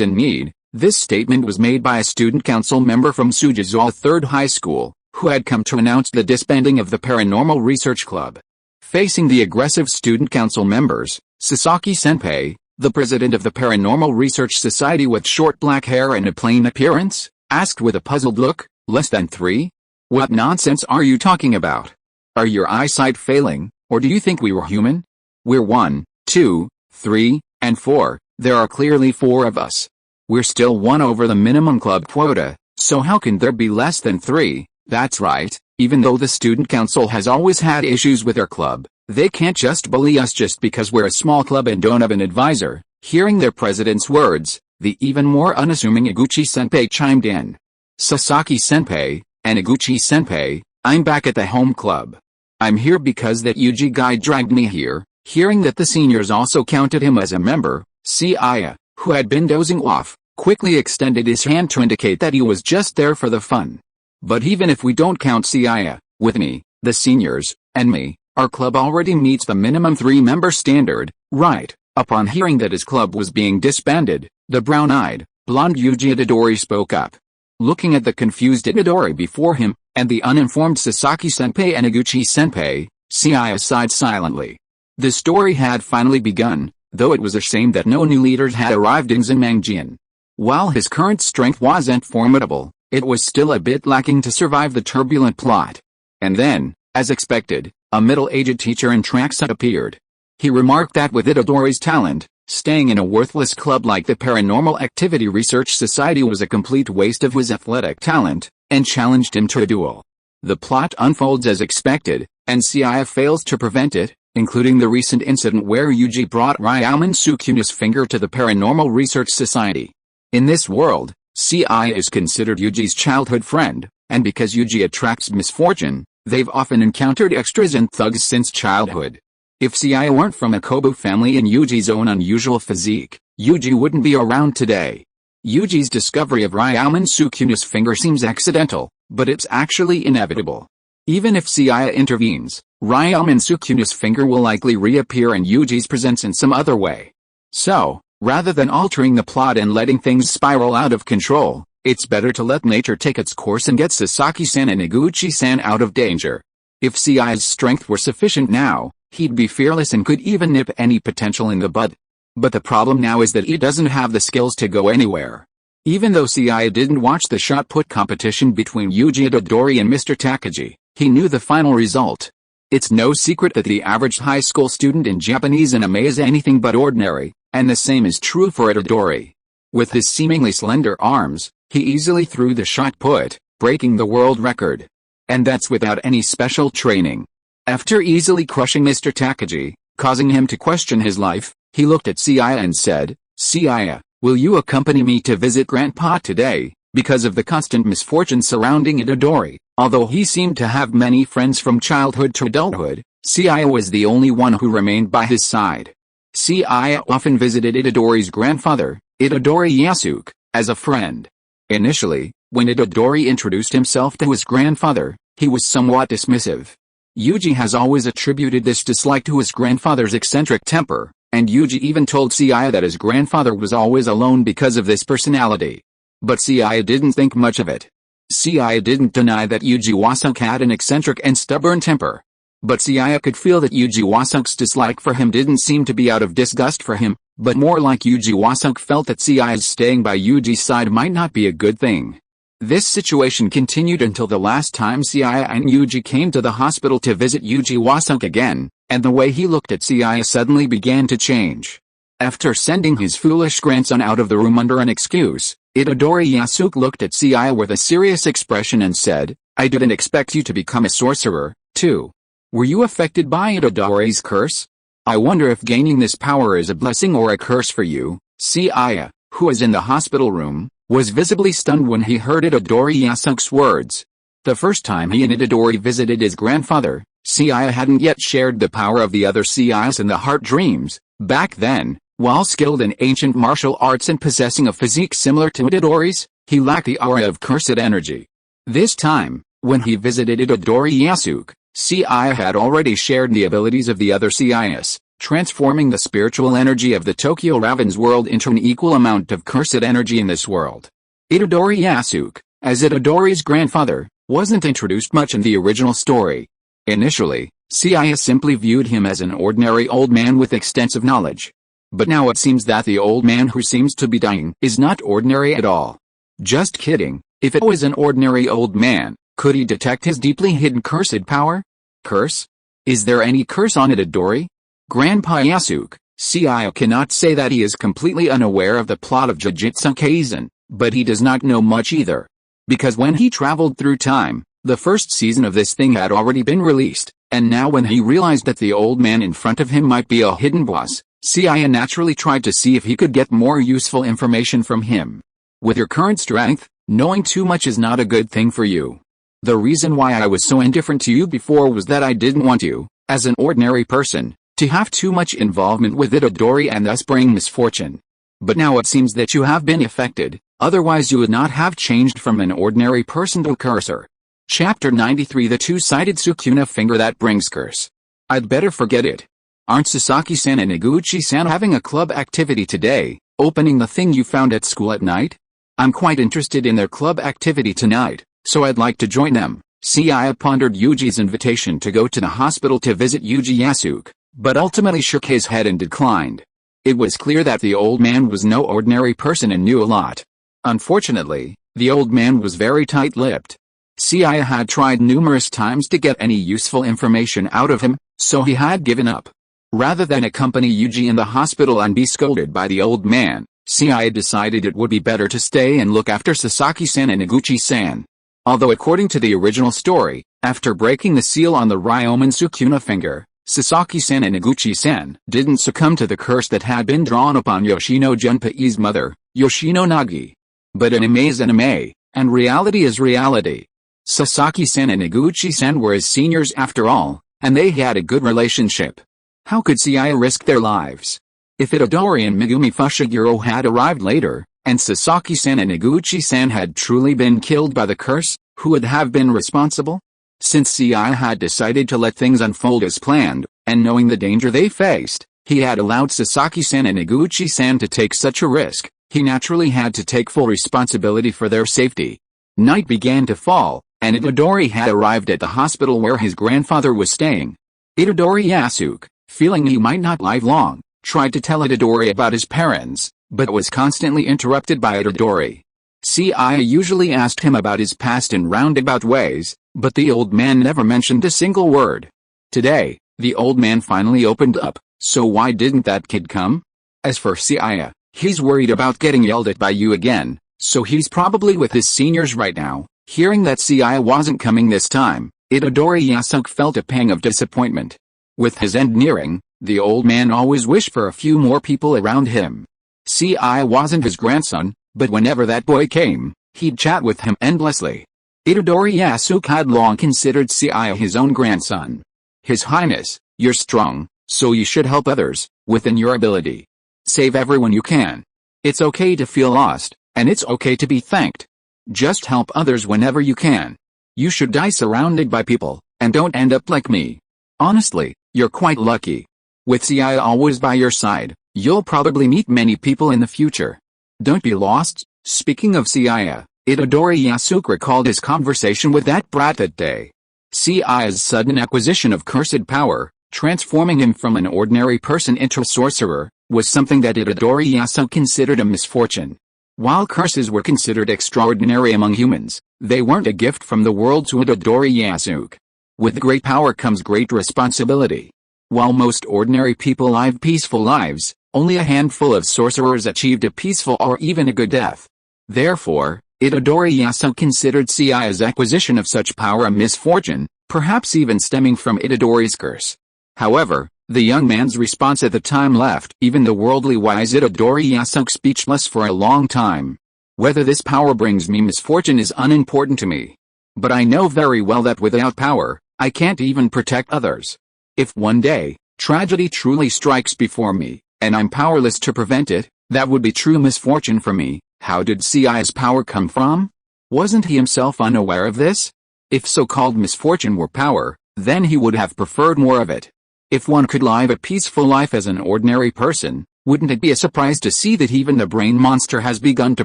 in need. This statement was made by a student council member from Sujizo 3rd High School, who had come to announce the disbanding of the paranormal research club. Facing the aggressive student council members, Sasaki Senpai, the president of the Paranormal Research Society with short black hair and a plain appearance, asked with a puzzled look, "Less than 3? What nonsense are you talking about? Are your eyesight failing, or do you think we were human? We're 1, 2, 3, and 4, there are clearly 4 of us. We're still 1 over the minimum club quota, so how can there be less than 3? That's right, even though the student council has always had issues with our club, They can't just bully us just because we're a small club and don't have an advisor." Hearing their president's words, the even more unassuming Iguchi-senpai chimed in. "Sasaki-senpai, and Iguchi-senpai, I'm back at the home club. I'm here because that Yuji guy dragged me here." Hearing that the seniors also counted him as a member, Seiya, who had been dozing off, quickly extended his hand to indicate that he was just there for the fun. "But even if we don't count Seiya, with me, the seniors, and me, our club already meets the minimum 3-member standard, right?" Upon hearing that his club was being disbanded, the brown-eyed, blonde Yuji Itadori spoke up. Looking at the confused Itadori before him, and the uninformed Sasaki-senpai and Iguchi-senpai, Seiya sighed silently. The story had finally begun, though it was a shame that no new leaders had arrived in Zenmangjian. While his current strength wasn't formidable, it was still a bit lacking to survive the turbulent plot. And then, as expected, a middle-aged teacher in tracksuit appeared. He remarked that with Itadori's talent, staying in a worthless club like the Paranormal Activity Research Society was a complete waste of his athletic talent, and challenged him to a duel. The plot unfolds as expected, and Seiya fails to prevent it, including the recent incident where Yuji brought Ryomen Sukuna's finger to the Paranormal Research Society. In this world, Seiya is considered Yuji's childhood friend, and because Yuji attracts misfortune, they've often encountered extras and thugs since childhood. If Seiya weren't from a Kobu family and Yuji's own unusual physique, Yuji wouldn't be around today. Yuji's discovery of Ryomen Sukuna's finger seems accidental, but it's actually inevitable. Even if Seiya intervenes, Ryomen Sukuna's finger will likely reappear in Yuji's presence in some other way. So, rather than altering the plot and letting things spiral out of control, it's better to let nature take its course and get Sasaki-san and Iguchi-san out of danger. If Seiya's strength were sufficient now, he'd be fearless and could even nip any potential in the bud. But the problem now is that he doesn't have the skills to go anywhere. Even though Seiya didn't watch the shot put competition between Yuji Itadori and Mr. Takagi, he knew the final result. It's no secret that the average high school student in Japanese anime is anything but ordinary, and the same is true for Itadori. With his seemingly slender arms, he easily threw the shot put, breaking the world record. And that's without any special training. After easily crushing Mr. Takagi, causing him to question his life, he looked at Seiya and said, "Seiya, will you accompany me to visit Grandpa today?" Because of the constant misfortune surrounding Itadori, although he seemed to have many friends from childhood to adulthood, Seiya was the only one who remained by his side. Seiya often visited Itadori's grandfather, Itadori Yasuke, as a friend. Initially, when Itadori introduced himself to his grandfather, he was somewhat dismissive. Yuji has always attributed this dislike to his grandfather's eccentric temper, and Yuji even told Seiya that his grandfather was always alone because of this personality. But Seiya didn't think much of it. Seiya didn't deny that Yuji Wasuke had an eccentric and stubborn temper. But Seiya could feel that Yuji Wasuke's dislike for him didn't seem to be out of disgust for him, but more like Yuji Wasuke felt that Seiya's staying by Yuji's side might not be a good thing. This situation continued until the last time Seiya and Yuji came to the hospital to visit Yuji Wasuke again, and the way he looked at Seiya suddenly began to change. After sending his foolish grandson out of the room under an excuse, Itadori Yasuke looked at Seiya with a serious expression and said, "I didn't expect you to become a sorcerer, too. Were you affected by Itadori's curse? I wonder if gaining this power is a blessing or a curse for you." Seiya, who was in the hospital room, was visibly stunned when he heard Itadori Yasuke's words. The first time he and Itadori visited his grandfather, Seiya hadn't yet shared the power of the other Seiyas in the Heart Dreams. Back then, while skilled in ancient martial arts and possessing a physique similar to Itadori's, he lacked the aura of cursed energy. This time, when he visited Itadori Yasuke, Seiya had already shared the abilities of the other Seiyas, transforming the spiritual energy of the Tokyo Raven's world into an equal amount of cursed energy in this world. Itadori Yasuke, as Itadori's grandfather, wasn't introduced much in the original story. Initially, Seiya simply viewed him as an ordinary old man with extensive knowledge. But now it seems that the old man who seems to be dying is not ordinary at all. Just kidding, if it was an ordinary old man, could he detect his deeply hidden cursed power? Curse? Is there any curse on Itadori? Grandpa Yasuke, Seiya cannot say that he is completely unaware of the plot of Jujutsu Kaisen, but he does not know much either. Because when he traveled through time, the first season of this thing had already been released, And now when he realized that the old man in front of him might be a hidden boss, Seiya naturally tried to see if he could get more useful information from him. With your current strength, knowing too much is not a good thing for you. The reason why I was so indifferent to you before was that I didn't want you, as an ordinary person, to have too much involvement with Itadori and thus bring misfortune. But now it seems that you have been affected, otherwise you would not have changed from an ordinary person to a cursor. Chapter 93 The Two-Sided Sukuna Finger That Brings Curse. I'd better forget it. Aren't Sasaki-san and Iguchi-san having a club activity today, opening the thing you found at school at night? I'm quite interested in their club activity tonight, so I'd like to join them. Seiya pondered Yuji's invitation to go to the hospital to visit Yuji Yasuke, but ultimately shook his head and declined. It was clear that the old man was no ordinary person and knew a lot. Unfortunately, the old man was very tight-lipped. Seiya had tried numerous times to get any useful information out of him, so he had given up. Rather than accompany Yuji in the hospital and be scolded by the old man, Seiya decided it would be better to stay and look after Sasaki-san and Iguchi-san. Although according to the original story, after breaking the seal on the Ryomen Sukuna finger, Sasaki-san and Iguchi-san didn't succumb to the curse that had been drawn upon Yoshino Junpei's mother, Yoshino Nagi. But anime is anime, and reality is reality. Sasaki-san and Iguchi-san were his seniors after all, and they had a good relationship. How could Seiya risk their lives? If Itadori and Megumi Fushiguro had arrived later, and Sasaki-san and Iguchi-san had truly been killed by the curse, who would have been responsible? Since Seiya had decided to let things unfold as planned, and knowing the danger they faced, he had allowed Sasaki-san and Iguchi-san to take such a risk, he naturally had to take full responsibility for their safety. Night began to fall, and Itadori had arrived at the hospital where his grandfather was staying. Itadori Yasuke, feeling he might not live long, tried to tell Itadori about his parents, but was constantly interrupted by Itadori. Seiya usually asked him about his past in roundabout ways, but the old man never mentioned a single word. Today, the old man finally opened up, so why didn't that kid come? As for Seiya, he's worried about getting yelled at by you again, so he's probably with his seniors right now. Hearing that Seiya wasn't coming this time, Itadori Yasuke felt a pang of disappointment. With his end nearing, the old man always wished for a few more people around him. Seiya wasn't his grandson, but whenever that boy came, he'd chat with him endlessly. Itadori Yasuke had long considered Seiya his own grandson. His Highness, you're strong, so you should help others, within your ability. Save everyone you can. It's okay to feel lost, and it's okay to be thanked. Just help others whenever you can. You should die surrounded by people, and don't end up like me. Honestly, you're quite lucky. With Seiya always by your side, you'll probably meet many people in the future. Don't be lost. Speaking of Seiya, Itadori Yasuke recalled his conversation with that brat that day. Seiya's sudden acquisition of cursed power, transforming him from an ordinary person into a sorcerer, was something that Itadori Yasuke considered a misfortune. While curses were considered extraordinary among humans, they weren't a gift from the world to Itadori Yasuke. With great power comes great responsibility. While most ordinary people live peaceful lives, only a handful of sorcerers achieved a peaceful or even a good death. Therefore, Itadori Yasuke considered Seiya's acquisition of such power a misfortune, perhaps even stemming from Itadori's curse. However, the young man's response at the time left even the worldly wise Itadori Yasuke speechless for a long time. Whether this power brings me misfortune is unimportant to me. But I know very well that without power, I can't even protect others. If one day, tragedy truly strikes before me, and I'm powerless to prevent it, that would be true misfortune for me. How did Seiya's power come from? Wasn't he himself unaware of this? If so-called misfortune were power, then he would have preferred more of it. If one could live a peaceful life as an ordinary person, wouldn't it be a surprise to see that even the brain monster has begun to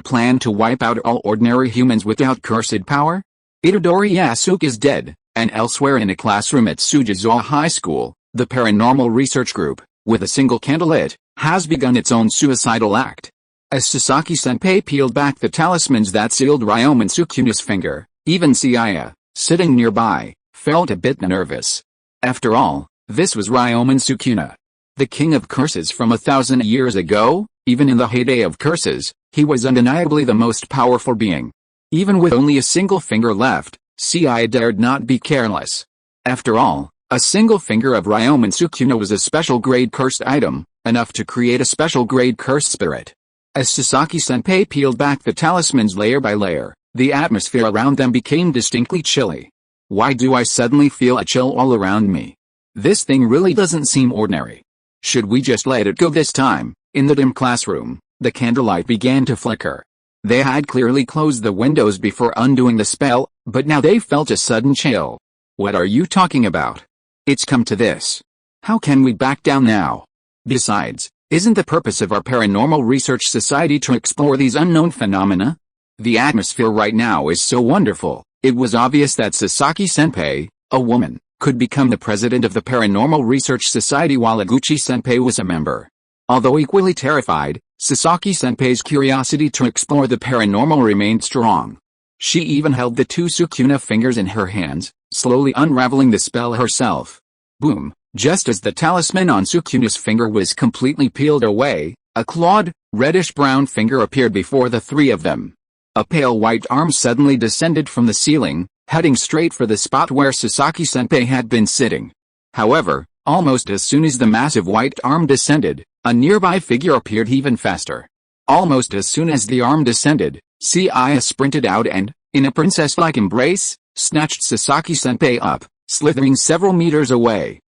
plan to wipe out all ordinary humans without cursed power? Itadori Yasuke is dead, and elsewhere in a classroom at Sujizawa High School, the paranormal research group, with a single candle lit, has begun its own suicidal act. As Sasaki-senpai peeled back the talismans that sealed Ryomen Sukuna's finger, even Seiya, sitting nearby, felt a bit nervous. After all, this was Ryomen Sukuna. The king of curses from 1,000 years ago. Even in the heyday of curses, he was undeniably the most powerful being. Even with only a single finger left, Seiya dared not be careless. After all, A single finger of Ryomen Sukuna was a special grade cursed item, enough to create a special grade cursed spirit. As Sasaki-senpai peeled back the talismans layer by layer, the atmosphere around them became distinctly chilly. Why do I suddenly feel a chill all around me? This thing really doesn't seem ordinary. Should we just let it go this time? In the dim classroom, the candlelight began to flicker. They had clearly closed the windows before undoing the spell, but now they felt a sudden chill. What are you talking about? It's come to this. How can we back down now? Besides, isn't the purpose of our paranormal research society to explore these unknown phenomena? The atmosphere right now is so wonderful. It was obvious that Sasaki-senpai, a woman, could become the president of the Paranormal Research Society while Iguchi-senpai was a member. Although equally terrified, Sasaki-senpai's curiosity to explore the paranormal remained strong. She even held the two Sukuna fingers in her hands, slowly unraveling the spell herself. Boom! Just as the talisman on Sukuna's finger was completely peeled away, a clawed, reddish-brown finger appeared before the three of them. A pale white arm suddenly descended from the ceiling, heading straight for the spot where Sasaki-senpai had been sitting. However, almost as soon as the massive white arm descended, a nearby figure appeared even faster. Almost as soon as the arm descended, Seiya sprinted out and, in a princess-like embrace, snatched Sasaki-senpai up, slithering several meters away.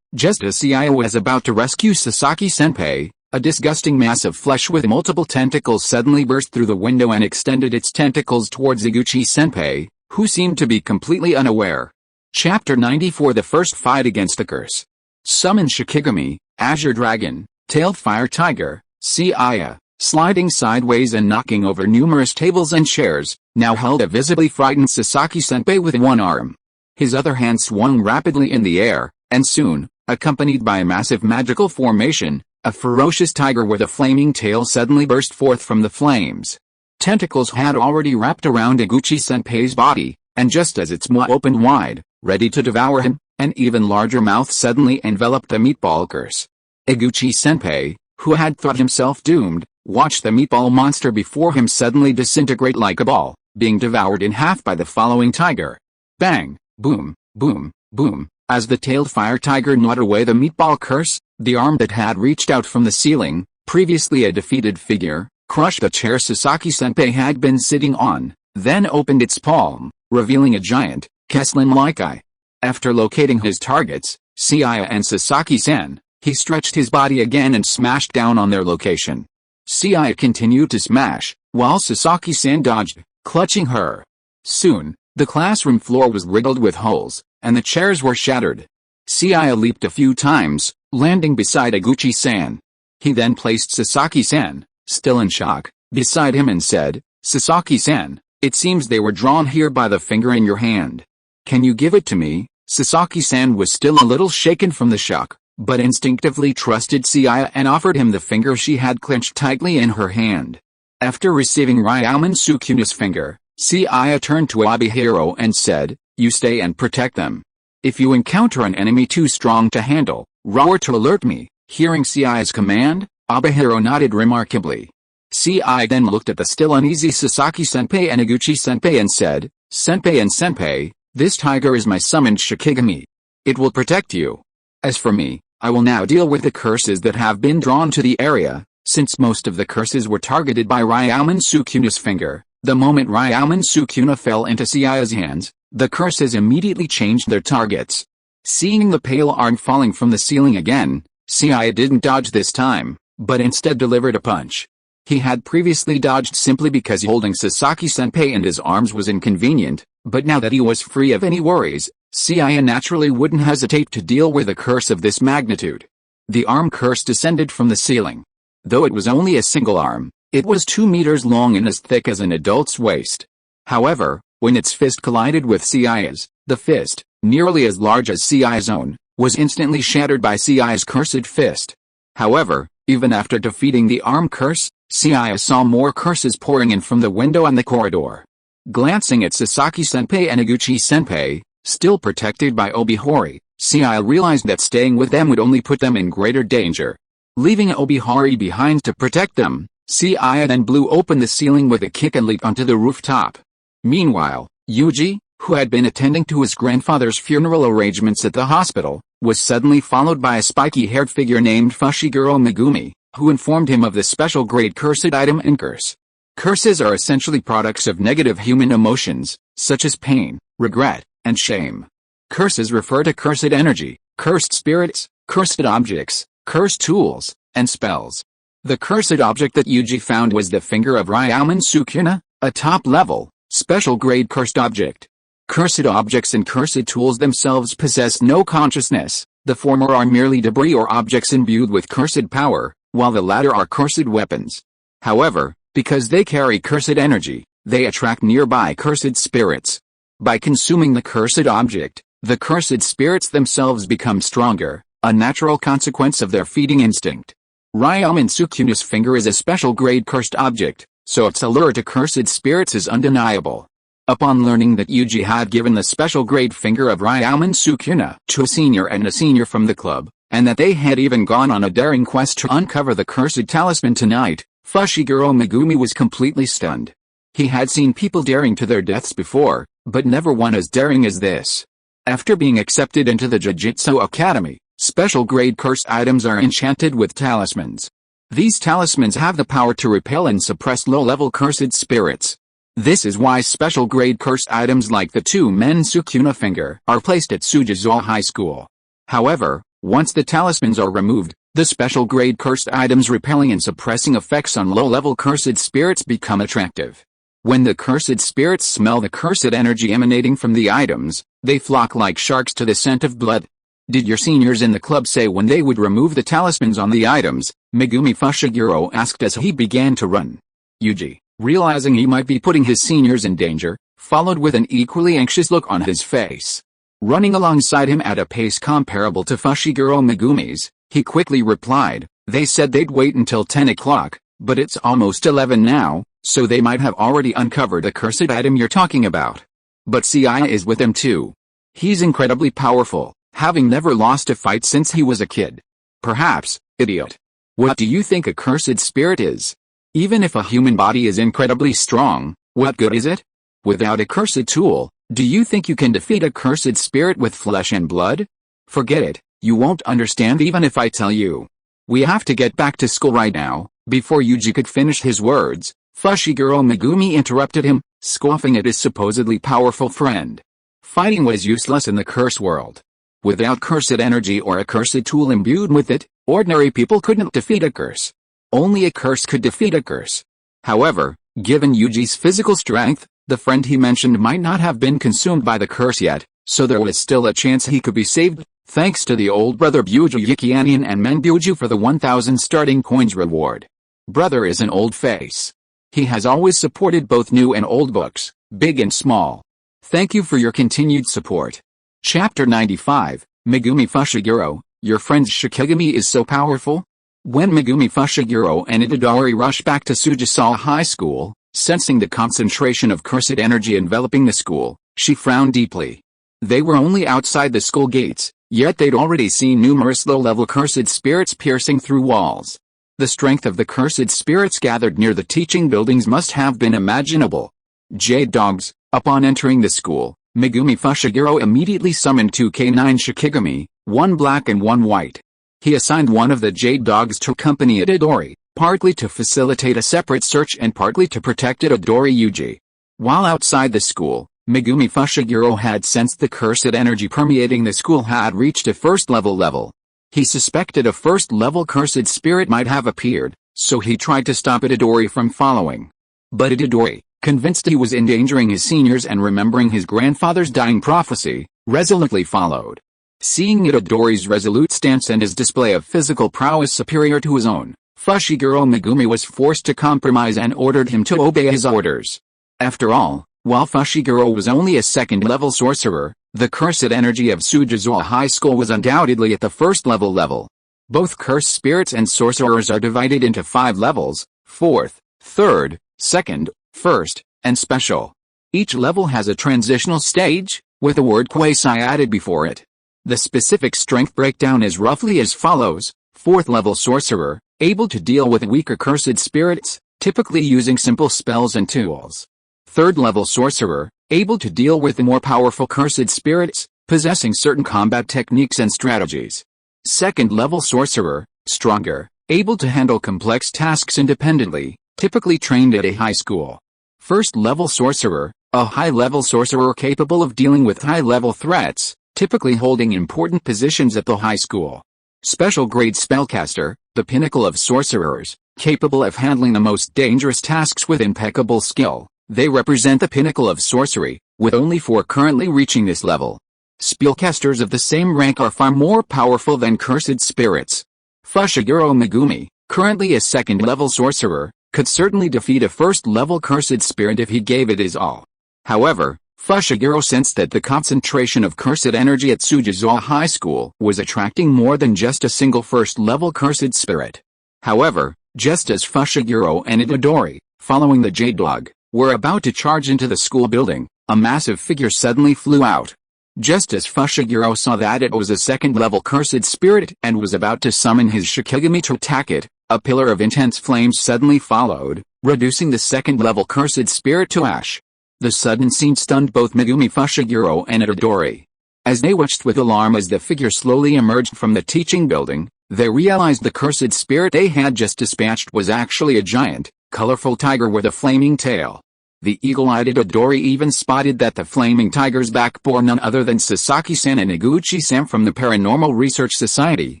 Just as Seiya was about to rescue Sasaki-senpai, a disgusting mass of flesh with multiple tentacles suddenly burst through the window and extended its tentacles towards Iguchi-senpai, who seemed to be completely unaware. Chapter 94 The First Fight Against the Curse. Summon Shikigami, Azure Dragon, Tailed Fire Tiger, Seiya, sliding sideways and knocking over numerous tables and chairs, now held a visibly frightened Sasaki-senpai with one arm. His other hand swung rapidly in the air, and soon, accompanied by a massive magical formation, a ferocious tiger with a flaming tail suddenly burst forth from the flames. Tentacles had already wrapped around Iguchi-senpai's body, and just as its maw opened wide, ready to devour him, an even larger mouth suddenly enveloped the meatball curse. Iguchi-senpai, who had thought himself doomed, watched the meatball monster before him suddenly disintegrate like a ball, being devoured in half by the following tiger. Bang! Boom! Boom! Boom! As the tailed fire tiger gnawed away the meatball curse, the arm that had reached out from the ceiling, previously a defeated figure, crushed the chair Sasaki-senpai had been sitting on, then opened its palm, revealing a giant, Kesslin-like eye. After locating his targets, Seiya and Sasaki-san, he stretched his body again and smashed down on their location. Seiya continued to smash, while Sasaki-san dodged, clutching her. Soon, the classroom floor was riddled with holes, and the chairs were shattered. Seiya leaped a few times, landing beside Iguchi-san. He then placed Sasaki-san, still in shock, beside him and said, "Sasaki-san, it seems they were drawn here by the finger in your hand. Can you give it to me?" Sasaki-san was still a little shaken from the shock, but instinctively trusted Seiya and offered him the finger she had clenched tightly in her hand. After receiving Ryomen Sukuna's finger, Seiya turned to Abihiro and said, "You stay and protect them. If you encounter an enemy too strong to handle, roar to alert me." Hearing Seiya's command, Abihiro nodded remarkably. Seiya then looked at the still uneasy Sasaki-senpai and Iguchi-senpai and said, "Senpai and senpai, this tiger is my summoned Shikigami. It will protect you. As for me, I will now deal with the curses that have been drawn to the area." Since most of the curses were targeted by Ryomen Sukuna's finger, the moment Ryomen Sukuna fell into Seiya's hands, the curses immediately changed their targets. Seeing the pale arm falling from the ceiling again, Seiya didn't dodge this time, but instead delivered a punch. He had previously dodged simply because holding Sasaki-senpai in his arms was inconvenient, but now that he was free of any worries, Seiya naturally wouldn't hesitate to deal with a curse of this magnitude. The arm curse descended from the ceiling. Though it was only a single arm, it was 2 meters long and as thick as an adult's waist. However, when its fist collided with Seiya's, the fist, nearly as large as Seiya's own, was instantly shattered by Seiya's cursed fist. However, even after defeating the arm curse, Seiya saw more curses pouring in from the window and the corridor. Glancing at Sasaki-senpai and Iguchi-senpai, still protected by Obihori, Seiya realized that staying with them would only put them in greater danger. Leaving Obihori behind to protect them, Seiya then blew open the ceiling with a kick and leaped onto the rooftop. Meanwhile, Yuji, who had been attending to his grandfather's funeral arrangements at the hospital, was suddenly followed by a spiky-haired figure named Fushiguro Megumi, who informed him of the special grade cursed item Incurse. Curses are essentially products of negative human emotions, such as pain, regret, and shame. Curses refer to cursed energy, cursed spirits, cursed objects, cursed tools, and spells. The cursed object that Yuji found was the finger of Ryaumen Sukuna, a top-level, special-grade cursed object. Cursed objects and cursed tools themselves possess no consciousness. The former are merely debris or objects imbued with cursed power, while the latter are cursed weapons. However, because they carry cursed energy, they attract nearby cursed spirits. By consuming the cursed object, the cursed spirits themselves become stronger, a natural consequence of their feeding instinct. Ryaumen Sukuna's finger is a special-grade cursed object, so its allure to cursed spirits is undeniable. Upon learning that Yuji had given the special-grade finger of Ryaumen Sukuna to a senior and a senior from the club, and that they had even gone on a daring quest to uncover the cursed talisman tonight, Fushiguro Megumi was completely stunned. He had seen people daring to their deaths before, but never one as daring as this. After being accepted into the Jiu-Jitsu Academy, special-grade cursed items are enchanted with talismans. These talismans have the power to repel and suppress low-level cursed spirits. This is why special-grade cursed items like the two-men Sukuna finger are placed at Sujizo High School. However, once the talismans are removed, the special-grade cursed items' repelling and suppressing effects on low-level cursed spirits become attractive. When the cursed spirits smell the cursed energy emanating from the items, they flock like sharks to the scent of blood. Did your seniors in the club say when they would remove the talismans on the items? Megumi Fushiguro asked as he began to run. Yuji, realizing he might be putting his seniors in danger, followed with an equally anxious look on his face. Running alongside him at a pace comparable to Fushiguro Megumi's, he quickly replied, "They said they'd wait until 10 o'clock, but it's almost 11 now, so they might have already uncovered the cursed item you're talking about. But Seiya is with them too. He's incredibly powerful, having never lost a fight since he was a kid. Perhaps, idiot. What do you think a cursed spirit is? Even if a human body is incredibly strong, what good is it? Without a cursed tool, do you think you can defeat a cursed spirit with flesh and blood? Forget it, you won't understand even if I tell you. We have to get back to school right now." Before Yuji could finish his words, Fushiguro Megumi interrupted him, scoffing at his supposedly powerful friend. Fighting was useless in the curse world. Without cursed energy or a cursed tool imbued with it, ordinary people couldn't defeat a curse. Only a curse could defeat a curse. However, given Yuji's physical strength, the friend he mentioned might not have been consumed by the curse yet, so there was still a chance he could be saved, thanks to the old brother Byuju Yikianian and Menbyuju for the 1,000 starting coins reward. Brother is an old face. He has always supported both new and old books, big and small. Thank you for your continued support. Chapter 95, Megumi Fushiguro, your friend's Shikigami is so powerful? When Megumi Fushiguro and Itadori rushed back to Sujisawa High School, sensing the concentration of cursed energy enveloping the school, she frowned deeply. They were only outside the school gates, yet they'd already seen numerous low-level cursed spirits piercing through walls. The strength of the cursed spirits gathered near the teaching buildings must have been imaginable. Jade dogs. Upon entering the school, Megumi Fushiguro immediately summoned two canine Shikigami, one black and one white. He assigned one of the jade dogs to accompany Itadori, partly to facilitate a separate search and partly to protect Itadori Yuji. While outside the school, Megumi Fushiguro had sensed the cursed energy permeating the school had reached a first-level level. He suspected a first-level cursed spirit might have appeared, so he tried to stop Itadori from following. But Itadori, convinced he was endangering his seniors and remembering his grandfather's dying prophecy, resolutely followed. Seeing Itadori's resolute stance and his display of physical prowess superior to his own, Fushiguro Megumi was forced to compromise and ordered him to obey his orders. After all, while Fushiguro was only a second-level sorcerer, the cursed energy of Sujisawa High School was undoubtedly at the first-level level. Both cursed spirits and sorcerers are divided into 5 levels: 4th, 3rd, 2nd, 1st, and special. Each level has a transitional stage, with the word quasi added before it. The specific strength breakdown is roughly as follows: 4th-level sorcerer, able to deal with weaker cursed spirits, typically using simple spells and tools. Third level sorcerer, able to deal with the more powerful cursed spirits, possessing certain combat techniques and strategies. Second level sorcerer, stronger, able to handle complex tasks independently, typically trained at a high school. First level sorcerer, a high level sorcerer capable of dealing with high level threats, typically holding important positions at the high school. Special grade spellcaster, the pinnacle of sorcerers, capable of handling the most dangerous tasks with impeccable skill. They represent the pinnacle of sorcery, with only 4 currently reaching this level. Spellcasters of the same rank are far more powerful than cursed spirits. Fushiguro Megumi, currently a second-level sorcerer, could certainly defeat a first-level cursed spirit if he gave it his all. However, Fushiguro sensed that the concentration of cursed energy at Tsujizawa High School was attracting more than just a single first-level cursed spirit. However, just as Fushiguro and Itadori, following the Jade Dog, were about to charge into the school building, a massive figure suddenly flew out. Just as Fushiguro saw that it was a second-level cursed spirit and was about to summon his Shikigami to attack it, a pillar of intense flames suddenly followed, reducing the second-level cursed spirit to ash. The sudden scene stunned both Megumi Fushiguro and Itadori. As they watched with alarm as the figure slowly emerged from the teaching building, they realized the cursed spirit they had just dispatched was actually a giant, colorful tiger with a flaming tail. The eagle-eyed Itadori even spotted that the flaming tiger's back bore none other than Sasaki-san and Iguchi-san from the Paranormal Research Society.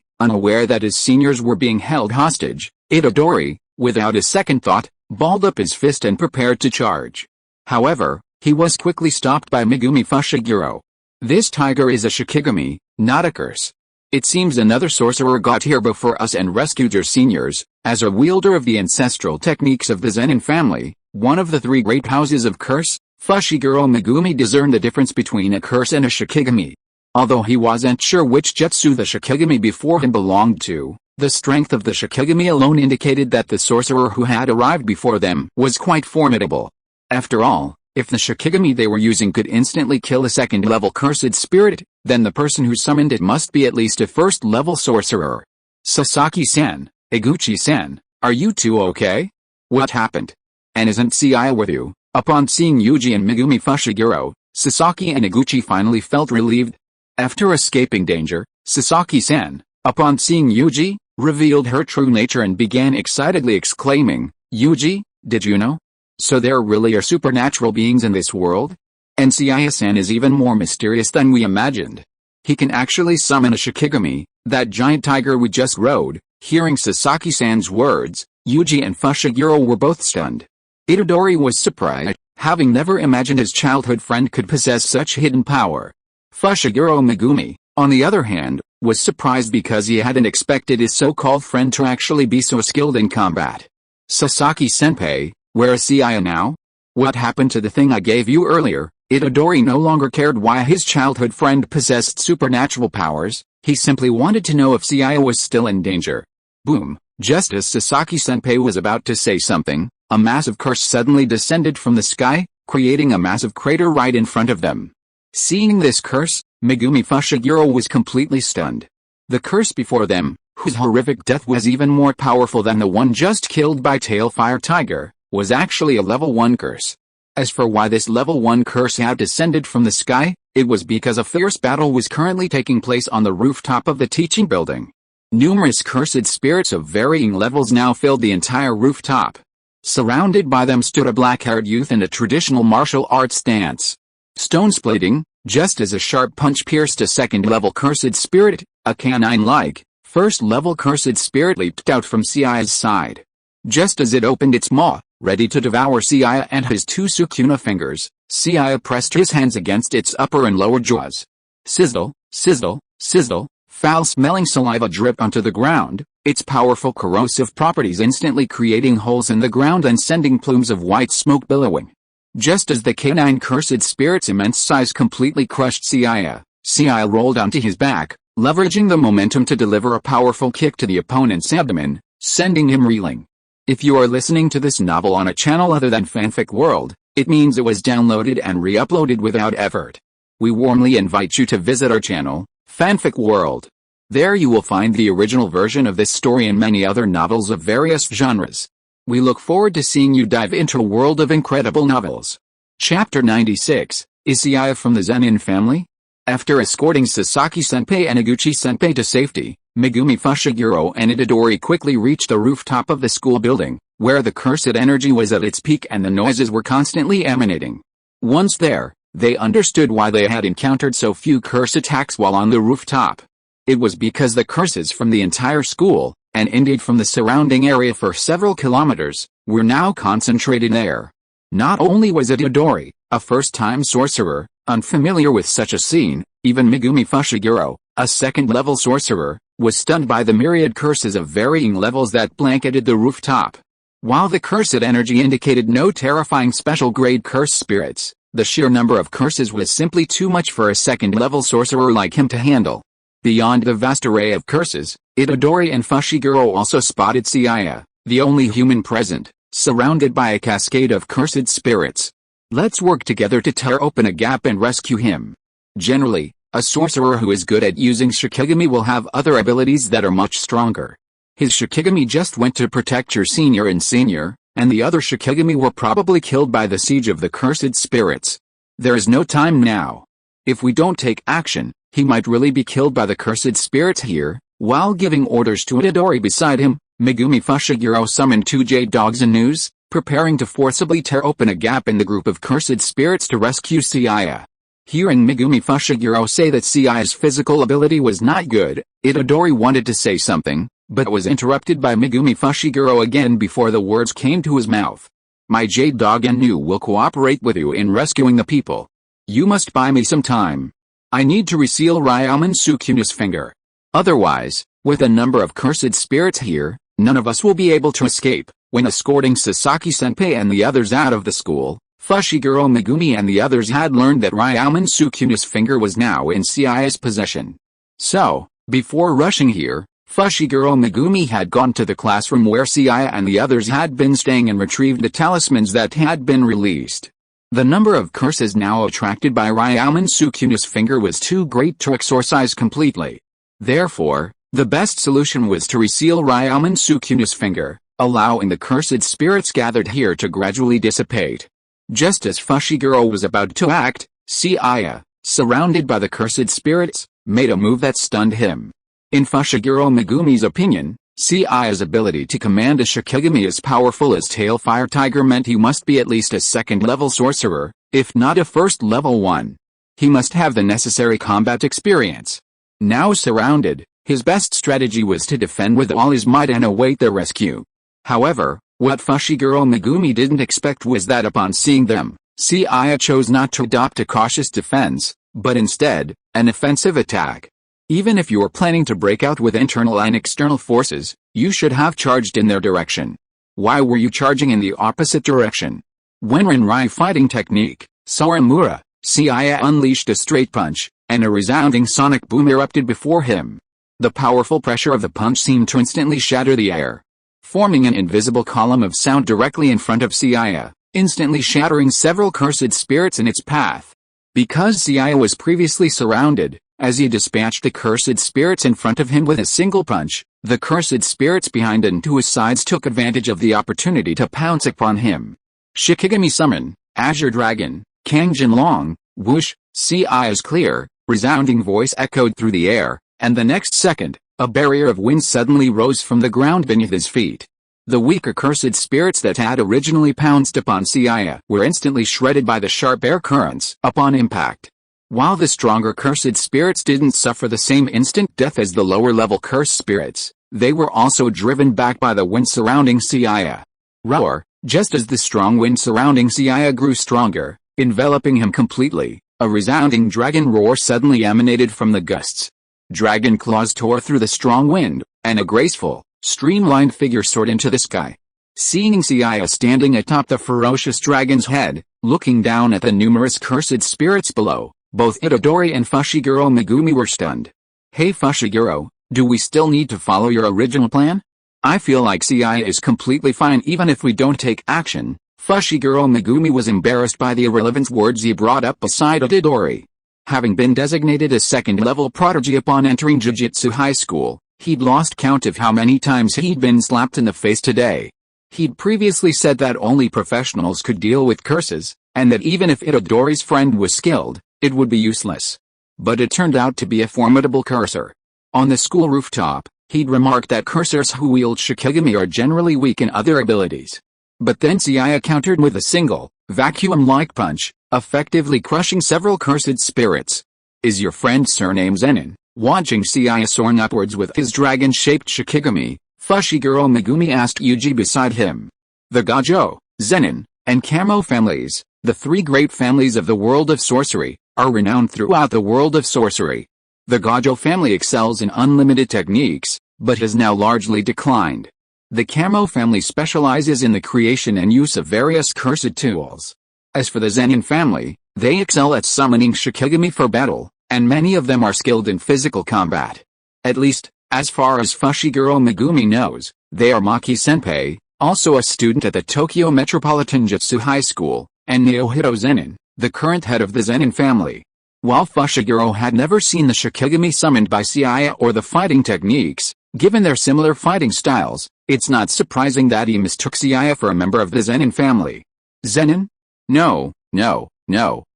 Unaware that his seniors were being held hostage, Itadori, without a second thought, balled up his fist and prepared to charge. However, he was quickly stopped by Megumi Fushiguro. This tiger is a Shikigami, not a curse. It seems another sorcerer got here before us and rescued your seniors. As a wielder of the ancestral techniques of the Zenin family, one of the 3 great houses of curse, Fushiguro Megumi discerned the difference between a curse and a Shikigami. Although he wasn't sure which jutsu the Shikigami before him belonged to, the strength of the Shikigami alone indicated that the sorcerer who had arrived before them was quite formidable. After all, if the Shikigami they were using could instantly kill a second-level cursed spirit, then the person who summoned it must be at least a first-level sorcerer. Sasaki-san, Iguchi-san, are you two okay? What happened? And isn't Seiya with you? Upon seeing Yuji and Megumi Fushiguro, Sasaki and Iguchi finally felt relieved. After escaping danger, Sasaki-san, upon seeing Yuji, revealed her true nature and began excitedly exclaiming, "Yuji, did you know? So there really are supernatural beings in this world? And Seiya-san is even more mysterious than we imagined. He can actually summon a Shikigami, that giant tiger we just rode." Hearing Sasaki-san's words, Yuji and Fushiguro were both stunned. Itadori was surprised, having never imagined his childhood friend could possess such hidden power. Fushiguro Megumi, on the other hand, was surprised because he hadn't expected his so-called friend to actually be so skilled in combat. "Sasaki-senpai, where is Seiya now? What happened to the thing I gave you earlier?" Itadori no longer cared why his childhood friend possessed supernatural powers, he simply wanted to know if Seiya was still in danger. Boom! Just as Sasaki-senpai was about to say something, a massive curse suddenly descended from the sky, creating a massive crater right in front of them. Seeing this curse, Megumi Fushiguro was completely stunned. The curse before them, whose horrific death was even more powerful than the one just killed by Tailfire Tiger, was actually a level 1 curse. As for why this level 1 curse had descended from the sky, it was because a fierce battle was currently taking place on the rooftop of the teaching building. Numerous cursed spirits of varying levels now filled the entire rooftop. Surrounded by them stood a black-haired youth in a traditional martial arts stance. Stone splitting, just as a sharp punch pierced a second-level cursed spirit, a canine-like, first-level cursed spirit leaped out from Seiya's side. Just as it opened its maw, ready to devour Seiya and his 2 Sukuna fingers, Seiya pressed his hands against its upper and lower jaws. Sizzle, sizzle, sizzle, foul-smelling saliva dripped onto the ground, its powerful corrosive properties instantly creating holes in the ground and sending plumes of white smoke billowing. Just as the canine cursed spirit's immense size completely crushed Seiya, Seiya rolled onto his back, leveraging the momentum to deliver a powerful kick to the opponent's abdomen, sending him reeling. If you are listening to this novel on a channel other than Fanfic World, it means it was downloaded and re-uploaded without effort. We warmly invite you to visit our channel, Fanfic World. There you will find the original version of this story and many other novels of various genres. We look forward to seeing you dive into a world of incredible novels. Chapter 96, Is Seiya from the Zenin family? After escorting Sasaki-senpai and Iguchi-senpai to safety, Megumi Fushiguro and Itadori quickly reached the rooftop of the school building, where the cursed energy was at its peak and the noises were constantly emanating. Once there, they understood why they had encountered so few curse attacks while on the rooftop. It was because the curses from the entire school, and indeed from the surrounding area for several kilometers, were now concentrated there. Not only was Itadori, a first-time sorcerer, unfamiliar with such a scene, even Megumi Fushiguro, a second-level sorcerer, was stunned by the myriad curses of varying levels that blanketed the rooftop. While the cursed energy indicated no terrifying special-grade curse spirits, the sheer number of curses was simply too much for a second-level sorcerer like him to handle. Beyond the vast array of curses, Itadori and Fushiguro also spotted Seiya, the only human present, surrounded by a cascade of cursed spirits. Let's work together to tear open a gap and rescue him. Generally, a sorcerer who is good at using Shikigami will have other abilities that are much stronger. His Shikigami just went to protect your senior and senior, and the other Shikigami were probably killed by the siege of the cursed spirits. There is no time now. If we don't take action, he might really be killed by the cursed spirits here. While giving orders to Itadori beside him, Megumi Fushiguro summoned 2 jade dogs and news, preparing to forcibly tear open a gap in the group of cursed spirits to rescue Seiya. Hearing Megumi Fushiguro say that Seiya's physical ability was not good, Itadori wanted to say something, but was interrupted by Megumi Fushiguro again before the words came to his mouth. My jade dog Enu will cooperate with you in rescuing the people. You must buy me some time. I need to reseal Ryaman Sukuna's finger. Otherwise, with a number of cursed spirits here, none of us will be able to escape. When escorting Sasaki-senpai and the others out of the school, Fushiguro Megumi and the others had learned that Ryaman Sukuna's finger was now in Seiya's possession. So, before rushing here, Fushiguro Megumi had gone to the classroom where Seiya and the others had been staying and retrieved the talismans that had been released. The number of curses now attracted by Ryaman Sukuna's finger was too great to exorcise completely. Therefore, the best solution was to reseal Ryaman Sukuna's finger, allowing the cursed spirits gathered here to gradually dissipate. Just as Fushiguro was about to act, Seiya, surrounded by the cursed spirits, made a move that stunned him. In Fushiguro Megumi's opinion, Seiya's ability to command a Shikigami as powerful as Tail Fire Tiger meant he must be at least a second-level sorcerer, if not a first-level one. He must have the necessary combat experience. Now surrounded, his best strategy was to defend with all his might and await their rescue. However, what Fushiguro Megumi didn't expect was that upon seeing them, Seiya chose not to adopt a cautious defense, but instead, an offensive attack. Even if you were planning to break out with internal and external forces, you should have charged in their direction. Why were you charging in the opposite direction? When Rinrai fighting technique, Soramura, Seiya unleashed a straight punch, and a resounding sonic boom erupted before him. The powerful pressure of the punch seemed to instantly shatter the air, forming an invisible column of sound directly in front of Seiya, instantly shattering several cursed spirits in its path. Because Seiya was previously surrounded, as he dispatched the cursed spirits in front of him with a single punch, the cursed spirits behind and to his sides took advantage of the opportunity to pounce upon him. Shikigami Summon, Azure Dragon, Kangjin Long, whoosh, Seiya's clear, resounding voice echoed through the air, and the next second, a barrier of wind suddenly rose from the ground beneath his feet. The weaker cursed spirits that had originally pounced upon Seiya were instantly shredded by the sharp air currents upon impact. While the stronger cursed spirits didn't suffer the same instant death as the lower-level cursed spirits, they were also driven back by the wind surrounding Seiya. Roar, just as the strong wind surrounding Seiya grew stronger, enveloping him completely, a resounding dragon roar suddenly emanated from the gusts. Dragon claws tore through the strong wind, and a graceful, streamlined figure soared into the sky. Seeing Seiya standing atop the ferocious dragon's head, looking down at the numerous cursed spirits below, both Itadori and Fushiguro Megumi were stunned. Hey Fushiguro, do we still need to follow your original plan? I feel like Seiya is completely fine even if we don't take action. Fushiguro Megumi was embarrassed by the irrelevant words he brought up beside Itadori. Having been designated a second-level prodigy upon entering Jujutsu High School, he'd lost count of how many times he'd been slapped in the face today. He'd previously said that only professionals could deal with curses, and that even if Itadori's friend was skilled, it would be useless. But it turned out to be a formidable cursor. On the school rooftop, he'd remarked that cursors who wield Shikigami are generally weak in other abilities. But then Seiya countered with a single, vacuum-like punch, effectively crushing several cursed spirits. "Is your friend surnamed Zenin?" Watching Seiya soaring upwards with his dragon-shaped Shikigami, Fushiguro Megumi asked Yuji beside him. The Gajo, Zenin, and Kamo families, the three great families of the world of sorcery, are renowned throughout the world of sorcery. The Gajo family excels in unlimited techniques, but has now largely declined. The Kamo family specializes in the creation and use of various cursed tools. As for the Zenin family, they excel at summoning Shikigami for battle, and many of them are skilled in physical combat. At least, as far as Fushiguro Megumi knows, they are Maki-senpai, also a student at the Tokyo Metropolitan Jutsu High School, and Naohito Zenin, the current head of the Zenin family. While Fushiguro had never seen the Shikigami summoned by Seiya or the fighting techniques, given their similar fighting styles, it's not surprising that he mistook Seiya for a member of the Zenin family. Zenin? No.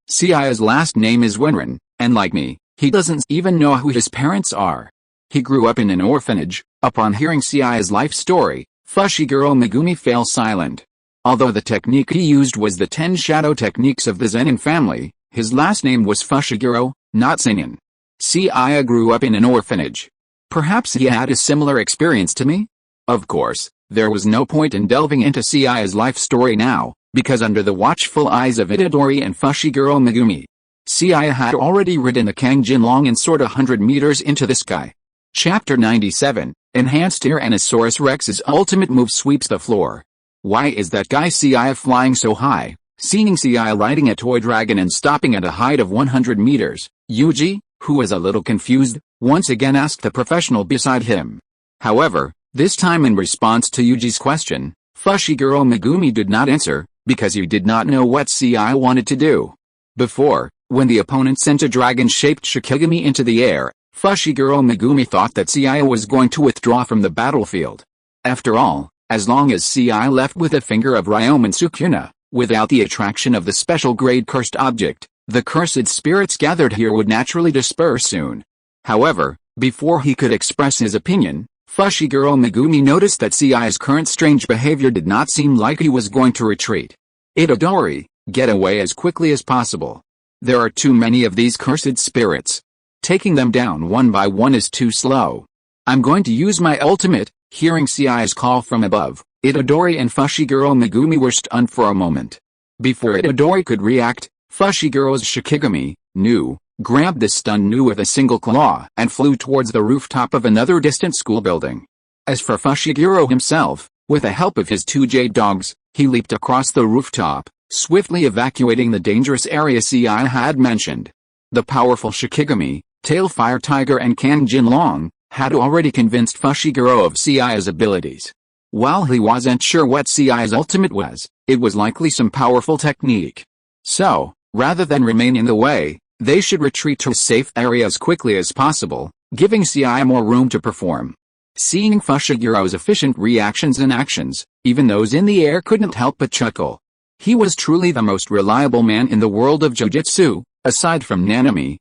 Seiya's last name is Wenrin, and like me, he doesn't even know who his parents are. He grew up in an orphanage. Upon hearing Seiya's life story, Fushiguro Megumi fell silent. Although the technique he used was the 10 shadow techniques of the Zenin family, his last name was Fushiguro, not Zenin. Seiya grew up in an orphanage. Perhaps he had a similar experience to me? Of course, there was no point in delving into Seiya's life story now, because under the watchful eyes of Itadori and Fushiguro Megumi, Seiya had already ridden the Kangjin and soared 100 meters into the sky. Chapter 97, Enhanced Tyrannosaurus Rex's ultimate move sweeps the floor. Why is that guy Seiya flying so high? Seeing Seiya riding a toy dragon and stopping at a height of 100 meters, Yuji, who was a little confused, once again asked the professional beside him. However, this time in response to Yuji's question, Fushiguro Megumi did not answer, because he did not know what Seiya wanted to do. Before, when the opponent sent a dragon-shaped Shikigami into the air, Fushiguro Megumi thought that Seiya was going to withdraw from the battlefield. After all, as long as Seiya left with a finger of Ryomen Sukuna, without the attraction of the special grade cursed object, the cursed spirits gathered here would naturally disperse soon. However, before he could express his opinion, Fushiguro Megumi noticed that Seiya's current strange behavior did not seem like he was going to retreat. Itadori, get away as quickly as possible. There are too many of these cursed spirits. Taking them down one by one is too slow. I'm going to use my ultimate. Hearing Seiya's call from above, Itadori and Fushiguro Megumi were stunned for a moment. Before Itadori could react, Fushiguro's Shikigami, Nu, grabbed the stunned Nu with a single claw and flew towards the rooftop of another distant school building. As for Fushiguro himself, with the help of his 2 jade dogs, he leaped across the rooftop, swiftly evacuating the dangerous area Seiya had mentioned. The powerful Shikigami, Tailfire Tiger and Kangjin Long, had already convinced Fushiguro of Seiya's abilities. While he wasn't sure what Seiya's ultimate was, it was likely some powerful technique. So, rather than remain in the way, they should retreat to a safe area as quickly as possible, giving Seiya more room to perform. Seeing Fushiguro's efficient reactions and actions, even those in the air couldn't help but chuckle. He was truly the most reliable man in the world of Jujutsu, aside from Nanami.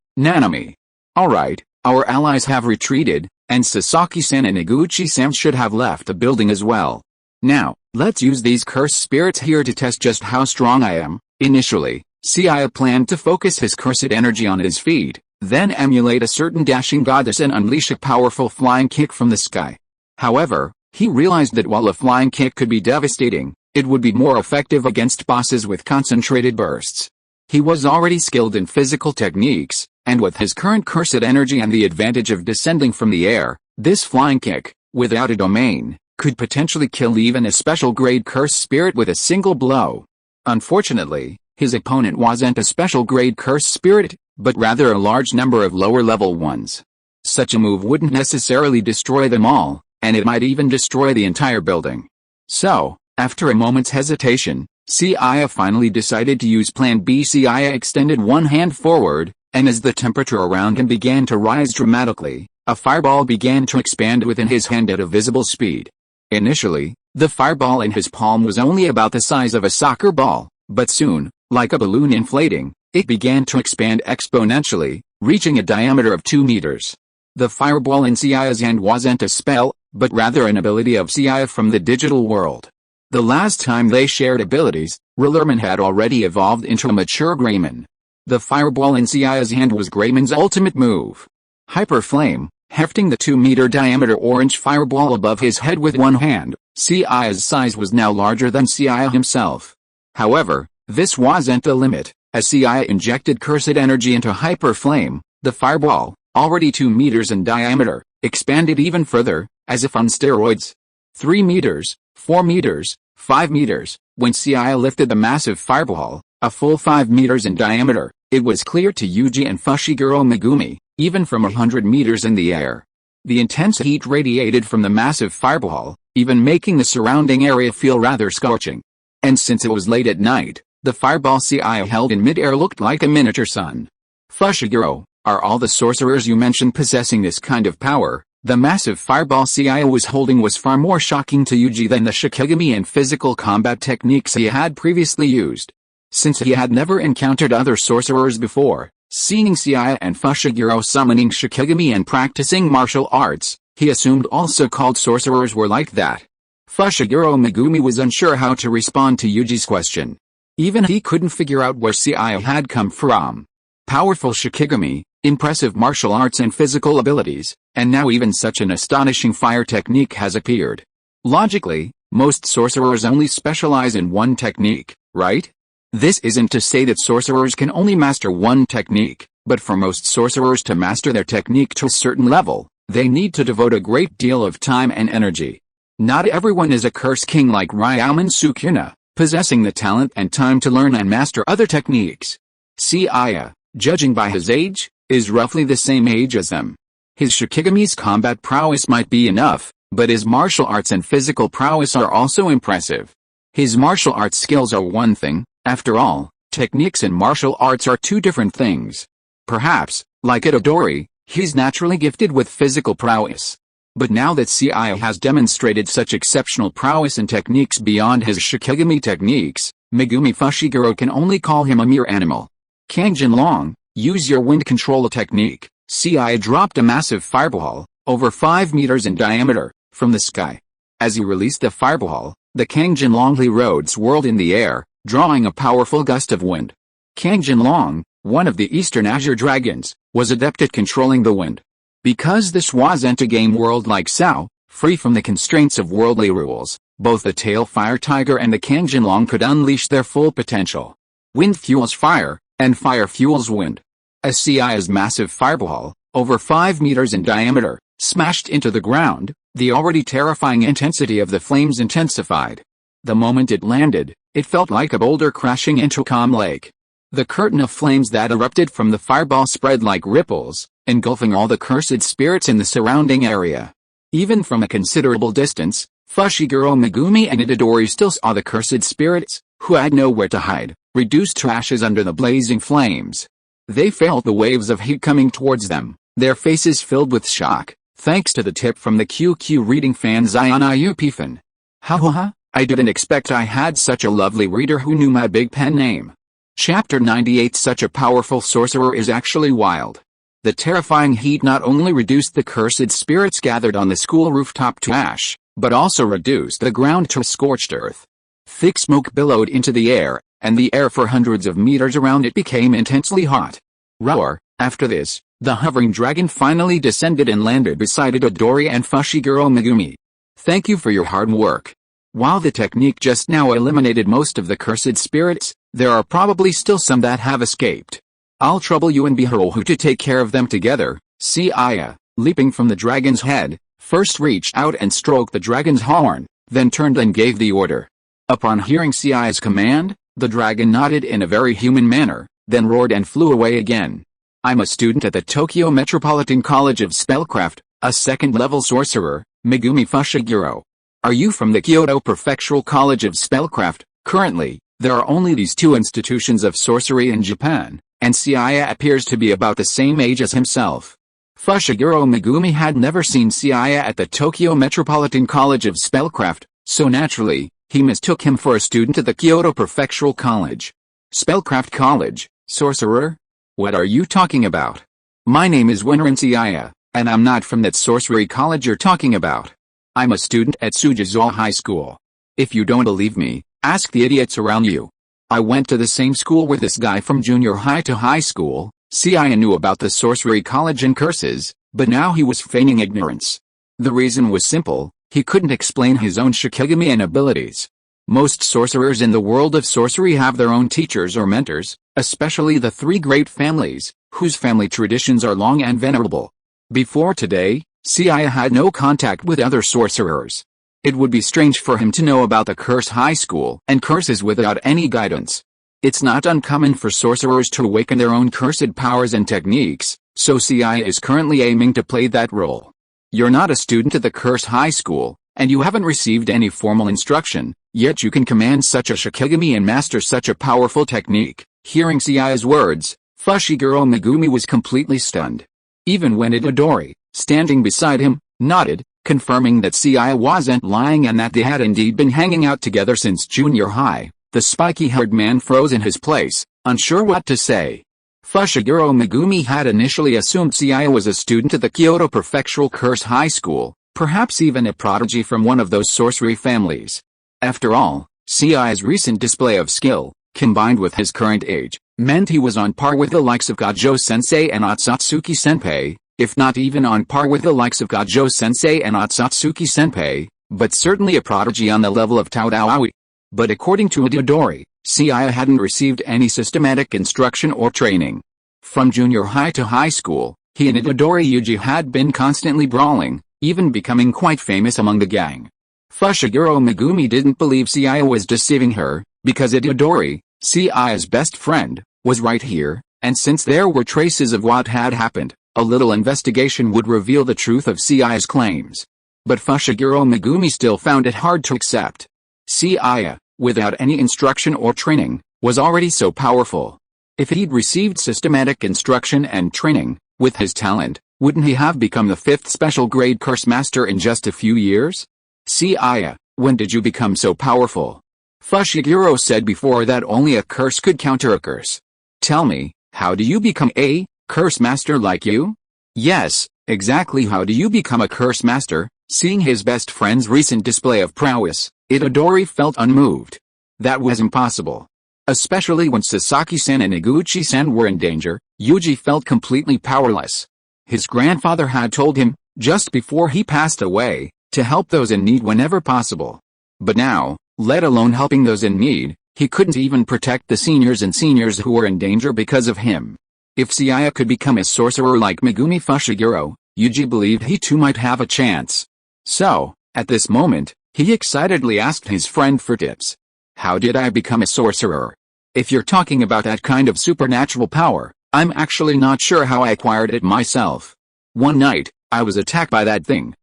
Alright, our allies have retreated, and Sasaki-san and Iguchi-san should have left the building as well. Now, let's use these cursed spirits here to test just how strong I am. Initially, Seiya planned to focus his cursed energy on his feet, then emulate a certain dashing goddess and unleash a powerful flying kick from the sky. However, he realized that while a flying kick could be devastating, it would be more effective against bosses with concentrated bursts. He was already skilled in physical techniques, and with his current cursed energy and the advantage of descending from the air, this flying kick, without a domain, could potentially kill even a special grade cursed spirit with a single blow. Unfortunately, his opponent wasn't a special grade cursed spirit, but rather a large number of lower level ones. Such a move wouldn't necessarily destroy them all, and it might even destroy the entire building. So, after a moment's hesitation, Seiya finally decided to use Plan B. Seiya extended one hand forward, and as the temperature around him began to rise dramatically, a fireball began to expand within his hand at a visible speed. Initially, The fireball in his palm was only about the size of a soccer ball, but soon, like a balloon inflating, it began to expand exponentially, reaching a diameter of 2 meters. The fireball in Seiya's hand wasn't a spell, but rather an ability of Seiya from the digital world. The last time they shared abilities, Rillerman had already evolved into a mature Greymon. The fireball in Seiya's hand was Greymon's ultimate move. Hyper Flame, hefting the 2-meter diameter orange fireball above his head with one hand, Seiya's size was now larger than Seiya himself. However, this wasn't the limit. As Seiya injected cursed energy into Hyper Flame, the fireball, already 2 meters in diameter, expanded even further, as if on steroids. 3 meters, 4 meters, 5 meters. When Seiya lifted the massive fireball, a full 5 meters in diameter, it was clear to Yuji and Fushiguro Megumi, even from 100 meters in the air. The intense heat radiated from the massive fireball, even making the surrounding area feel rather scorching. And since it was late at night, the fireball Seiya held in mid-air looked like a miniature sun. Fushiguro, are all the sorcerers you mentioned possessing this kind of power? The massive fireball Seiya was holding was far more shocking to Yuji than the Shikigami and physical combat techniques he had previously used. Since he had never encountered other sorcerers before, seeing Seiya and Fushiguro summoning Shikigami and practicing martial arts, he assumed all so-called sorcerers were like that. Fushiguro Megumi was unsure how to respond to Yuji's question. Even he couldn't figure out where Seiya had come from. Powerful Shikigami, impressive martial arts and physical abilities, and now even such an astonishing fire technique has appeared. Logically, most sorcerers only specialize in one technique, right? This isn't to say that sorcerers can only master one technique, but for most sorcerers to master their technique to a certain level, they need to devote a great deal of time and energy. Not everyone is a curse king like Ryomen Sukuna, possessing the talent and time to learn and master other techniques. Seiya, judging by his age, is roughly the same age as them. His Shikigami's combat prowess might be enough, but his martial arts and physical prowess are also impressive. His martial arts skills are one thing, after all, techniques and martial arts are two different things. Perhaps, like Itadori, he's naturally gifted with physical prowess. But now that Seiya has demonstrated such exceptional prowess and techniques beyond his Shikigami techniques, Megumi Fushiguro can only call him a mere animal. Kangjin Long, use your wind control technique. Seiya dropped a massive fireball, over 5 meters in diameter, from the sky. As he released the fireball, the Kangjin Longli road swirled in the air, drawing a powerful gust of wind. Kangjin Long, one of the Eastern Azure Dragons, was adept at controlling the wind. Because this wasn't a game world like Sao, free from the constraints of worldly rules, both the Tail Fire Tiger and the Kangjin Long could unleash their full potential. Wind fuels fire, and fire fuels wind. As Seiya's massive fireball, over 5 meters in diameter, smashed into the ground, the already terrifying intensity of the flames intensified. The moment it landed, it felt like a boulder crashing into a calm lake. The curtain of flames that erupted from the fireball spread like ripples, engulfing all the cursed spirits in the surrounding area. Even from a considerable distance, Fushiguro Megumi and Itadori still saw the cursed spirits, who had nowhere to hide, reduced to ashes under the blazing flames. They felt the waves of heat coming towards them, their faces filled with shock, thanks to the tip from the QQ reading fan Zion Ayupifan. Ha, I didn't expect I had such a lovely reader who knew my big pen name. Chapter 98. Such a powerful sorcerer is actually wild. The terrifying heat not only reduced the cursed spirits gathered on the school rooftop to ash, but also reduced the ground to a scorched earth. Thick smoke billowed into the air, and the air for hundreds of meters around it became intensely hot. Roar! After this, the hovering dragon finally descended and landed beside Itadori and Fushiguro Megumi. Thank you for your hard work. While the technique just now eliminated most of the cursed spirits, there are probably still some that have escaped. I'll trouble you and Biharu to take care of them together. Seiya, leaping from the dragon's head, first reached out and stroked the dragon's horn, then turned and gave the order. Upon hearing Seiya's command, the dragon nodded in a very human manner, then roared and flew away again. I'm a student at the Tokyo Metropolitan College of Spellcraft, a second-level sorcerer, Megumi Fushiguro. Are you from the Kyoto Prefectural College of Spellcraft? Currently, there are only these two institutions of sorcery in Japan, and Seiya appears to be about the same age as himself. Fushiguro Megumi had never seen Seiya at the Tokyo Metropolitan College of Spellcraft, So naturally, he mistook him for a student at the Kyoto Prefectural College. Spellcraft College, sorcerer? What are you talking about? My name is Seiya, and I'm not from that sorcery college you're talking about. I'm a student at Sujizo High School. If you don't believe me, ask the idiots around you. I went to the same school with this guy from junior high to high school. Seiya knew about the sorcery college and curses, but now he was feigning ignorance. The reason was simple, he couldn't explain his own shikigami and abilities. Most sorcerers in the world of sorcery have their own teachers or mentors, especially the three great families, whose family traditions are long and venerable. Before today, Seiya had no contact with other sorcerers. It would be strange for him to know about the curse high school and curses without any guidance. It's not uncommon for sorcerers to awaken their own cursed powers and techniques, so Seiya is currently aiming to play that role. You're not a student at the curse high school, and you haven't received any formal instruction, yet you can command such a shikigami and master such a powerful technique. Hearing Seiya's words, Fushiguro Megumi was completely stunned. Even when Itadori, standing beside him, nodded, confirming that Seiya wasn't lying and that they had indeed been hanging out together since junior high, the spiky-haired man froze in his place, unsure what to say. Fushiguro Megumi had initially assumed Seiya was a student at the Kyoto Prefectural Curse High School, perhaps even a prodigy from one of those sorcery families. After all, Seiya's recent display of skill, combined with his current age, meant he was on par with the likes of Gojo-sensei and Otsutsuki-senpai, if not even on par with the likes of Gojo-sensei and Otsutsuki-senpai, but certainly a prodigy on the level of Tao Aoi. But according to Itadori, Seiya hadn't received any systematic instruction or training. From junior high to high school, he and Itadori Yuji had been constantly brawling, even becoming quite famous among the gang. Fushiguro Megumi didn't believe Seiya was deceiving her, because Itadori, Seiya's best friend, was right here, and since there were traces of what had happened, a little investigation would reveal the truth of Seiya's claims. But Fushiguro Megumi still found it hard to accept. Seiya, without any instruction or training, was already so powerful. If he'd received systematic instruction and training, with his talent, wouldn't he have become the 5th special grade curse master in just a few years? Seiya, when did you become so powerful? Fushiguro said before that only a curse could counter a curse. Tell me, how do you become a curse master like you? Yes, exactly, how do you become a curse master? Seeing his best friend's recent display of prowess, Itadori felt unmoved. That was impossible. Especially when Sasaki-san and Iguchi-san were in danger, Yuji felt completely powerless. His grandfather had told him, just before he passed away, to help those in need whenever possible. But now, let alone helping those in need, he couldn't even protect the seniors who were in danger because of him. If Seiya could become a sorcerer like Megumi Fushiguro, Yuji believed he too might have a chance. So, at this moment, he excitedly asked his friend for tips. How did I become a sorcerer? If you're talking about that kind of supernatural power, I'm actually not sure how I acquired it myself. One night, I was attacked by that thing,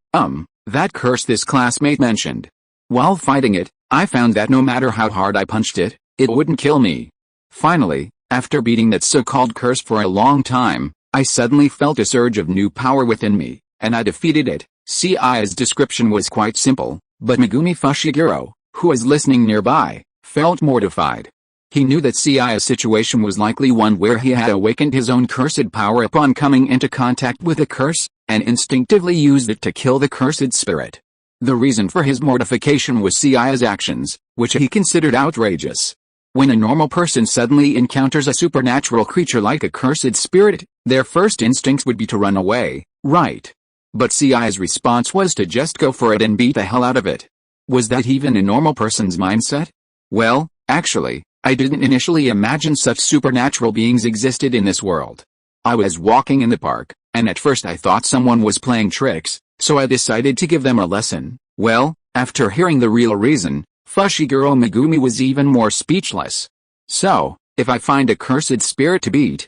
that curse this classmate mentioned. While fighting it, I found that no matter how hard I punched it, it wouldn't kill me. Finally, after beating that so-called curse for a long time, I suddenly felt a surge of new power within me, and I defeated it. Seiya's description was quite simple, but Megumi Fushiguro, who was listening nearby, felt mortified. He knew that Seiya's situation was likely one where he had awakened his own cursed power upon coming into contact with a curse, and instinctively used it to kill the cursed spirit. The reason for his mortification was Seiya's actions, which he considered outrageous. When a normal person suddenly encounters a supernatural creature like a cursed spirit, their first instinct would be to run away, right? But Seiya's response was to just go for it and beat the hell out of it. Was that even a normal person's mindset? Well, actually, I didn't initially imagine such supernatural beings existed in this world. I was walking in the park, and at first I thought someone was playing tricks, so I decided to give them a lesson. Well, after hearing the real reason, Fushiguro Megumi was even more speechless. So, if I find a cursed spirit to beat,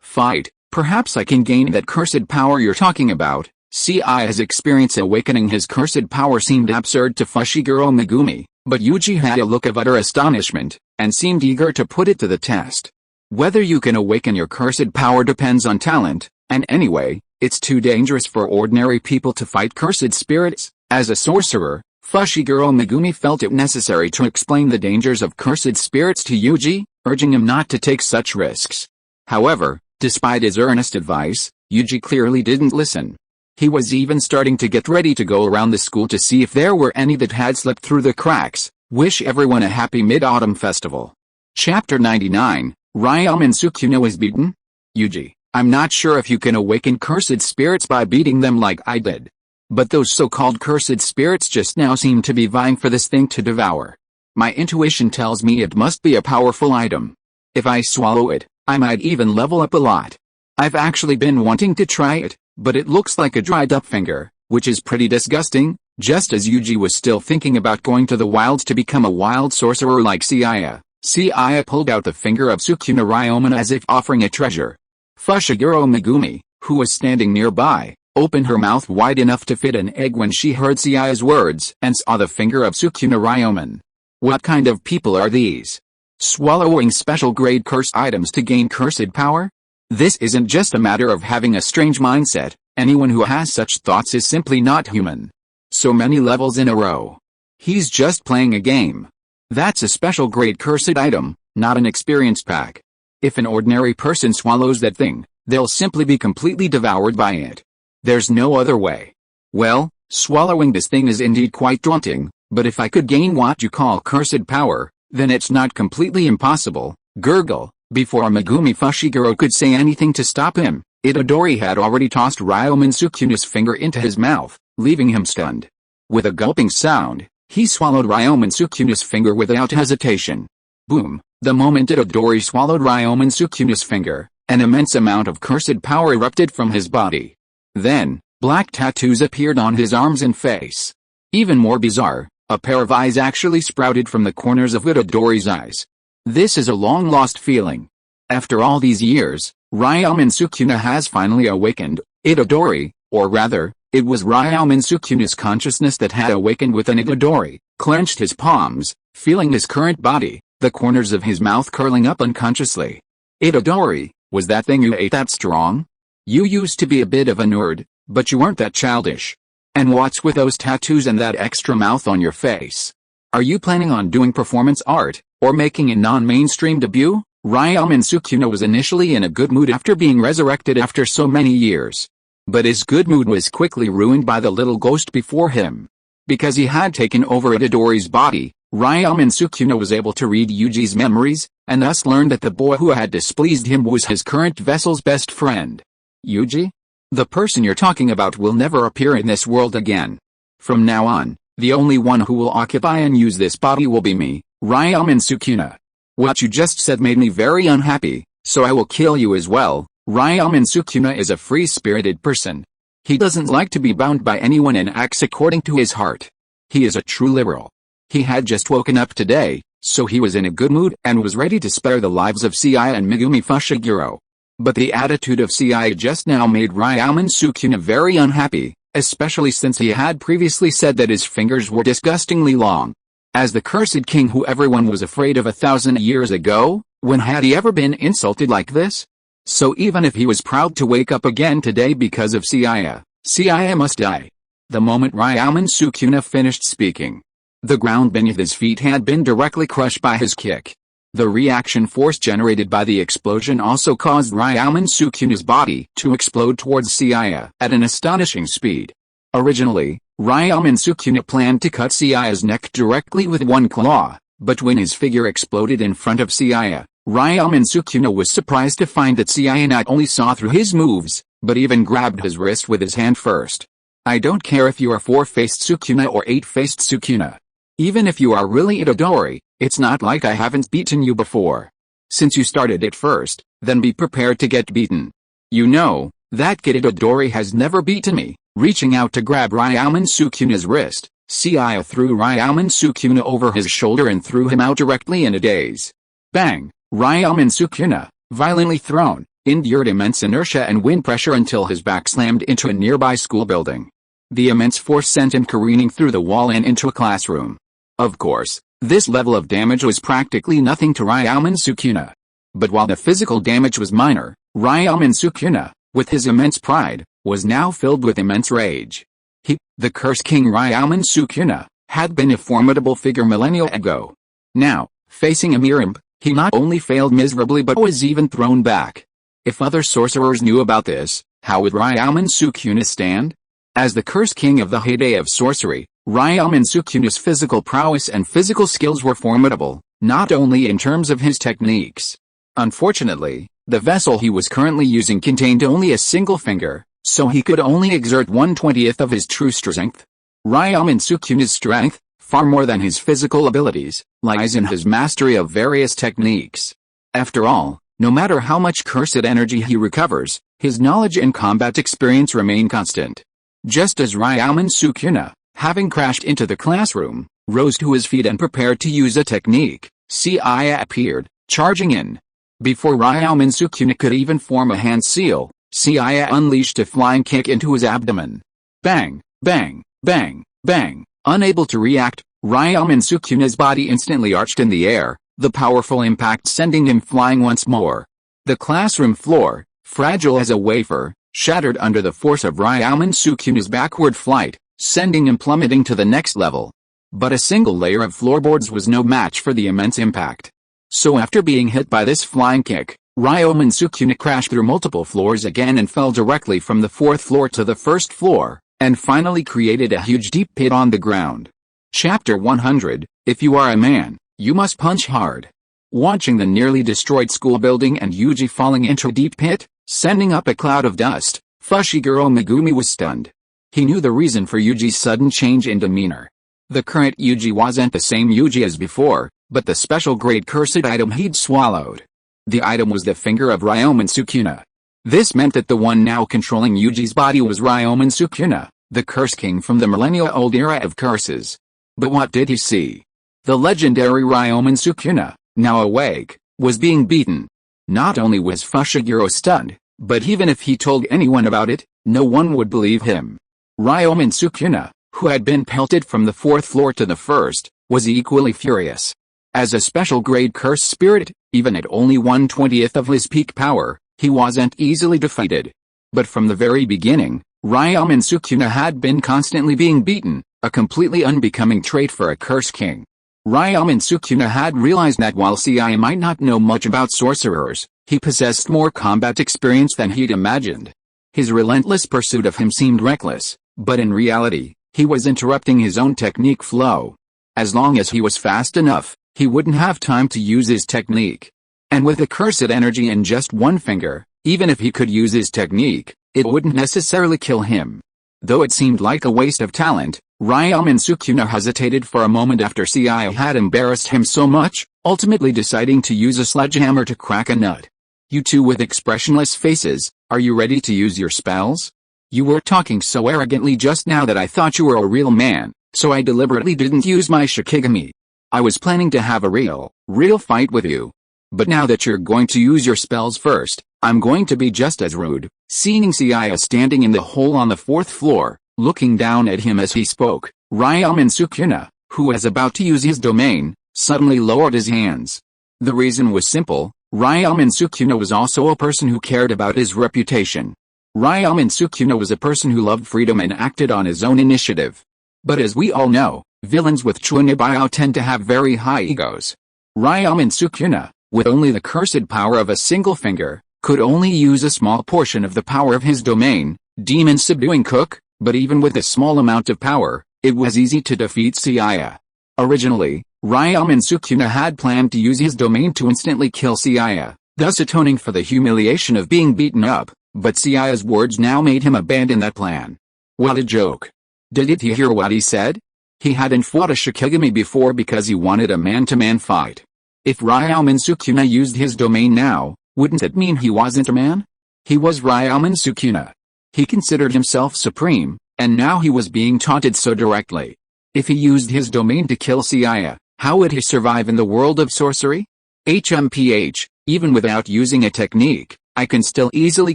fight, perhaps I can gain that cursed power you're talking about. Seiya's experience awakening his cursed power seemed absurd to Fushiguro Megumi, but Yuji had a look of utter astonishment, and seemed eager to put it to the test. Whether you can awaken your cursed power depends on talent, and anyway, it's too dangerous for ordinary people to fight cursed spirits. As a sorcerer, Fushiguro Megumi felt it necessary to explain the dangers of cursed spirits to Yuji, urging him not to take such risks. However, despite his earnest advice, Yuji clearly didn't listen. He was even starting to get ready to go around the school to see if there were any that had slipped through the cracks. Wish everyone a happy Mid-Autumn Festival. Chapter 99, Ryamen Sukuna is beaten? Yuji, I'm not sure if you can awaken cursed spirits by beating them like I did. But those so-called cursed spirits just now seem to be vying for this thing to devour. My intuition tells me it must be a powerful item. If I swallow it, I might even level up a lot. I've actually been wanting to try it, but it looks like a dried up finger, which is pretty disgusting. Just as Yuji was still thinking about going to the wilds to become a wild sorcerer like Seiya, Seiya pulled out the finger of Sukuna Ryomen as if offering a treasure. Fushiguro Megumi, who was standing nearby, opened her mouth wide enough to fit an egg when she heard Seiya's words and saw the finger of Sukuna Ryomen. What kind of people are these? Swallowing special grade curse items to gain cursed power? This isn't just a matter of having a strange mindset. Anyone who has such thoughts is simply not human. So many levels in a row. He's just playing a game. That's a special grade cursed item, not an experience pack. If an ordinary person swallows that thing, they'll simply be completely devoured by it. There's no other way. Well, swallowing this thing is indeed quite daunting, but if I could gain what you call cursed power, then it's not completely impossible. Gurgle. Before Megumi Fushiguro could say anything to stop him, Itadori had already tossed Ryomen Sukuna's finger into his mouth, leaving him stunned. With a gulping sound, he swallowed Ryomen Sukuna's finger without hesitation. Boom! The moment Itadori swallowed Ryomen Sukuna's finger, an immense amount of cursed power erupted from his body. Then, black tattoos appeared on his arms and face. Even more bizarre, a pair of eyes actually sprouted from the corners of Itadori's eyes. This is a long-lost feeling. After all these years, Ryomen Sukuna has finally awakened. Itadori, or rather, it was Ryomen Sukuna's consciousness that had awakened within Itadori, clenched his palms, feeling his current body, the corners of his mouth curling up unconsciously. Itadori, was that thing you ate that strong? You used to be a bit of a nerd, but you weren't that childish. And what's with those tattoos and that extra mouth on your face? Are you planning on doing performance art, or making a non-mainstream debut? Ryomen Sukuna was initially in a good mood after being resurrected after so many years. But his good mood was quickly ruined by the little ghost before him. Because he had taken over Itadori's body, Ryomen Sukuna was able to read Yuji's memories, and thus learned that the boy who had displeased him was his current vessel's best friend. Yuji? The person you're talking about will never appear in this world again. From now on, the only one who will occupy and use this body will be me, Ryomen Sukuna. What you just said made me very unhappy, so I will kill you as well. Ryomen Sukuna is a free-spirited person. He doesn't like to be bound by anyone and acts according to his heart. He is a true liberal. He had just woken up today, so he was in a good mood and was ready to spare the lives of Seiya and Megumi Fushiguro. But the attitude of Seiya just now made Ryomen Sukuna very unhappy, especially since he had previously said that his fingers were disgustingly long. As the cursed king who everyone was afraid of 1,000 years ago, when had he ever been insulted like this? So even if he was proud to wake up again today because of Seiya, Seiya must die. The moment Ryomen Sukuna finished speaking, the ground beneath his feet had been directly crushed by his kick. The reaction force generated by the explosion also caused Ryomen Sukuna's body to explode towards Seiya at an astonishing speed. Originally, Ryomen Sukuna planned to cut Seiya's neck directly with one claw, but when his figure exploded in front of Seiya, Ryomen Sukuna was surprised to find that Seiya not only saw through his moves, but even grabbed his wrist with his hand first. I don't care if you are 4-faced Sukuna or 8-faced Sukuna. Even if you are really Itadori, it's not like I haven't beaten you before. Since you started it first, then be prepared to get beaten. You know, that kid Itadori has never beaten me. Reaching out to grab Ryomen Sukuna's wrist, Seiya threw Ryomen Sukuna over his shoulder and threw him out directly in a daze. Bang! Ryomen Sukuna, violently thrown, endured immense inertia and wind pressure until his back slammed into a nearby school building. The immense force sent him careening through the wall and into a classroom. Of course, this level of damage was practically nothing to Ryomen Sukuna. But while the physical damage was minor, Ryomen Sukuna, with his immense pride, was now filled with immense rage. He, the Curse King Ryomen Sukuna, had been a formidable figure millennia ago. Now, facing a mere imp, he not only failed miserably but was even thrown back. If other sorcerers knew about this, how would Ryomen Sukuna stand? As the Curse King of the heyday of sorcery, Ryomen Sukuna's physical prowess and physical skills were formidable, not only in terms of his techniques. Unfortunately, the vessel he was currently using contained only a single finger, so he could only exert 1/20th of his true strength. Ryomen Sukuna's strength, far more than his physical abilities, lies in his mastery of various techniques. After all, no matter how much cursed energy he recovers, his knowledge and combat experience remain constant. Just as Ryomen Sukuna, having crashed into the classroom, rose to his feet and prepared to use a technique, Seiya appeared, charging in. Before Ryomen Sukuna could even form a hand seal, Seiya unleashed a flying kick into his abdomen. Bang, bang, bang, bang. Unable to react, Ryomen Sukuna's body instantly arched in the air, the powerful impact sending him flying once more. The classroom floor, fragile as a wafer, shattered under the force of Ryomen Sukuna's backward flight, sending him plummeting to the next level. But a single layer of floorboards was no match for the immense impact. So after being hit by this flying kick, Ryomen Sukuna crashed through multiple floors again and fell directly from the 4th floor to the 1st floor, and finally created a huge deep pit on the ground. Chapter 100, If you are a man, you must punch hard. Watching the nearly destroyed school building and Yuji falling into a deep pit, sending up a cloud of dust, Fushiguro Megumi was stunned. He knew the reason for Yuji's sudden change in demeanor. The current Yuji wasn't the same Yuji as before, but the special grade cursed item he'd swallowed. The item was the finger of Ryomen Sukuna. This meant that the one now controlling Yuji's body was Ryomen Sukuna, the Curse King from the millennia-old era of curses. But what did he see? The legendary Ryomen Sukuna, now awake, was being beaten. Not only was Fushiguro stunned, but even if he told anyone about it, no one would believe him. Ryomen Sukuna, who had been pelted from the 4th floor to the 1st, was equally furious. As a special grade curse spirit, even at only 1/20th of his peak power, he wasn't easily defeated. But from the very beginning, Ryomen Sukuna had been constantly being beaten, a completely unbecoming trait for a Curse King. Ryomen Sukuna had realized that while Seiya might not know much about sorcerers, he possessed more combat experience than he'd imagined. His relentless pursuit of him seemed reckless, but in reality, he was interrupting his own technique flow. As long as he was fast enough, he wouldn't have time to use his technique. And with the cursed energy in just one finger, even if he could use his technique, it wouldn't necessarily kill him. Though it seemed like a waste of talent, Ryomen Sukuna hesitated for a moment after Seiya had embarrassed him so much, ultimately deciding to use a sledgehammer to crack a nut. You two with expressionless faces, are you ready to use your spells? You were talking so arrogantly just now that I thought you were a real man, so I deliberately didn't use my Shikigami. I was planning to have a real fight with you. But now that you're going to use your spells first, I'm going to be just as rude. Seeing Seiya standing in the hole on the 4th floor, looking down at him as he spoke, Ryomen Sukuna, who was about to use his domain, suddenly lowered his hands. The reason was simple, Ryomen Sukuna was also a person who cared about his reputation. Ryomen Sukuna was a person who loved freedom and acted on his own initiative. But as we all know, villains with Chunibyo tend to have very high egos. Ryomen Sukuna, with only the cursed power of a single finger, could only use a small portion of the power of his domain, Demon Subduing Cook, but even with a small amount of power, it was easy to defeat Seiya. Originally, Ryomen Sukuna had planned to use his domain to instantly kill Seiya, thus atoning for the humiliation of being beaten up, but Seiya's words now made him abandon that plan. What a joke. Did you hear what he said? He hadn't fought a Shikigami before because he wanted a man-to-man fight. If Ryomen Sukuna used his domain now, wouldn't it mean he wasn't a man? He was Ryomen Sukuna. He considered himself supreme, and now he was being taunted so directly. If he used his domain to kill Seiya, how would he survive in the world of sorcery? HMPH, even without using a technique, I can still easily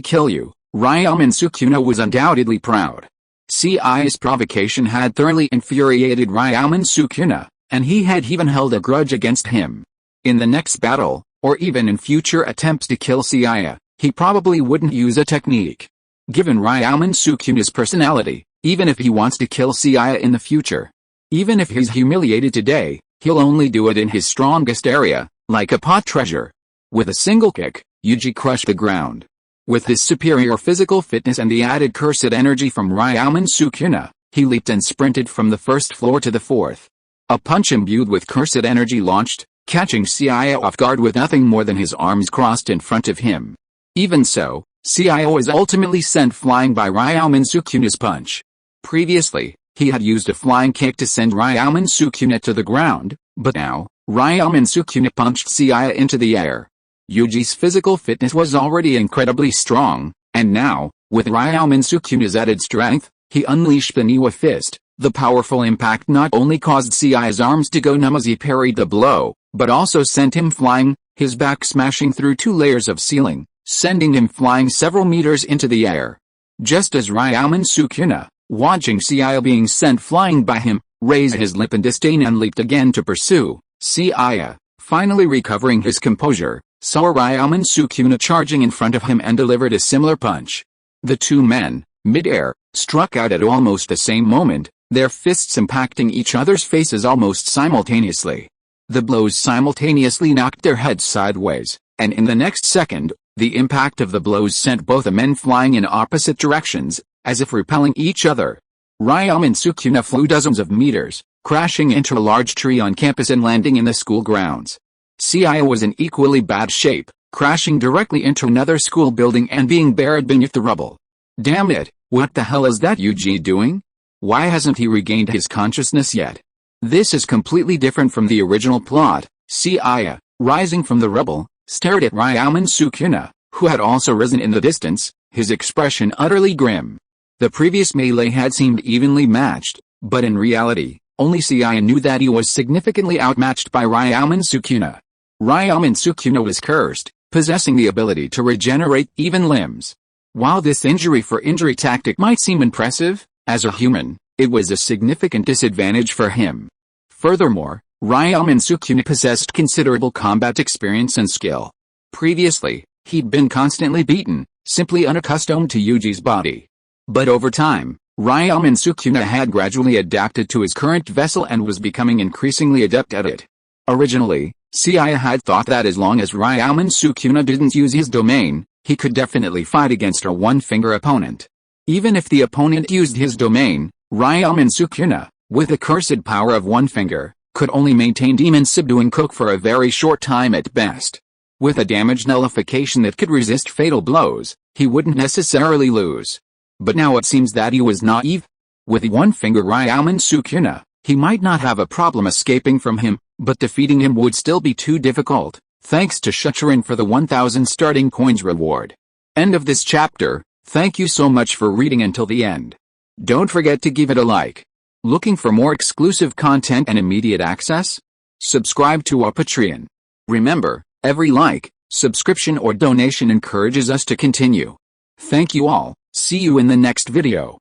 kill you. Ryomen Sukuna was undoubtedly proud. Seiya's provocation had thoroughly infuriated Ryomen Sukuna, and he had even held a grudge against him. In the next battle, or even in future attempts to kill Seiya, he probably wouldn't use a technique. Given Ryomen Sukuna's personality, even if he wants to kill Seiya in the future, Even if he's humiliated today, he'll only do it in his strongest area, like a pot treasure. With a single kick, Yuji crushed the ground. With his superior physical fitness and the added cursed energy from Ryomen Sukuna, he leaped and sprinted from the first floor to the fourth. A punch imbued with cursed energy launched, catching Seiya off guard with nothing more than his arms crossed in front of him. Even so, Seiya was ultimately sent flying by Ryomen Sukuna's punch. Previously, he had used a flying kick to send Ryomen Sukuna to the ground, but now, Ryomen Sukuna punched Seiya into the air. Yuji's physical fitness was already incredibly strong, and now, with Ryomen Sukuna's added strength, he unleashed the Niwa fist. The powerful impact not only caused Seiya's arms to go numb as he parried the blow, but also sent him flying, his back smashing through 2 layers of ceiling, sending him flying several meters into the air. Just as Ryomen Sukuna, watching Seiya being sent flying by him, raised his lip in disdain and leaped again to pursue, Seiya, finally recovering his composure, saw Ryomen Sukuna charging in front of him and delivered a similar punch. The two men, mid-air, struck out at almost the same moment, their fists impacting each other's faces almost simultaneously. The blows simultaneously knocked their heads sideways, and in the next second, the impact of the blows sent both the men flying in opposite directions, as if repelling each other. Ryomen Sukuna flew dozens of meters, crashing into a large tree on campus and landing in the school grounds. Seiya was in equally bad shape, crashing directly into another school building and being buried beneath the rubble. Damn it, what the hell is that Yuji doing? Why hasn't he regained his consciousness yet? This is completely different from the original plot. Seiya, rising from the rubble, stared at Ryomen Sukuna, who had also risen in the distance, his expression utterly grim. The previous melee had seemed evenly matched, but in reality, only Seiya knew that he was significantly outmatched by Ryomen Sukuna. Ryomen Sukuna was cursed, possessing the ability to regenerate even limbs. While this injury-for-injury tactic might seem impressive, as a human, it was a significant disadvantage for him. Furthermore, Ryomen Sukuna possessed considerable combat experience and skill. Previously, he'd been constantly beaten, simply unaccustomed to Yuji's body. But over time, Ryomen Sukuna had gradually adapted to his current vessel and was becoming increasingly adept at it. Originally, Seiya had thought that as long as Ryomen Sukuna didn't use his domain, he could definitely fight against a one-finger opponent. Even if the opponent used his domain, Ryomen Sukuna, with the cursed power of one finger, could only maintain demon subduing Cook for a very short time at best. With a damage nullification that could resist fatal blows, he wouldn't necessarily lose. But now it seems that he was naive. With one finger Ryomen Sukuna, he might not have a problem escaping from him, but defeating him would still be too difficult. Thanks to Shuchurin for the 1000 starting coins reward. End of this chapter. Thank you so much for reading until the end. Don't forget to give it a like. Looking for more exclusive content and immediate access? Subscribe to our Patreon. Remember, every like, subscription or donation encourages us to continue. Thank you all. See you in the next video.